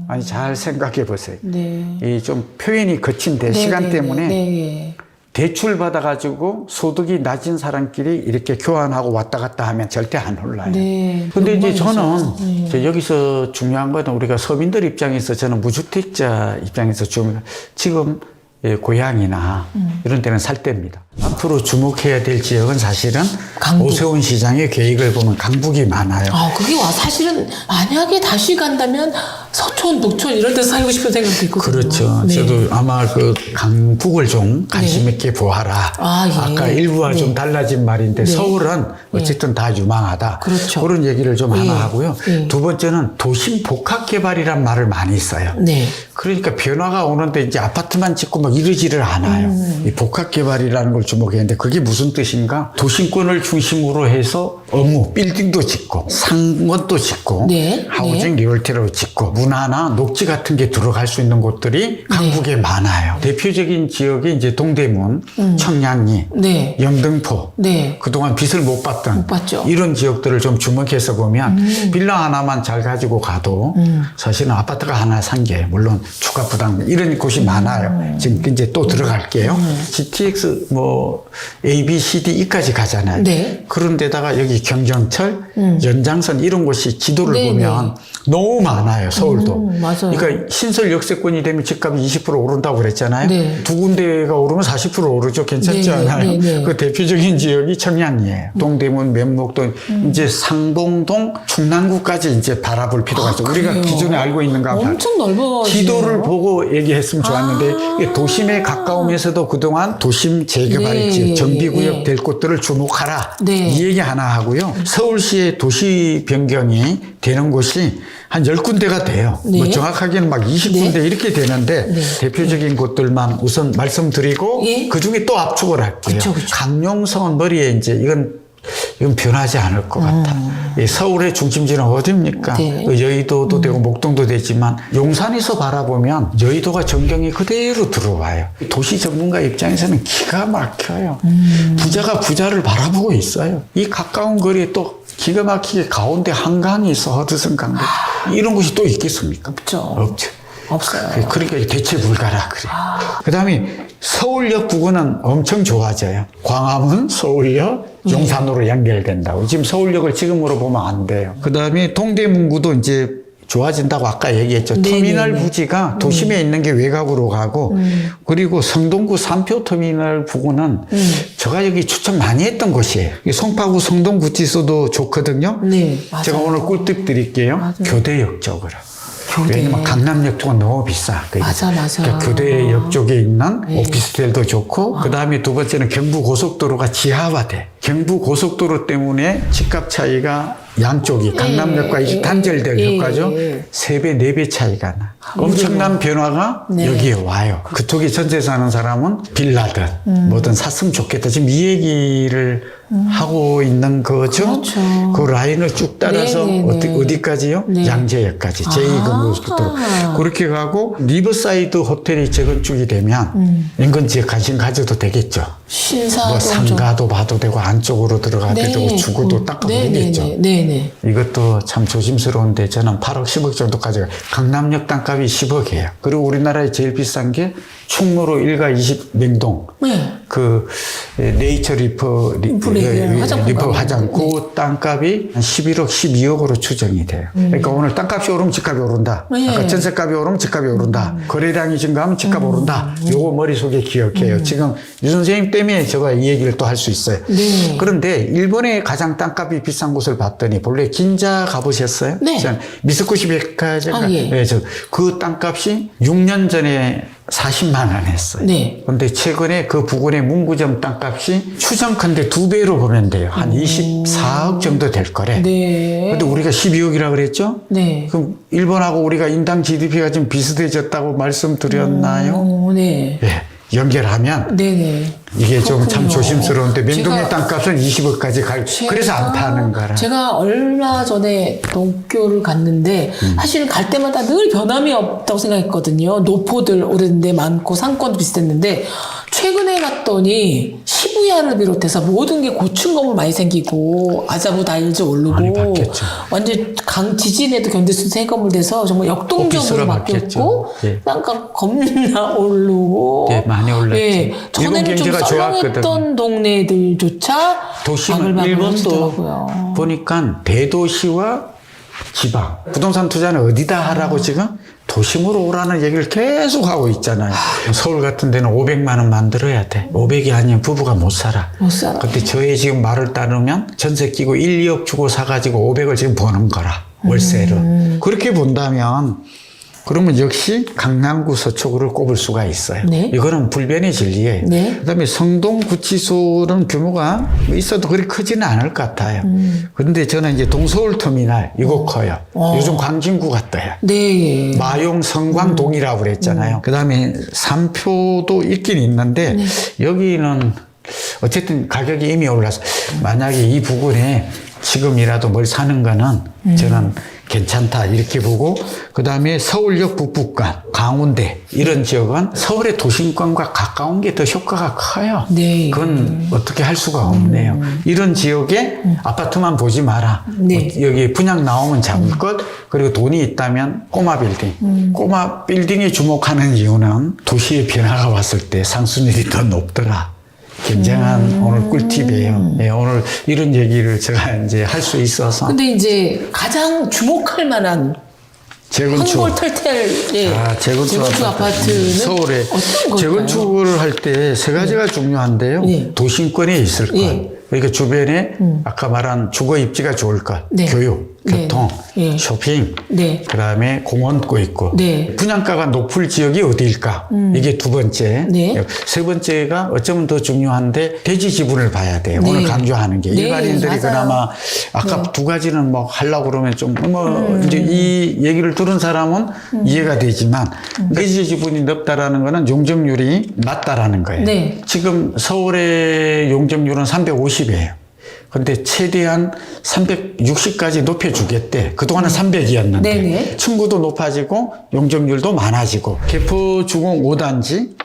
아니 잘 생각해 보세요. 네. 이 좀 표현이 거친데 시간 때문에 네. 대출 받아가지고 소득이 낮은 사람끼리 이렇게 교환하고 왔다 갔다 하면 절대 안 올라요. 네. 근데 이제 저는 여기서 중요한 건 우리가 서민들 입장에서 저는 무주택자 입장에서 지금 고향이나 이런 데는 살 때입니다. 앞으로 주목해야 될 지역은 사실은 강북. 오세훈 시장의 계획을 보면 강북이 많아요. 그게 사실은 만약에 다시 간다면 서촌, 북촌 이런 데서 살고 싶은 생각도 있거든요. 그렇죠. 네. 저도 아마 그 강북을 좀 관심 있게 보아라. 예. 아까 일부와 네. 좀 달라진 말인데 서울은 어쨌든 다 유망하다. 그렇죠. 그런 얘기를 좀 하나 하고요. 예. 두 번째는 도심 복합 개발이란 말을 많이 써요. 네. 그러니까 변화가 오는데 이제 아파트만 짓고 막 이러지를 않아요. 이 복합 개발이라는 걸 주목했는데 그게 무슨 뜻인가? 도심권을 중심으로 해서 업무, 빌딩도 짓고 상권도 짓고 네. 하우징 리얼티로 짓고 문화나 녹지 같은 게 들어갈 수 있는 곳들이 강북에 많아요. 대표적인 지역이 이제 동대문, 청량리, 네. 영등포. 네. 그동안 빚을 못 받던 못 받죠. 이런 지역들을 좀 주목해서 보면 빌라 하나만 잘 가지고 가도 사실은 아파트가 하나 산 게 물론 추가 부담 이런 곳이 많아요. 지금 이제 또 들어갈게요. GTX 뭐 A, B, C, D, E까지 가잖아요. 네. 그런데다가 여기 경정철, 연장선 이런 곳이 지도를 네, 보면 너무 많아요. 서울도. 맞아요. 그러니까 신설 역세권이 되면 집값이 20% 오른다고 그랬잖아요. 네. 두 군데가 오르면 40% 오르죠. 괜찮지 네, 않아요? 네. 그 대표적인 지역이 청량리예요. 동대문, 면목동, 이제 상봉동, 충남구까지 이제 바라볼 필요가 있죠. 우리가 그래요? 기존에 알고 있는 거 엄청 넓어지네요. 지도를 보고 얘기했으면 좋았는데 이게 도심에 가까우면서도 그동안 도심 재개발 말했지. 정비구역 네. 될 곳들을 주목하라. 네. 이 얘기 하나 하고요. 서울시의 도시 변경이 되는 곳이 한 10군데가 돼요. 네. 뭐 정확하게는 막 20군데 이렇게 되는데 대표적인 곳들만 우선 말씀드리고 예. 그중에 또 압축을 할게요. 그쵸, 그쵸. 강용성은 머리에 이제 이건 변하지 않을 것 같아. 이 서울의 중심지는 어디입니까? 네. 그 여의도도 되고 목동도 되지만 용산에서 바라보면 여의도가 전경이 그대로 들어와요. 도시 전문가 입장에서는 기가 막혀요. 부자가 부자를 바라보고 있어요. 이 가까운 거리에 또 기가 막히게 가운데 한강이 있어. 허드슨 강도. 이런 곳이 또 있겠습니까? 없죠. 없죠. 없어요. 그러니까 대체 불가라 그래. 그다음에 서울역 부근은 엄청 좋아져요. 광화문, 서울역, 용산으로 연결된다고. 지금 서울역을 지금으로 보면 안 돼요. 그다음에 동대문구도 이제 좋아진다고 아까 얘기했죠. 터미널 부지가 도심에 있는 게 외곽으로 가고 그리고 성동구 삼표 터미널 부근은 제가 여기 추천 많이 했던 곳이에요. 송파구 성동구치소도 좋거든요. 네, 맞아요. 제가 오늘 꿀팁 드릴게요. 교대역 쪽으로. 교대. 왜냐면 강남역 쪽은 너무 비싸. 맞아. 그러니까 교대역 쪽에 있는 오피스텔도 좋고, 그 다음에 두 번째는 경부고속도로가 지하화돼. 경부고속도로 때문에 집값 차이가 양쪽이 강남역과 이제 단절될 효과죠. 3배, 4배 차이가 나. 엄청난 변화가 여기에 와요. 그쪽에 전세 사는 사람은 빌라든 뭐든 샀으면 좋겠다. 지금 이 얘기를 하고 있는 거죠. 그렇죠. 그 라인을 쭉 따라서 어디까지요? 양재역까지. 제2경부고속도로. 그렇게 가고 리버사이드 호텔이 재건축이 되면 인근 지역 관심 가져도 되겠죠. 신사동 뭐 상가도 봐도 되고 안쪽으로 들어가도 되고 주거도 닦아도 되겠죠. 네네. 이것도 참 조심스러운데 저는 8억, 10억 정도까지 강남역 땅값이 10억이에요. 그리고 우리나라에 제일 비싼 게 충무로 1가 20 명동. 네. 그 네이처 리퍼 화장 그 땅값이 한 11억, 12억으로 추정이 돼요. 그러니까 오늘 땅값이 오르면 집값이 오른다. 아까 전세값이 오르면 집값이 오른다. 거래량이 증가하면 집값 오른다. 요거 머릿속에 기억해요. 지금 유 선생님 때문에 제가 이 얘기를 또 할 수 있어요. 네. 그런데 일본의 가장 땅값이 비싼 곳을 봤더니 본래 긴자 가보셨어요? 네. 미쓰코시 백화점. 예. 네, 그 땅값이 6년 전에 40만 원 했어요. 네. 근데 최근에 그 부근의 문구점 땅값이 추정컨대 2배로 보면 돼요. 한 24억 정도 될 거래. 네. 근데 우리가 12억이라 그랬죠? 네. 그럼 일본하고 우리가 인당 GDP가 좀 비슷해졌다고 말씀드렸나요? 네. 예. 연결하면 네네. 이게 좀 참 그렇군요. 조심스러운데 맹동의 제가- 땅값은 20억까지 갈 그래서 안 파는 거라. 제가 얼마 전에 도쿄를 갔는데 사실 갈 때마다 늘 변함이 없다고 생각했거든요. 노포들 오래된 데 많고 상권도 비슷했는데 최근에 갔더니 시부야를 비롯해서 모든 게 고층 건물 많이 생기고 아자부 다일즈 많이 오르고 바뀌었죠. 완전 지진에도 견딜 수 있는 새 건물 돼서 정말 역동적으로 오피스로 바뀌었고 바뀌었죠. 예. 땅값 겁나 오르고 예, 많이 올랐지. 예, 일본 전에는 좀 경제가 썰렁했던 좋았거든. 동네들조차 도심은 바글바글 일본도 해지더라고요. 보니까 대도시와 지방 부동산 투자는 어디다 하라고 지금 도심으로 오라는 얘기를 계속 하고 있잖아요. 서울 같은 데는 500만 원 만들어야 돼. 500이 아니면 부부가 못 살아. 못 살아. 근데 저의 지금 말을 따르면 전세 끼고 1, 2억 주고 사가지고 500을 지금 버는 거라. 월세를. 그렇게 본다면 그러면 역시 강남구 서초구를 꼽을 수가 있어요. 네. 이거는 불변의 진리예요. 네. 그다음에 성동구치소는 규모가 있어도 그리 크지는 않을 것 같아요. 그런데 저는 이제 동서울 터미널 이거 커요. 요즘 광진구 같아요. 네. 마용 성광동이라고 그랬잖아요. 그다음에 삼표도 있긴 있는데 여기는 어쨌든 가격이 이미 올라서 만약에 이 부근에 지금이라도 뭘 사는 거는 저는 괜찮다 이렇게 보고 그다음에 서울역 북부권, 강원대 이런 지역은 서울의 도심권과 가까운 게 더 효과가 커요. 네. 그건 어떻게 할 수가 없네요. 이런 지역에 아파트만 보지 마라. 네. 여기 분양 나오면 잡을 것 그리고 돈이 있다면 꼬마 빌딩. 꼬마 빌딩에 주목하는 이유는 도시의 변화가 왔을 때 상승률이 더 높더라. 굉장한 오늘 꿀팁이에요. 네, 오늘 이런 얘기를 제가 이제 할 수 있어서 근데 이제 가장 주목할 만한 재건축. 한골털텔 재건축 아파트는 서울에 어떤 걸까요? 재건축을 할 때 세 가지가 중요한데요. 네. 도심권에 있을 것. 네. 그러니까 주변에 아까 말한 주거 입지가 좋을 것. 네. 교육. 교통, 네. 쇼핑, 네. 그다음에 공원도 있고 네. 분양가가 높을 지역이 어디일까? 이게 두 번째. 네. 세 번째가 어쩌면 더 중요한데 대지 지분을 봐야 돼요. 네. 오늘 강조하는 게 네, 일반인들이 맞아요. 그나마 아까 네. 두 가지는 뭐 하려고 그러면 좀 뭐 이제 이 얘기를 들은 사람은 이해가 되지만 대지 지분이 높다라는 거는 용적률이 낮다라는 거예요. 네. 지금 서울의 용적률은 350이에요. 근데 최대한 360까지 높여주겠대. 그동안은 300이었는데. 네네. 층고도 높아지고 용적률도 많아지고. 개포 주공 5단지.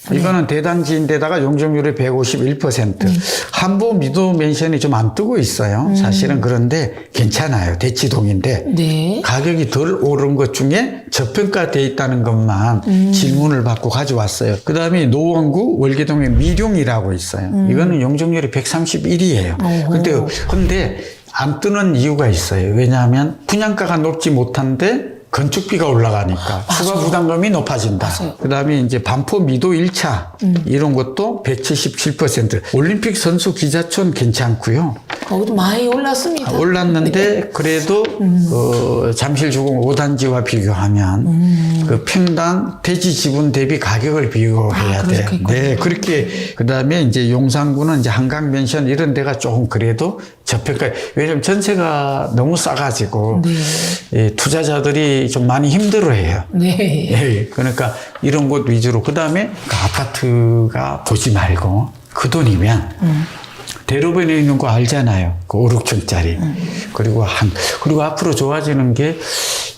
이거는 대단지인데다가 용적률이 151%. 한보 미도 멘션이 좀 안 뜨고 있어요. 사실은 그런데 괜찮아요. 대치동인데. 네. 가격이 덜 오른 것 중에 저평가돼 있다는 것만 질문을 받고 가져왔어요. 그 다음에 노원구 월계동에 미룡이라고 있어요. 이거는 용적률이 131이에요. 근데 안 뜨는 이유가 있어요. 왜냐하면 분양가가 높지 못한데 건축비가 올라가니까 추가 부담금이 높아진다. 그 다음에 이제 반포 미도 1차 이런 것도 177%. 올림픽 선수 기자촌 괜찮고요. 거기도 많이 올랐습니다. 올랐는데 그래도 잠실 주공 5단지와 비교하면 그 평당 대지 지분 대비 가격을 비교해야 돼. 그렇겠군요. 네, 그렇게 그다음에 이제 용산구는 이제 한강 멘션 이런 데가 조금 그래도 저평가. 왜냐면 전세가 너무 싸가지고 예, 투자자들이 좀 많이 힘들어해요. 네. 예, 그러니까 이런 곳 위주로 그다음에 그 아파트가 보지 말고 그 돈이면 대로변에 있는 거 알잖아요. 그 5, 6층짜리. 그리고 앞으로 좋아지는 게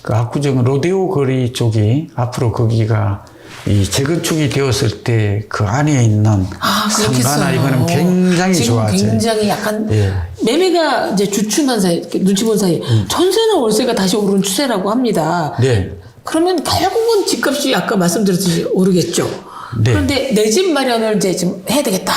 그 압구정 로데오 거리 쪽이 앞으로 거기가 이 재건축이 되었을 때 그 안에 있는 상가나 이거는 굉장히 지금 좋아져요. 굉장히 약간 예. 매매가 이제 주춤한 사이, 이렇게 눈치 본 사이 전세나 월세가 다시 오르는 추세라고 합니다. 네. 그러면 결국은 집값이 아까 말씀드렸듯이 오르겠죠. 네. 그런데 내 집 마련을 이제 좀 해야 되겠다.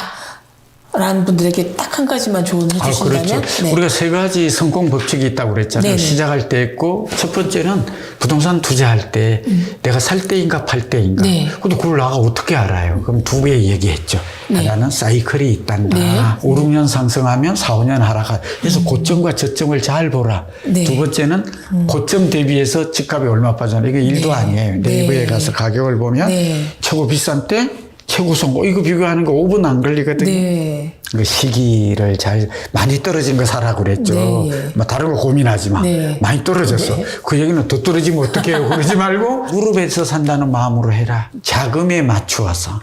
라는 분들에게 딱 한 가지만 조언을 해주신다면. 그렇죠. 네. 우리가 세 가지 성공 법칙이 있다고 그랬잖아요. 네네. 시작할 때 있고 첫 번째는 부동산 투자할 때 내가 살 때인가 팔 때인가. 네. 근데 그걸 나가 어떻게 알아요? 그럼 두 개 얘기했죠. 네. 하나는 사이클이 있단다. 네. 5, 6년 상승하면 4, 5년 하락하. 그래서 고점과 저점을 잘 보라. 네. 두 번째는 고점 대비해서 집값이 얼마 빠졌나. 이게 일도 네. 아니에요. 네이버에 네. 가서 가격을 보면 네. 최고 비싼 때 최고 성공. 이거 비교하는 거 5분 안 걸리거든요. 네. 그 시기를 잘 많이 떨어진 거 사라고 그랬죠. 네. 뭐 다른 거 고민하지 마. 네. 많이 떨어졌어. 네. 그 얘기는 더 떨어지면 어떡해요. 그러지 말고 무릎에서 산다는 마음으로 해라. 자금에 맞추어서.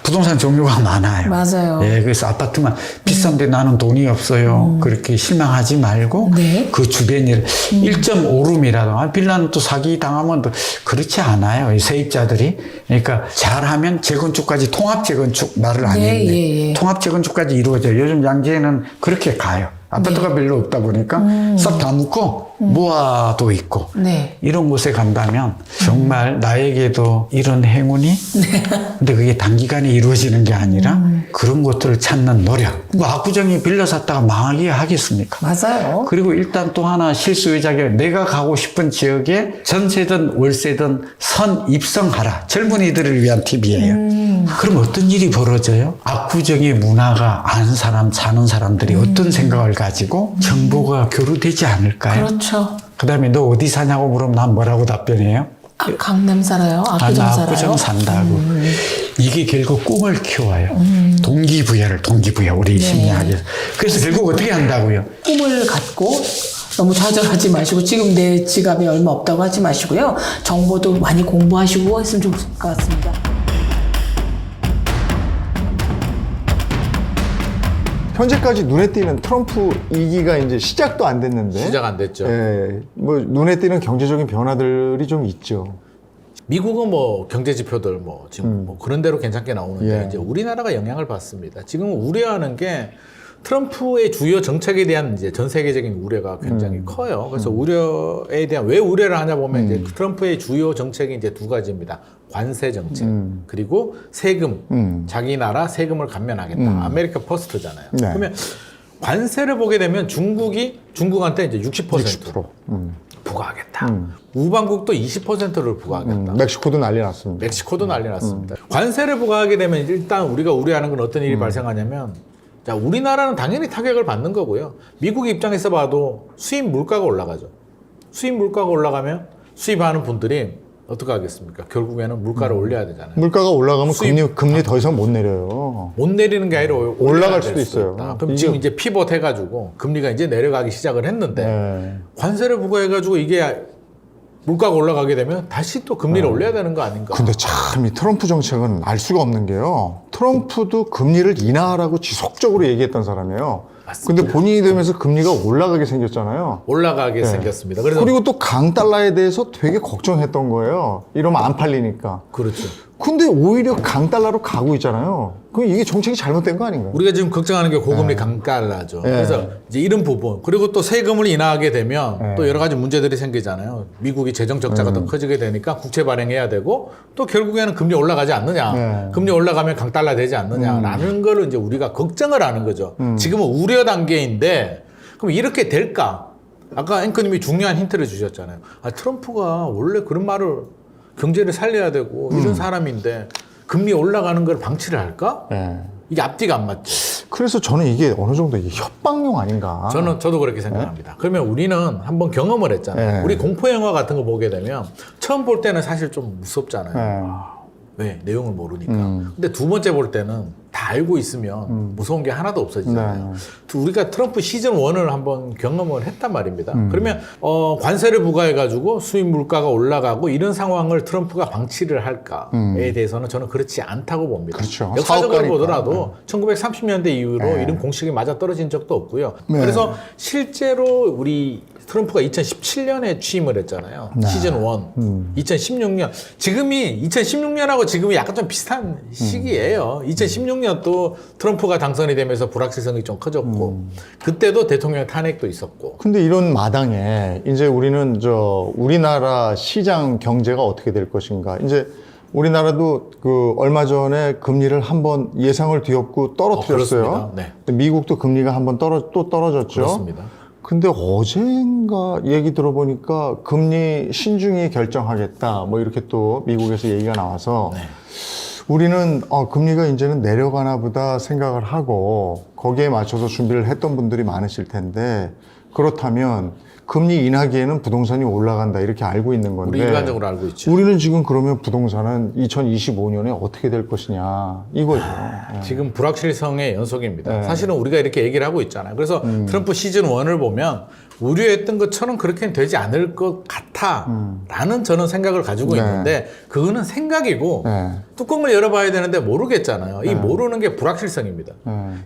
부동산 종류가 많아요. 맞아요. 예, 그래서 아파트만 비싼데 나는 돈이 없어요. 그렇게 실망하지 말고 네. 그 주변일 1.5룸이라도 빌라는 또 사기 당하면 또 그렇지 않아요. 이 세입자들이. 그러니까 잘하면 재건축까지 통합 재건축 말을 안 네, 했네. 예, 예. 통합 재건축까지 이루어져요. 요즘 양재에는 그렇게 가요. 아파트가 별로 없다 보니까 싹 다 묶고 모아도 있고 네. 이런 곳에 간다면 정말 나에게도 이런 행운이 근데 그게 단기간에 이루어지는 게 아니라 그런 것들을 찾는 노력. 뭐 압구정에 빌라 샀다가 망하게 하겠습니까? 맞아요. 그리고 일단 또 하나 실수 의자가 내가 가고 싶은 지역에 전세든 월세든 선 입성하라. 젊은이들을 위한 팁이에요. 그럼 어떤 일이 벌어져요? 압구정의 문화가 아는 사람, 사는 사람들이 어떤 생각을 가지고 정보가 교류되지 않을까요? 그렇죠. 그 다음에 너 어디 사냐고 물으면 난 뭐라고 답변해요? 강남 살아요. 나 압구정 살아요. 압구정 산다고. 이게 결국 꿈을 키워요. 동기부여, 우리 심리학에서. 그래서 결국 어떻게 한다고요? 꿈을 갖고 너무 좌절하지 마시고 지금 내 지갑에 얼마 없다고 하지 마시고요. 정보도 많이 공부하시고 했으면 좋을 것 같습니다. 현재까지 눈에 띄는 트럼프 2기가 이제 시작도 안 됐는데 시작 안 됐죠. 예, 뭐 눈에 띄는 경제적인 변화들이 좀 있죠. 미국은 뭐 경제 지표들 뭐 지금 뭐 그런 대로 괜찮게 나오는데 예. 이제 우리나라가 영향을 받습니다. 지금 우려하는 게 트럼프의 주요 정책에 대한 이제 전 세계적인 우려가 굉장히 커요. 그래서 우려에 대한 왜 우려를 하냐 보면 이제 트럼프의 주요 정책이 이제 두 가지입니다. 관세 정책 그리고 세금. 자기 나라 세금을 감면하겠다. 아메리카 퍼스트잖아요. 네. 그러면 관세를 보게 되면 중국한테 이제 60% 부과하겠다. 우방국도 20%를 부과하겠다. 멕시코도 난리 났습니다. 멕시코도 난리 났습니다. 관세를 부과하게 되면 일단 우리가 우려하는 건 어떤 일이 발생하냐면 자, 우리나라는 당연히 타격을 받는 거고요. 미국 입장에서 봐도 수입 물가가 올라가죠. 수입 물가가 올라가면 수입하는 분들이 어떻게 하겠습니까? 결국에는 물가를 올려야 되잖아요. 물가가 올라가면 수입- 금리 더 이상 못 내려요. 못 내리는 게 아니라 올라갈 될 수도 있어요. 있다. 그럼 이게- 지금 이제 피벗 해가지고 금리가 이제 내려가기 시작을 했는데 네. 관세를 부과해가지고 이게 물가가 올라가게 되면 다시 또 금리를 올려야 되는 거 아닌가? 근데 참 이 트럼프 정책은 알 수가 없는 게요. 트럼프도 금리를 인하하라고 지속적으로 얘기했던 사람이에요. 맞습니다. 근데 본인이 되면서 금리가 올라가게 생겼잖아요. 올라가게 생겼습니다. 그래서 그리고 또 강달러에 대해서 되게 걱정했던 거예요. 이러면 안 팔리니까. 그렇죠. 근데 오히려 강달러로 가고 있잖아요. 그럼 이게 정책이 잘못된 거 아닌가요? 우리가 지금 걱정하는 게 고금리 강달러죠. 네. 그래서 이제 이런 부분 그리고 또 세금을 인하하게 되면 네. 또 여러 가지 문제들이 생기잖아요. 미국이 재정 적자가 더 커지게 되니까 국채 발행해야 되고 또 결국에는 금리 올라가지 않느냐. 네. 금리 올라가면 강달러 되지 않느냐라는 거를 이제 우리가 걱정을 하는 거죠. 지금은 우려 단계인데 그럼 이렇게 될까? 아까 앵커님이 중요한 힌트를 주셨잖아요. 아, 트럼프가 원래 그런 말을 경제를 살려야 되고 이런 사람인데 금리 올라가는 걸 방치를 할까? 네. 이게 앞뒤가 안 맞죠. 그래서 저는 이게 어느 정도 이게 협박용 아닌가. 저도 그렇게 생각합니다. 그러면 우리는 한번 경험을 했잖아요. 네. 우리 공포 영화 같은 거 보게 되면 처음 볼 때는 사실 좀 무섭잖아요. 네. 왜? 내용을 모르니까. 근데 두 번째 볼 때는 다 알고 있으면 무서운 게 하나도 없어지잖아요. 우리가 트럼프 시즌 1을 한번 경험을 했단 말입니다. 그러면 관세를 부과해가지고 수입 물가가 올라가고 이런 상황을 트럼프가 방치를 할까에 대해서는 저는 그렇지 않다고 봅니다. 그렇죠. 역사적으로 사업가니까. 보더라도 1930년대 이후로 네. 이런 공식이 맞아 떨어진 적도 없고요. 네. 그래서 실제로 우리 트럼프가 2017년에 취임을 했잖아요. 시즌 1. 2016년. 지금이 2016년하고 지금이 약간 좀 비슷한 시기예요. 2016년 또 트럼프가 당선이 되면서 불확실성이 좀 커졌고 그때도 대통령 탄핵도 있었고. 근데 이런 마당에 이제 우리는 우리나라 시장 경제가 어떻게 될 것인가. 이제 우리나라도 그 얼마 전에 금리를 한번 예상을 뒤엎고 떨어뜨렸어요. 그렇습니다. 네. 근데 미국도 금리가 한번 또 떨어졌죠. 그렇습니다. 근데 어젠가 얘기 들어보니까 금리 신중히 결정하겠다. 뭐 이렇게 또 미국에서 얘기가 나와서 네. 우리는 금리가 이제는 내려가나 보다 생각을 하고 거기에 맞춰서 준비를 했던 분들이 많으실 텐데 그렇다면 금리 인하기에는 부동산이 올라간다 이렇게 알고 있는 건데 우리 일반적으로 알고 있죠. 우리는 지금 그러면 부동산은 2025년에 어떻게 될 것이냐 이거죠. 지금 불확실성의 연속입니다. 네. 사실은 우리가 이렇게 얘기를 하고 있잖아요. 그래서 트럼프 시즌 1을 보면 우려했던 것처럼 그렇게는 되지 않을 것 같아라는 저는 생각을 가지고 네. 있는데 그거는 생각이고 네. 뚜껑을 열어봐야 되는데 모르겠잖아요. 이 모르는 게 불확실성입니다.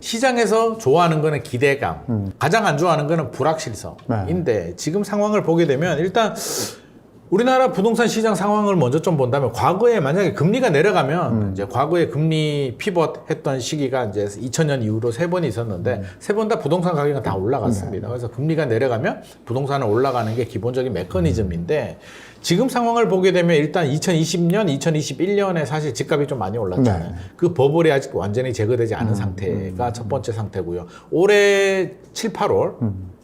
시장에서 좋아하는 거는 기대감, 가장 안 좋아하는 거는 불확실성인데 지금 상황을 보게 되면 일단 우리나라 부동산 시장 상황을 먼저 좀 본다면 과거에 만약에 금리가 내려가면 이제 과거에 금리 피벗 했던 시기가 이제 2000년 이후로 3번 있었는데 3번 다 부동산 가격은 다 올라갔습니다. 그래서 금리가 내려가면 부동산은 올라가는 게 기본적인 메커니즘인데 지금 상황을 보게 되면 일단 2020년, 2021년에 사실 집값이 좀 많이 올랐잖아요. 네. 그 버블이 아직 완전히 제거되지 않은 상태가 첫 번째 상태고요. 올해 7, 8월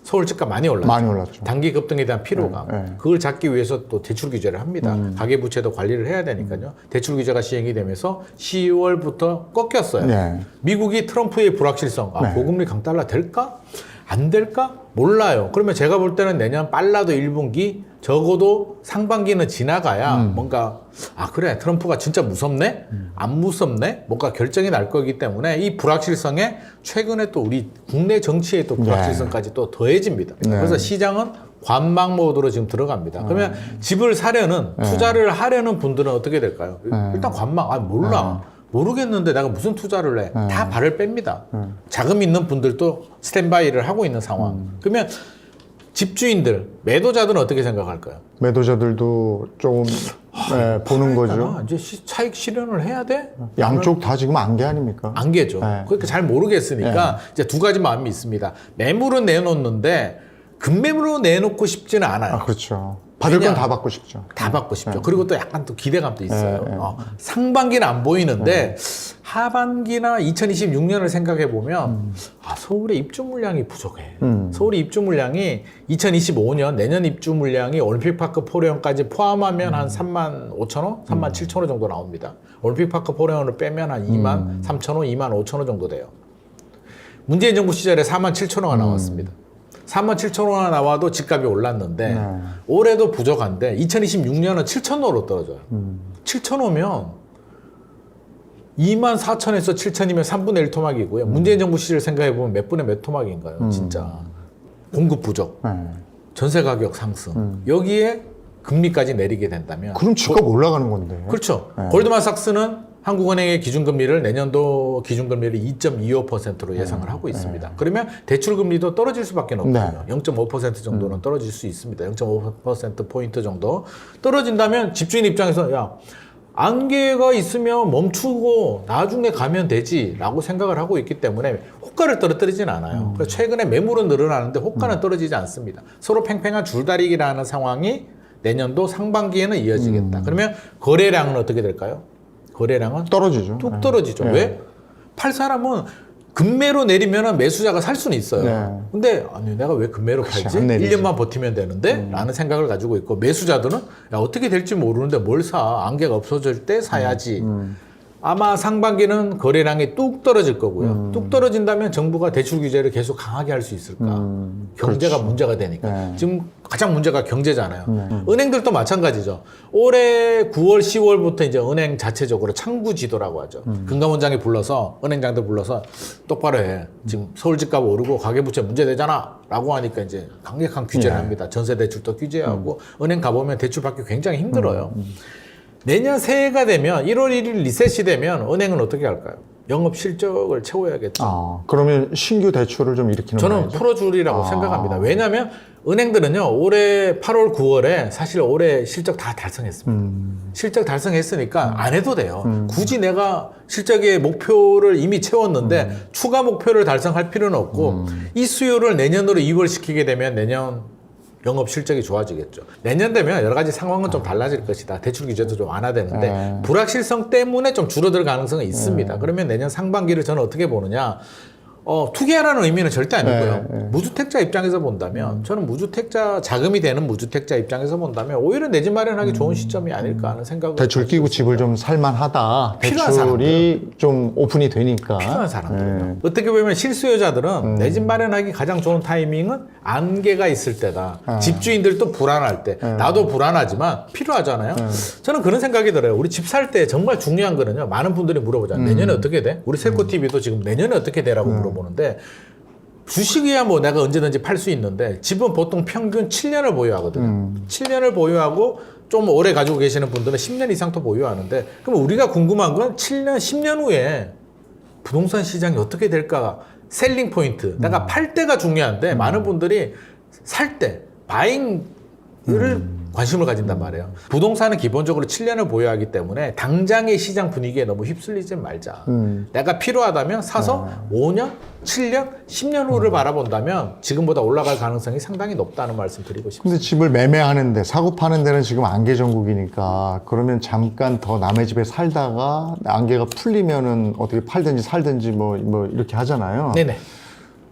서울 집값 많이 올랐죠. 많이 올랐죠. 단기 급등에 대한 피로감. 네, 네. 그걸 잡기 위해서 또 대출 규제를 합니다. 가계부채도 관리를 해야 되니까요. 대출 규제가 시행이 되면서 10월부터 꺾였어요. 네. 미국이 트럼프의 불확실성, 네. 고금리 강달러 될까? 안 될까? 몰라요. 그러면 제가 볼 때는 내년 빨라도 1분기, 적어도 상반기는 지나가야 뭔가 그래 트럼프가 진짜 무섭네? 안 무섭네? 뭔가 결정이 날 거기 때문에 이 불확실성에 최근에 또 우리 국내 정치의 또 불확실성까지 또 더해집니다. 네. 그래서 시장은 관망 모드로 지금 들어갑니다. 그러면 집을 사려는 투자를 하려는 분들은 어떻게 될까요? 일단 관망. 몰라. 모르겠는데 내가 무슨 투자를 해. 다 발을 뺍니다. 자금 있는 분들도 스탠바이를 하고 있는 상황. 그러면 집주인들, 매도자들은 어떻게 생각할까요? 매도자들도 조금 보는 거죠. 이제 차익 실현을 해야 돼? 양쪽 다 지금 안개 아닙니까? 안개죠. 네. 그러니까 잘 모르겠으니까 이제 두 가지 마음이 있습니다. 매물은 내놓는데 급매물로 내놓고 싶지는 않아요. 그렇죠. 받을 건 왜냐?다 받고 싶죠. 다 받고 싶죠. 그리고 또 약간 또 기대감도 있어요. 네. 상반기는 안 보이는데 하반기나 2026년을 생각해 보면 서울의 입주 물량이 부족해. 서울의 입주 물량이 2025년 내년 입주 물량이 올림픽파크 포레온까지 포함하면 한 3만 5천 호, 3만 7천 호 정도 나옵니다. 올림픽파크 포레온을 빼면 한 2만 3천 호, 2만 5천 호 정도 돼요. 문재인 정부 시절에 47,000호가 나왔습니다. 47,000호가 나와도 집값이 올랐는데 올해도 부족한데 2026년은 7,000호로 떨어져요. 7,000호면 24,000에서 7,000이면 3분의 1 토막이고요. 문재인 정부 시절 생각해보면 몇 분의 몇 토막인가요? 진짜. 공급 부족, 전세 가격 상승, 여기에 금리까지 내리게 된다면 그럼 집값 올라가는 건데. 그렇죠. 골드만삭스는 한국은행의 기준금리를 내년도 기준금리를 2.25%로 예상을 하고 있습니다. 그러면 대출금리도 떨어질 수밖에 없거든요. 0.5% 정도는 떨어질 수 있습니다. 0.5%포인트 정도 떨어진다면 집주인 입장에서 야 안개가 있으면 멈추고 나중에 가면 되지 라고 생각을 하고 있기 때문에 호가를 떨어뜨리진 않아요. 그래서 최근에 매물은 늘어나는데 호가는 떨어지지 않습니다. 서로 팽팽한 줄다리기라는 상황이 내년도 상반기에는 이어지겠다. 그러면 거래량은 어떻게 될까요? 거래량은 떨어지죠. 뚝 떨어지죠. 왜? 팔 사람은 금매로 내리면 매수자가 살 수는 있어요. 근데 아니 내가 왜 금매로 팔지? 안 내리지. 1년만 버티면 되는데? 라는 생각을 가지고 있고 매수자들은 야 어떻게 될지 모르는데 뭘 사? 안개가 없어질 때 사야지. 아마 상반기는 거래량이 뚝 떨어질 거고요. 뚝 떨어진다면 정부가 대출 규제를 계속 강하게 할 수 있을까? 경제가 문제가 되니까. 지금 가장 문제가 경제잖아요. 은행들도 마찬가지죠. 올해 9월, 10월부터 이제 은행 자체적으로 창구 지도라고 하죠. 금감원장이 불러서 은행장들 불러서 똑바로 해. 지금 서울 집값 오르고 가계부채 문제되잖아. 라고 하니까 이제 강력한 규제를 합니다. 전세 대출도 규제하고 은행 가보면 대출 받기 굉장히 힘들어요. 내년 새해가 되면 1월 1일 리셋이 되면 은행은 어떻게 할까요? 영업 실적을 채워야겠죠. 그러면 신규 대출을 좀 일으키는 저는 거죠? 풀어주리라고 생각합니다. 왜냐하면 은행들은요 올해 8월, 9월에 사실 올해 실적 다 달성했습니다. 실적 달성했으니까 안 해도 돼요. 굳이 내가 실적의 목표를 이미 채웠는데 추가 목표를 달성할 필요는 없고 이 수요를 내년으로 이월시키게 되면 내년 영업 실적이 좋아지겠죠. 내년 되면 여러 가지 상황은 좀 달라질 것이다. 대출 규제도 좀 완화되는데 불확실성 때문에 좀 줄어들 가능성은 있습니다. 그러면 내년 상반기를 저는 어떻게 보느냐. 투기하라는 의미는 절대 아니고요. 무주택자 입장에서 본다면 저는 무주택자 자금이 되는 무주택자 입장에서 본다면 오히려 내 집 마련하기 좋은 시점이 아닐까 하는 생각을 대출 끼고 집을 좀 살만하다. 필요한 대출이 좀 오픈이 되니까. 필요한 사람들은요. 어떻게 보면 실수요자들은 내 집 마련하기 가장 좋은 타이밍은 안개가 있을 때다. 집주인들도 불안할 때. 나도 불안하지만 필요하잖아요. 저는 그런 생각이 들어요. 우리 집 살 때 정말 중요한 거는요. 많은 분들이 물어보잖아요. 내년에 어떻게 돼? 우리 셀코TV도 지금 내년에 어떻게 되라고 물어보는데 주식이야 뭐 내가 언제든지 팔 수 있는데 집은 보통 평균 7년을 보유하거든요. 7년을 보유하고 좀 오래 가지고 계시는 분들은 10년 이상도 보유하는데 그럼 우리가 궁금한 건 7년, 10년 후에 부동산 시장이 어떻게 될까? 셀링 포인트. 내가 팔 때가 중요한데 많은 분들이 살 때, 바잉을 관심을 가진단 말이에요. 부동산은 기본적으로 7년을 보유하기 때문에 당장의 시장 분위기에 너무 휩쓸리지 말자. 내가 필요하다면 사서 5년, 7년, 10년 후를 바라본다면 지금보다 올라갈 가능성이 상당히 높다는 말씀 드리고 싶습니다. 근데 집을 매매하는데 사고 파는 데는 지금 안개 전국이니까 그러면 잠깐 더 남의 집에 살다가 안개가 풀리면은 어떻게 팔든지 살든지 뭐 이렇게 하잖아요. 네네.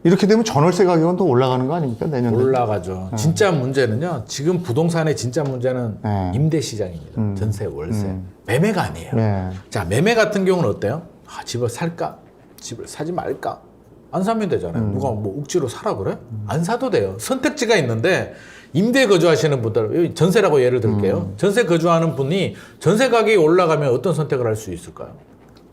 이렇게 되면 전월세 가격은 더 올라가는 거 아닙니까? 내년 되면? 올라가죠. 진짜 문제는요. 지금 부동산의 진짜 문제는 임대 시장입니다. 전세, 월세. 매매가 아니에요. 네. 자, 매매 같은 경우는 어때요? 집을 살까? 집을 사지 말까? 안 사면 되잖아요. 누가 뭐 억지로 사라 그래? 안 사도 돼요. 선택지가 있는데 임대 거주하시는 분들, 전세라고 예를 들게요. 전세 거주하는 분이 전세 가격이 올라가면 어떤 선택을 할 수 있을까요?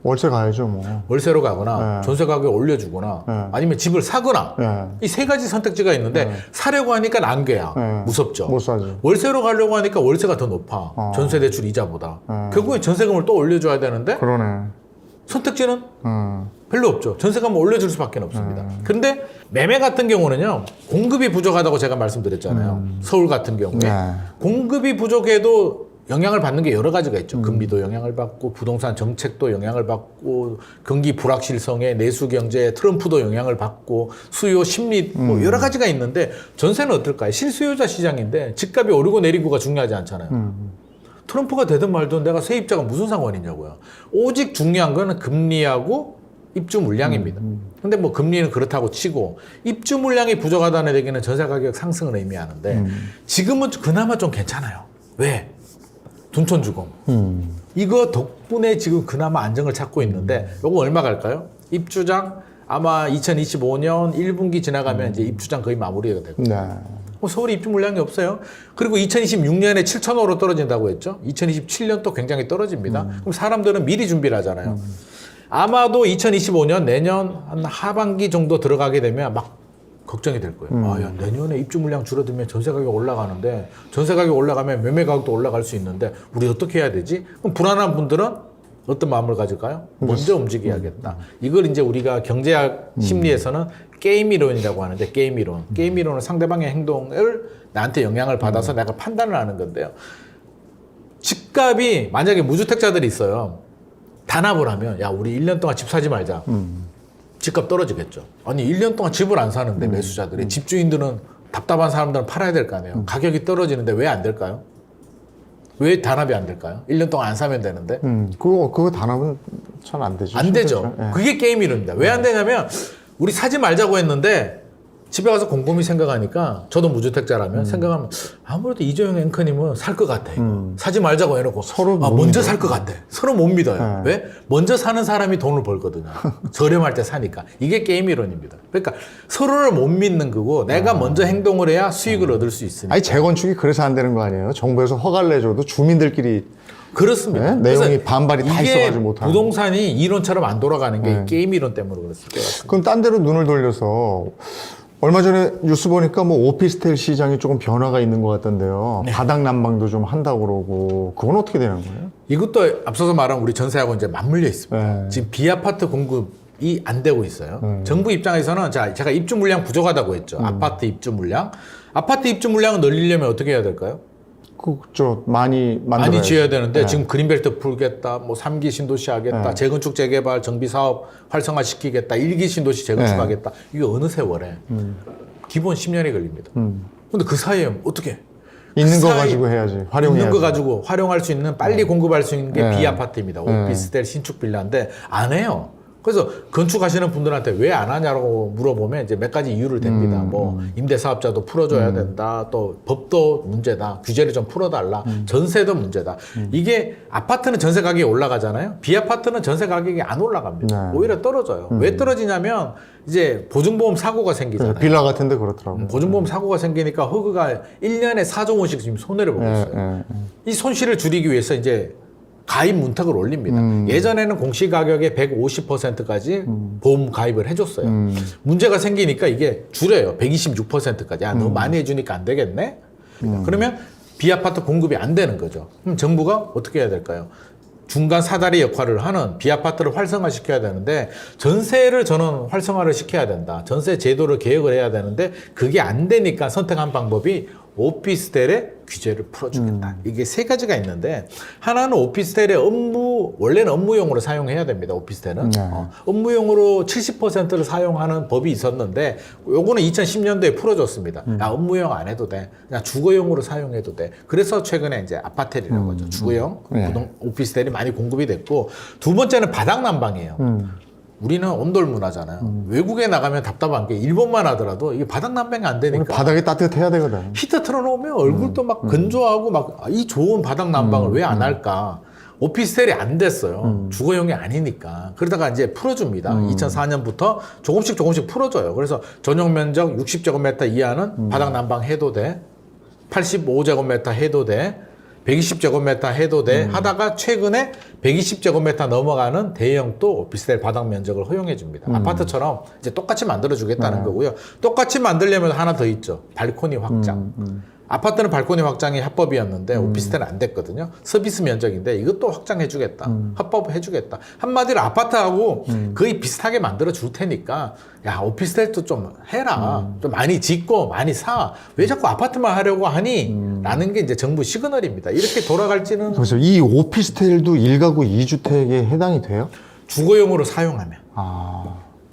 월세 가야죠, 뭐. 월세로 가거나 전세 가격을 올려주거나 아니면 집을 사거나 이 세 가지 선택지가 있는데 사려고 하니까 안개야. 무섭죠. 못 사죠. 월세로 가려고 하니까 월세가 더 높아. 전세 대출 이자보다. 결국에 전세금을 또 올려줘야 되는데 그러네. 선택지는 별로 없죠. 전세금을 올려줄 수밖에 없습니다. 그런데 매매 같은 경우는요. 공급이 부족하다고 제가 말씀드렸잖아요. 서울 같은 경우에. 공급이 부족해도 영향을 받는 게 여러 가지가 있죠. 금리도 영향을 받고 부동산 정책도 영향을 받고 경기 불확실성에 내수 경제에 트럼프도 영향을 받고 수요 심리 뭐 여러 가지가 있는데 전세는 어떨까요? 실수요자 시장인데 집값이 오르고 내리고가 중요하지 않잖아요. 트럼프가 되든 말든 내가 세입자가 무슨 상관이냐고요. 오직 중요한 거는 금리하고 입주 물량입니다. 근데 뭐 금리는 그렇다고 치고 입주 물량이 부족하다는 얘기는 전세 가격 상승을 의미하는데 지금은 그나마 좀 괜찮아요. 왜? 둔촌주공. 이거 덕분에 지금 그나마 안정을 찾고 있는데 요거 얼마 갈까요? 입주장 아마 2025년 1분기 지나가면 이제 입주장 거의 마무리가 되고. 네. 서울이 입주 물량이 없어요. 그리고 2026년에 7,000호로 떨어진다고 했죠. 2027년 또 굉장히 떨어집니다. 그럼 사람들은 미리 준비를 하잖아요. 아마도 2025년 내년 한 하반기 정도 들어가게 되면 막 걱정이 될 거예요. 아, 야, 내년에 입주 물량 줄어들면 전세 가격이 올라가는데 전세 가격이 올라가면 매매 가격도 올라갈 수 있는데 우리 어떻게 해야 되지? 그럼 불안한 분들은 어떤 마음을 가질까요? 먼저 움직여야겠다. 이걸 이제 우리가 경제학 심리에서는 게임 이론이라고 하는데 게임 이론. 게임 이론은 상대방의 행동을 나한테 영향을 받아서 내가 판단을 하는 건데요. 집값이 만약에 무주택자들이 있어요. 단합을 하면 야 우리 1년 동안 집 사지 말자. 집값 떨어지겠죠. 아니 1년 동안 집을 안 사는데 매수자들이 집주인들은 답답한 사람들은 팔아야 될 거 아니에요. 가격이 떨어지는데 왜 안 될까요? 왜 단합이 안 될까요? 1년 동안 안 사면 되는데. 그거 단합은 잘 안 되죠. 안 되죠. 힘들죠. 예. 그게 게임 이론입니다. 왜 안 되냐면 우리 사지 말자고 했는데 집에 가서 곰곰이 생각하니까 저도 무주택자라면 생각하면 아무래도 이재용 앵커님은 살 것 같아. 사지 말자고 해놓고 서로 아, 못 먼저 믿어요. 살 것 같아. 서로 못 믿어요. 네. 왜? 먼저 사는 사람이 돈을 벌거든요. 저렴할 때 사니까. 이게 게임 이론입니다. 그러니까 서로를 못 믿는 거고 내가 먼저 행동을 해야 수익을 얻을 수 있으니까. 아니 재건축이 그래서 안 되는 거 아니에요? 정부에서 허가를 내줘도 주민들끼리 그렇습니다. 네? 그래서 내용이 반발이 다 이게 있어가지고 못하는 부동산이 이론처럼 안 돌아가는 게 네. 이 게임 이론 때문에 그렇을 것 같습니다. 그럼 딴 데로 눈을 돌려서 얼마 전에 뉴스 보니까 뭐 오피스텔 시장이 조금 변화가 있는 것 같던데요. 바닥 난방도 좀 한다고 그러고 그건 어떻게 되는 거예요? 이것도 앞서서 말한 우리 전세하고 이제 맞물려 있습니다. 네. 지금 비아파트 공급이 안 되고 있어요. 정부 입장에서는 제가 입주 물량 부족하다고 했죠. 아파트 입주 물량. 아파트 입주 물량을 늘리려면 어떻게 해야 될까요? 그죠 많이 만들어야죠. 많이 지어야 되는데 네. 지금 그린벨트 풀겠다, 뭐 3기 신도시 하겠다, 재건축 재개발 정비 사업 활성화시키겠다, 1기 신도시 재건축하겠다. 이게 어느 세월에 기본 10년이 걸립니다. 근데 그 사이에 어떻게 있는 거 사이- 가지고 해야지. 활용해야지. 있는 거 가지고 활용할 수 있는 빨리 공급할 수 있는 게 네. 비아파트입니다. 오피스텔 신축 빌라인데 안 해요. 그래서 건축하시는 분들한테 왜 안 하냐고 물어보면 이제 몇 가지 이유를 댑니다. 뭐 임대 사업자도 풀어줘야 된다. 또 법도 문제다. 규제를 좀 풀어달라. 전세도 문제다. 이게 아파트는 전세 가격이 올라가잖아요. 비아파트는 전세 가격이 안 올라갑니다. 네. 오히려 떨어져요. 왜 떨어지냐면 이제 보증보험 사고가 생기잖아요. 빌라 같은데 그렇더라고. 보증보험 사고가 생기니까 허그가 1년에 4조 원씩 지금 손해를 보고 있어요. 이 손실을 줄이기 위해서 이제 가입 문턱을 올립니다. 예전에는 공시가격의 150%까지 보험 가입을 해줬어요. 문제가 생기니까 이게 줄여요. 126%까지. 야, 너무 많이 해주니까 안 되겠네? 그러면 비아파트 공급이 안 되는 거죠. 그럼 정부가 어떻게 해야 될까요? 중간 사다리 역할을 하는 비아파트를 활성화시켜야 되는데 전세를 저는 활성화를 시켜야 된다. 전세 제도를 개혁을 해야 되는데 그게 안 되니까 선택한 방법이 오피스텔의 규제를 풀어주겠다. 이게 세 가지가 있는데 하나는 오피스텔의 원래는 업무용으로 사용해야 됩니다. 오피스텔은. 업무용으로 70%를 사용하는 법이 있었는데 요거는 2010년도에 풀어줬습니다. 야, 업무용 안 해도 돼. 그냥 주거용으로 사용해도 돼. 그래서 최근에 이제 아파텔이라고 하죠. 주거용 오피스텔이 많이 공급이 됐고 두 번째는 바닥 난방이에요. 우리는 온돌 문화잖아요. 외국에 나가면 답답한 게 일본만 하더라도 이게 바닥 난방이 안 되니까 바닥이 따뜻해야 되거든. 히터 틀어놓으면 얼굴도 막 건조하고 막 이 좋은 바닥 난방을 왜 안 할까? 오피스텔이 안 됐어요. 주거용이 아니니까. 그러다가 이제 풀어줍니다. 2004년부터 조금씩 풀어줘요. 그래서 전용 면적 60제곱미터 이하는 바닥 난방 해도 돼. 85제곱미터 해도 돼. 120제곱미터 해도 돼. 하다가 최근에 120제곱미터 넘어가는 대형 또 오피스텔 바닥 면적을 허용해 줍니다. 아파트처럼 이제 똑같이 만들어 주겠다는 거고요. 똑같이 만들려면 하나 더 있죠. 발코니 확장. 아파트는 발코니 확장이 합법이었는데 오피스텔은 안 됐거든요. 서비스 면적인데 이것도 확장해 주겠다. 합법해 주겠다. 한마디로 아파트하고 거의 비슷하게 만들어 줄 테니까 야 오피스텔도 좀 해라. 좀 많이 짓고 많이 사. 왜 자꾸 아파트만 하려고 하니? 라는 게 이제 정부 시그널입니다. 이렇게 돌아갈지는 그래서 이 오피스텔도 1가구 2주택에 해당이 돼요? 주거용으로 사용하면.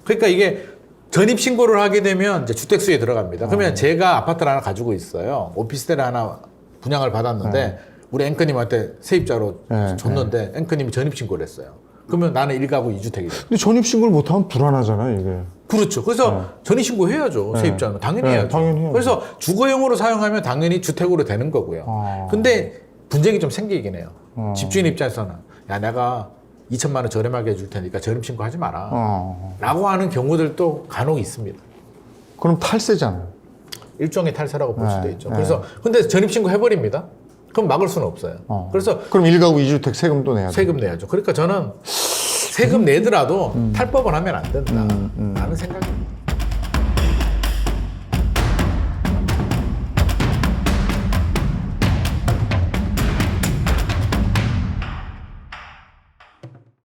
그러니까 이게 전입 신고를 하게 되면 이제 주택수에 들어갑니다. 그러면 제가 아파트를 하나 가지고 있어요. 오피스텔을 하나 분양을 받았는데 우리 앵커님한테 세입자로 줬는데 앵커님이 전입 신고를 했어요. 그러면 나는 1가구 2주택이죠. 근데 전입신고를 못하면 불안하잖아요, 이게. 그렇죠. 그래서 전입 신고 해야죠. 세입자는 당연히 해야죠. 당연히 해야죠. 그래서 주거용으로 사용하면 당연히 주택으로 되는 거고요. 근데 분쟁이 좀 생기긴 해요. 집주인 입장에서는 야 내가 2천만 원 저렴하게 해줄 테니까 저렴 신고하지 마라. 어. 라고 하는 경우들도 간혹 있습니다. 그럼 탈세잖아요. 일종의 탈세라고 볼 수도 네, 있죠. 네. 그래서 근데 전입 신고 해버립니다. 그럼 막을 수는 없어요. 그래서 그럼 1가구 2주택 세금도 내야 돼. 세금 내야죠. 그러니까 저는 세금 내더라도 탈법을 하면 안 된다. 라는 생각입니다.